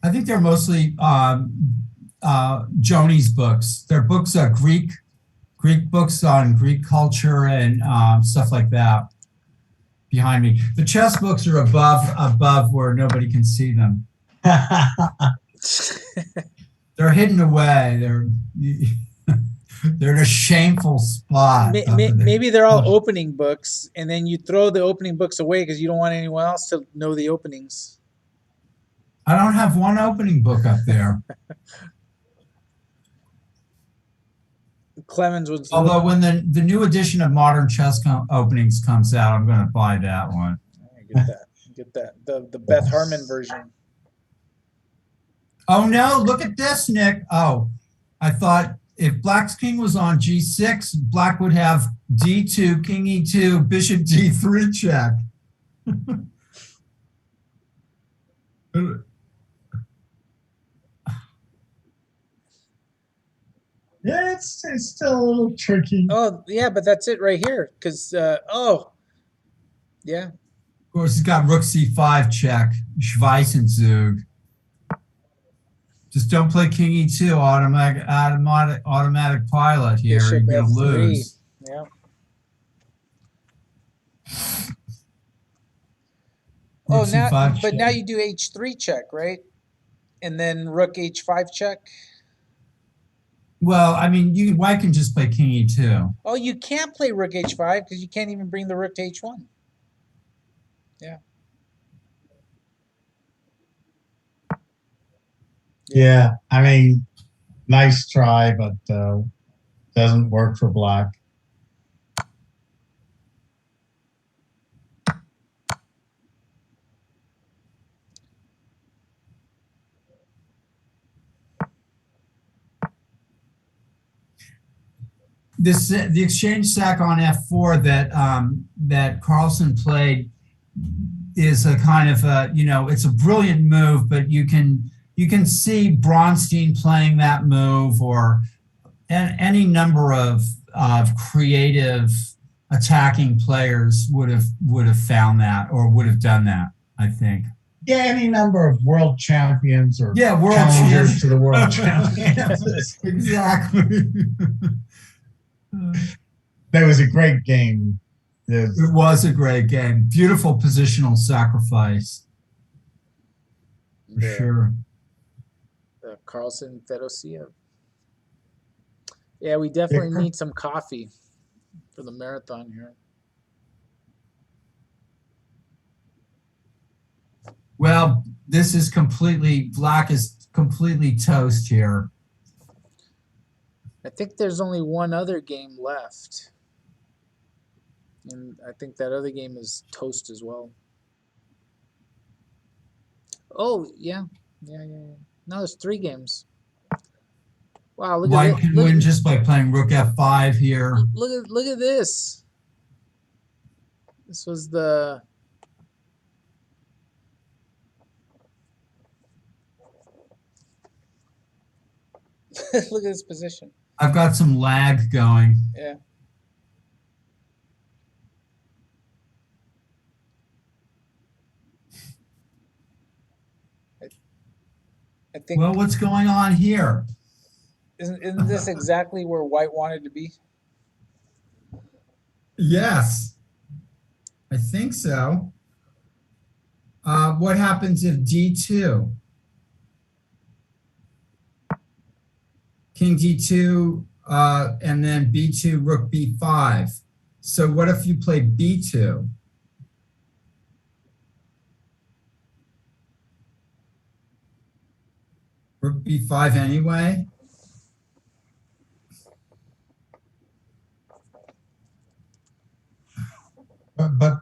I think they're mostly Joni's books. They're books, Greek books on Greek culture and stuff like that. Behind me, the chess books are above where nobody can see them. They're hidden away. They're in a shameful spot. Maybe they're all opening books, and then you throw the opening books away because you don't want anyone else to know the openings. I don't have one opening book up there. Clemens was. Although when the new edition of Modern Chess Openings comes out, I'm going to buy that one. Get that. The Beth Harmon version. Oh no! Look at this, Nick. Oh, I thought if Black's king was on G6, Black would have D2, King E2, Bishop D3 check. Yeah, it's still a little tricky. Oh yeah, but that's it right here. Because yeah. Of course, he's got Rook C5 check, Schweissenzug. Just don't play King E2, automatic pilot here. Bishop You're gonna F3. lose. Yeah. Rook now C5 now check. you do H3 check, right? And then Rook H5 check. Well, I mean, White can just play King E2. Oh, you can't play Rook H5 because you can't even bring the Rook to H1. Yeah. Yeah, I mean, nice try, but doesn't work for Black. The exchange sack on F4 that Carlson played is a kind of it's a brilliant move, but you can see Bronstein playing that move, or any number of creative attacking players would have found that, or would have done that, I think. Yeah, any number of world champions or world challengers champions to the world champions. Exactly. Uh, That was a great game. It was a great game. Beautiful positional sacrifice, for The, sure. the Carlson Fedosiev. Yeah, we definitely need some coffee for the marathon here. Well, this is completely, black is completely toast here. I think there's only one other game left. And I think that other game is toast as well. Oh, yeah. Yeah. No, there's 3 games. Wow, look White at can look, win just by playing rook f5 here. look at this. This was the look at this position. I've got some lag going. Yeah. I think Well, what's going on here? isn't this exactly where White wanted to be? Yes, I think so. What happens if d2? King d2, and then b2, rook b5. So what if you play b2? Rook b5 anyway? But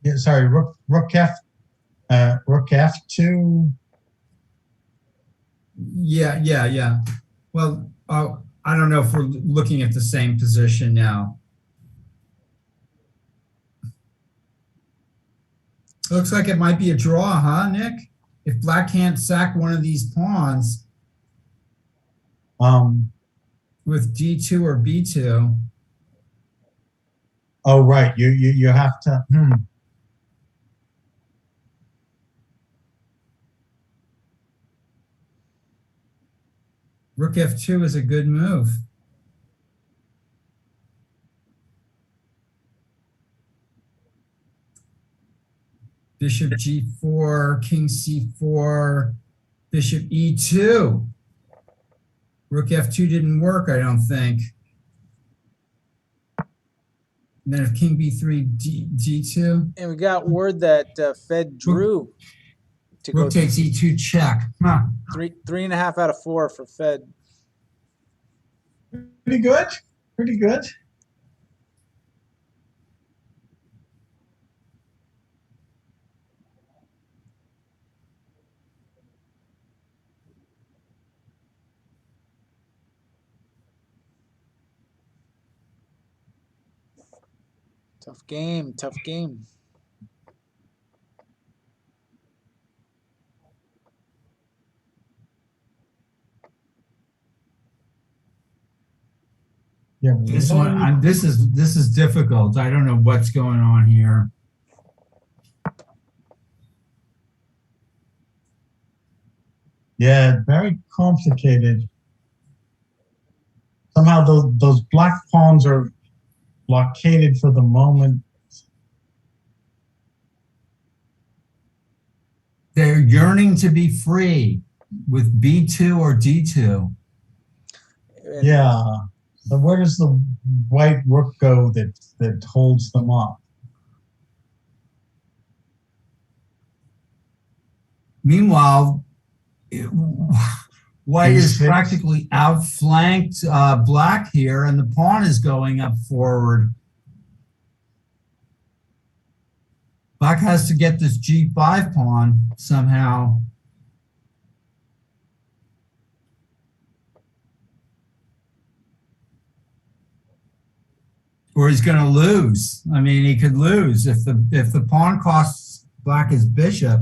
yeah, sorry, rook f2. Yeah. Well, I don't know if we're looking at the same position now. Looks like it might be a draw, huh, Nick? If black can't sack one of these pawns with d2 or b2. Oh, right. You have to. Rook f2 is a good move. Bishop g4, king c4, bishop e2. Rook f2 didn't work, I don't think. And then if king b3, g2. And we got word that Fed drew to Rook go takes e2 check. Huh. 3.5 out of 4 for Fed. Pretty good. Pretty good. Tough game, tough game. Yeah. This one, this is difficult. I don't know what's going on here. Yeah, very complicated. Somehow those black pawns are blockaded for the moment. They're yearning to be free with b2 or d2. Yeah. So where does the white rook go that holds them up? Meanwhile, white is D6. practically outflanked black here, and the pawn is going up forward. Black has to get this g5 pawn somehow. Or he's going to lose. I mean, he could lose if the pawn costs black his bishop.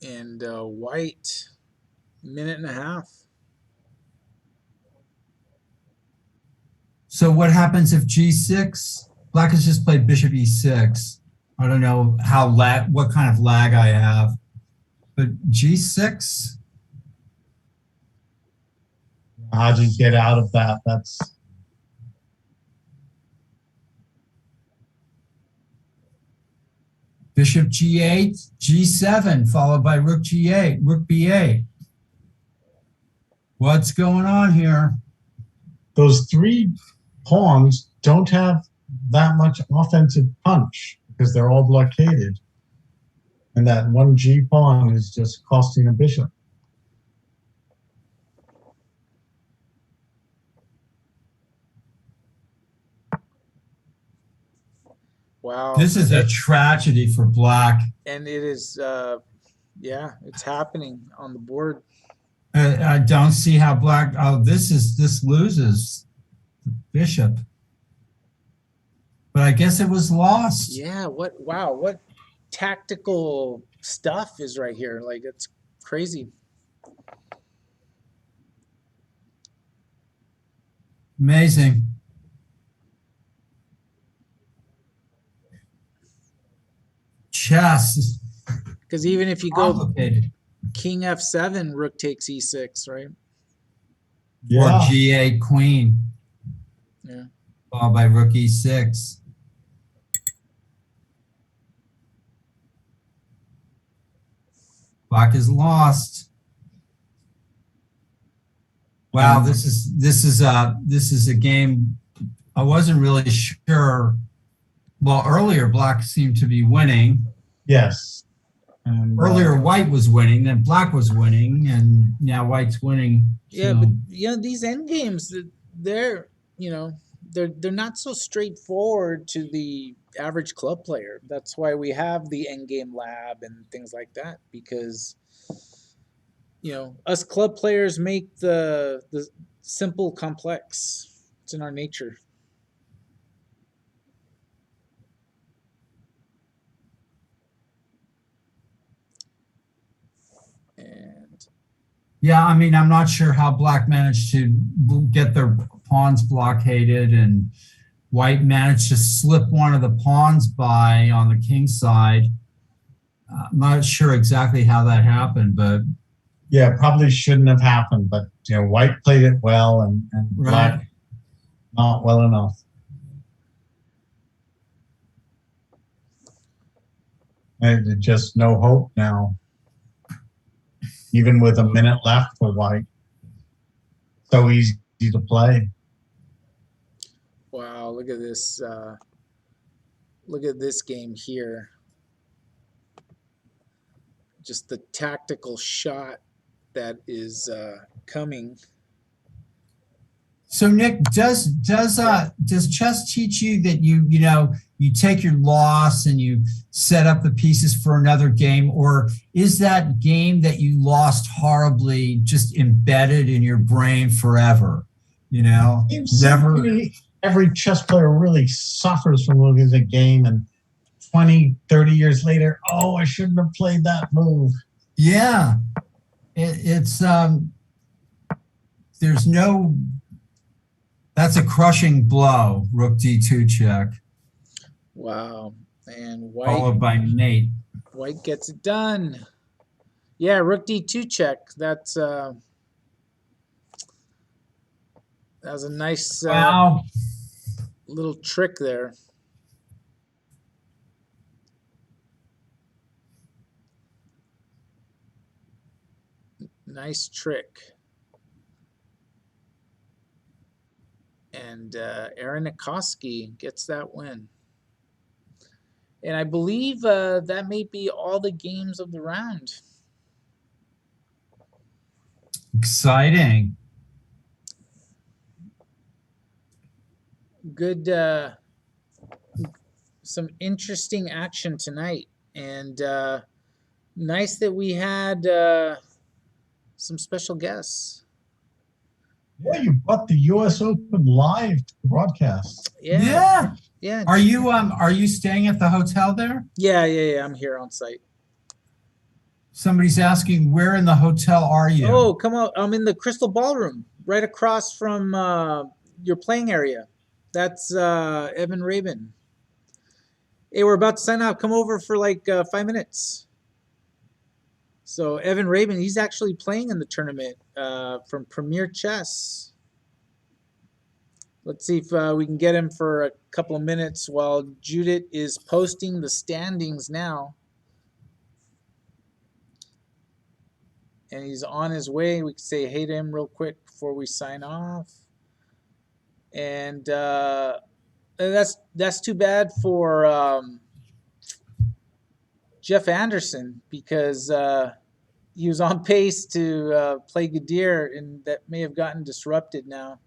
And White, 1.5 minutes. So what happens if g6? Black has just played bishop e6. I don't know what kind of lag I have, but G6. How do you get out of that? That's Bishop G8, G7, followed by Rook G8, Rook B8. What's going on here? those three pawns don't have that much offensive punch because they're all blockaded. And that one G pawn is just costing a bishop. Wow. This is a tragedy for Black. And it is, yeah, it's happening on the board. I don't see how Black. Oh, this loses Bishop. But I guess it was lost. Yeah, what tactical stuff is right here. Like, it's crazy. Amazing. Chess. Because even if you go Complicated. King F7, Rook takes E6, right? Or G8 Queen. Yeah. Followed by Rook E6. Black is lost. Wow, this is a game I wasn't really sure. Well, earlier Black seemed to be winning. Yes. And, earlier White was winning, then Black was winning, and now White's winning. Yeah, so. but these end games, they're they're not so straightforward to the average club player. That's why we have the end game lab and things like that, because us club players make the simple complex. It's in our nature. And yeah, I mean, I'm not sure how Black managed to get their pawns blockaded, and White managed to slip one of the pawns by on the king side. I'm not sure exactly how that happened, but yeah, probably shouldn't have happened. But White played it well, and Black not well enough. And just no hope now. Even with a minute left for White. So easy to play. wow, look at this. Look at this game here. Just the tactical shot that is coming. So Nick, does chess teach you that you take your loss and you set up the pieces for another game, or is that game that you lost horribly just embedded in your brain forever? Never. Every chess player really suffers from losing a game, and 20, 30 years later, oh, I shouldn't have played that move. Yeah, it's there's no. That's a crushing blow. Rook D2 check. Wow. And White. Followed by Nate. White gets it done. Yeah, Rook D2 check. That's a nice wow. Little trick there. Nice trick. And Aaron Nikoski gets that win. And I believe that may be all the games of the round. Exciting. Good, some interesting action tonight. And nice that we had some special guests. Yeah, you brought the U.S. Open live to the broadcast. Yeah. Are you staying at the hotel there? Yeah. I'm here on site. Somebody's asking, where in the hotel are you? Oh, come out! I'm in the Crystal Ballroom, right across from your playing area. That's Evan Rabin. Hey, we're about to sign off. Come over for like 5 minutes. So Evan Rabin, he's actually playing in the tournament from Premier Chess. Let's see if we can get him for a couple of minutes while Judith is posting the standings now. And he's on his way. We can say hey to him real quick before we sign off. And that's too bad for Jeff Anderson because he was on pace to play Gadir, and that may have gotten disrupted now.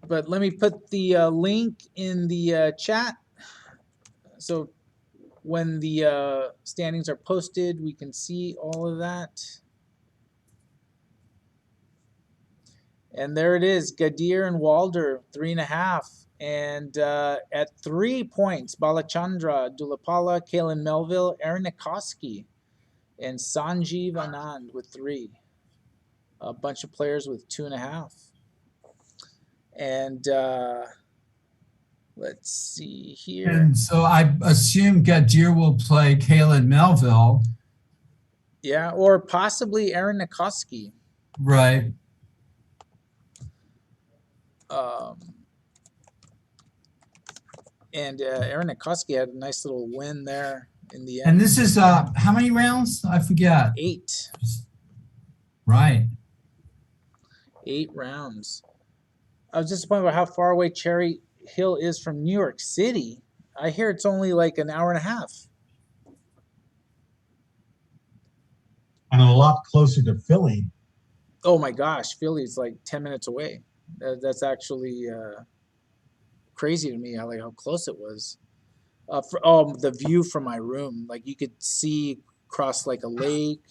But let me put the link in the chat. So when the standings are posted, we can see all of that. And there it is, Gadir and Walder, 3.5. And at 3 points, Balachandra, Dulapala, Kalen Melville, Aaron Nikoski, and Sanjeev Anand with 3. A bunch of players with 2.5. And let's see here. And so I assume Gadir will play Kalen Melville. Yeah, or possibly Aaron Nikoski. Right. And Aaron Nikoski had a nice little win there in the end. And this is how many rounds? I forget. 8. Right. 8 rounds. I was disappointed about how far away Cherry Hill is from New York City. I hear it's only like an hour and a half. And a lot closer to Philly. Oh my gosh, Philly's like 10 minutes away. That's actually crazy to me how close it was. The view from my room, like you could see across like a lake.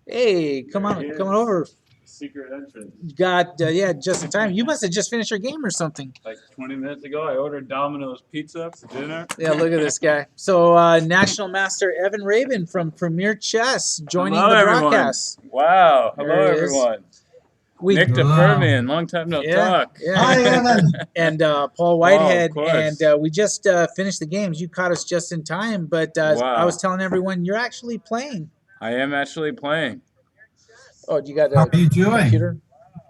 Hey, come on over. Secret entrance. You got just in time. You must have just finished your game or something. Like 20 minutes ago, I ordered Domino's pizza for dinner. Yeah, look at this guy. So National Master Evan Rabin from Premier Chess joining Hello, the everyone. broadcast. Wow. Hello, There it is. everyone. We Nick the Permian. Long time no talk. Hi, Evan. And Paul Whitehead, of course. and we just finished the games. You caught us just in time, but Wow. I was telling everyone you're actually playing. I am actually playing. Oh, you got How a are you doing? computer?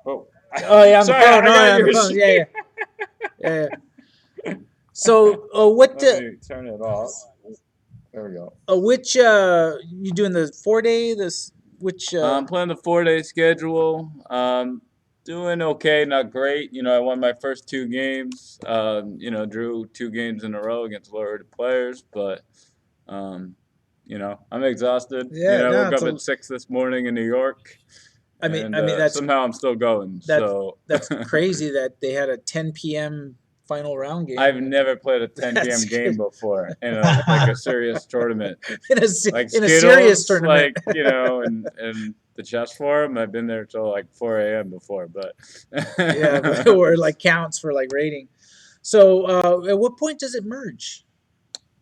Oh, Oh yeah, on the Sorry, phone. I No, got on the yours. phone. Yeah. So what? Let me turn it off. There we go. Which you doing the 4-day? This which? I'm playing the 4-day schedule. Doing okay, not great. I won my first 2 games. Drew 2 games in a row against lower-rated players, but I'm exhausted. Yeah, no, woke it's up at 6 this morning in New York. I mean, and, that's somehow I'm still going. that's crazy that they had a 10 p.m. final round game. I've never played a 10 p.m. That's game crazy. before in a serious tournament. in a Like serious Skittles, tournament. and the chess forum. I've been there till like 4 a.m. before, but Yeah, or like counts for like rating. So at what point does it merge?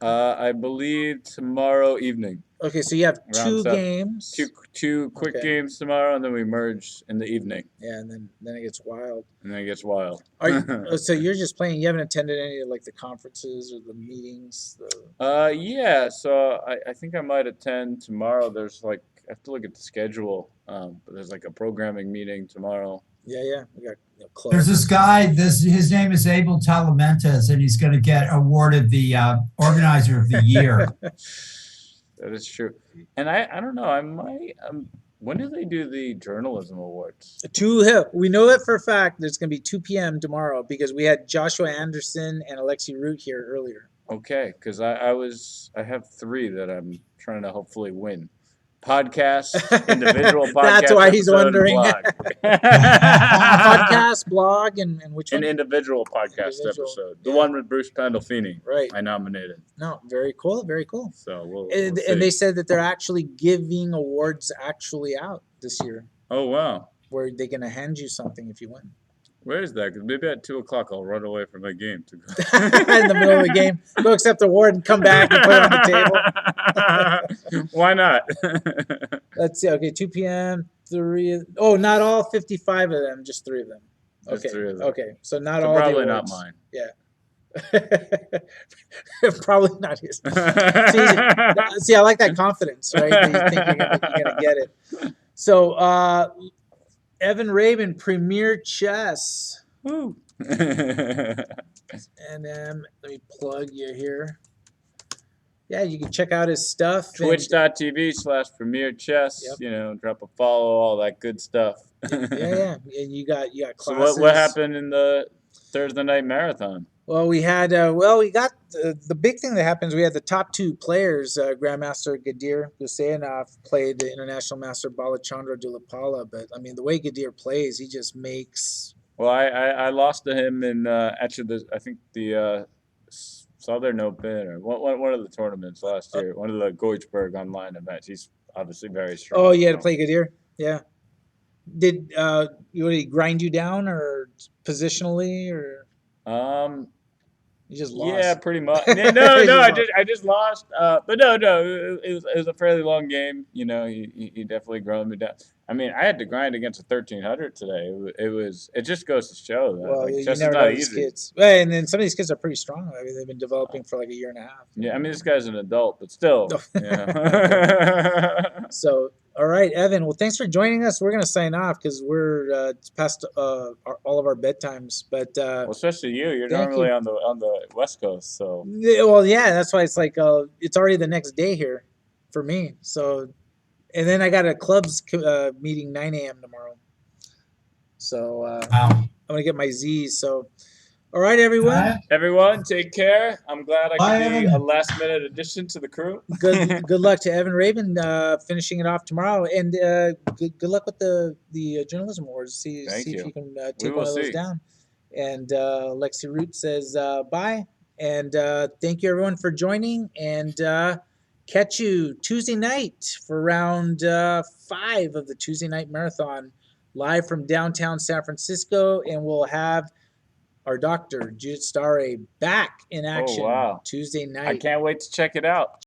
I believe tomorrow evening. Okay, so you have Round 2 seven. games. Two quick Okay. games tomorrow, and then we merge in the evening, Yeah, and then it gets wild. and then it gets wild. Are you, so you're just playing? You haven't attended any of like the conferences or the meetings? Yeah. So I think I might attend tomorrow. There's I have to look at the schedule. But there's like a programming meeting tomorrow. Yeah. We got clubs. There's this guy, his name is Abel Talamentes, and he's going to get awarded the Organizer of the Year. That is true. And I don't know. I might. When do they do the journalism awards? We know that for a fact. There's going to be 2 p.m. tomorrow because we had Joshua Anderson and Alexey Root here earlier. Okay, because I have 3 that I'm trying to hopefully win. Podcast, individual podcast. That's why he's episode, and wondering. blog. Podcast, blog, and which An one? individual podcast Individual, episode. The yeah. one with Bruce Pandolfini. Right. I nominated. No, very cool. Very cool. So we'll And see. they said that they're actually giving awards actually out this year, Oh, wow. where they're going to hand you something if you win. Where is that? Because maybe at 2 o'clock I'll run away from my game to go. In the middle of the game, go accept the award and come back and put it on the table. Why not? Let's see. Okay, 2 p.m. 3. Oh, not all 55 of them, just 3 of them. Just Okay. 3 of them. Okay, so not So all. probably the not awards. mine. Probably not his. See, I like that confidence, right? That you think you're gonna get it. So, Evan Rabin, Premier Chess, Woo. and let me plug you here. Yeah, you can check out his stuff. Twitch.tv/Premier Chess. Yep. You know, drop a follow, all that good stuff. Yeah. And you got So classes. what happened in the Thursday night marathon? Well, we had we got the big thing that happens. We had the top two players, Grandmaster Gadir Guseyanov played the International Master Balachandra Dulapala. But I mean, the way Gadir plays, he just makes. Well, I lost to him in actually I think the Southern Open or one of the tournaments last year, one of the Goichberg online events. He's obviously very strong. Oh, you had to play Gadir, yeah. Did he grind you down or positionally or? You just lost. Yeah, pretty much. No, I just lost. But no, it was a fairly long game. You know, he definitely ground me down. I mean, I had to grind against a 1300 today. It just goes to show that Well, you chess is never not know these easy. kids. Well, and then some of these kids are pretty strong. I mean, they've been developing for like a year and a half. Yeah, I mean, this guy's an adult, but still. So, all right, Evan. Well, thanks for joining us. We're gonna sign off because we're past all of our bedtimes. But Well, especially you. You're thank normally you. on the West Coast, so. Well, yeah, that's why it's like it's already the next day here for me. So, and then I got a clubs meeting 9 a.m. tomorrow. So Wow. I'm gonna get my Z's. So, all right, everyone. Everyone, take care. I'm glad I Bye, could be Evan. a last-minute addition to the crew. Good luck to Evan Rabin finishing it off tomorrow, and good luck with the journalism awards. See Thank if you. you can We take will one of those see. down. And Alexey Root says bye, and thank you everyone for joining, and catch you Tuesday night for round 5 of the Tuesday night marathon, live from downtown San Francisco, and we'll have our doctor Judith Stare back in action wow. Tuesday night. I can't wait to check it out.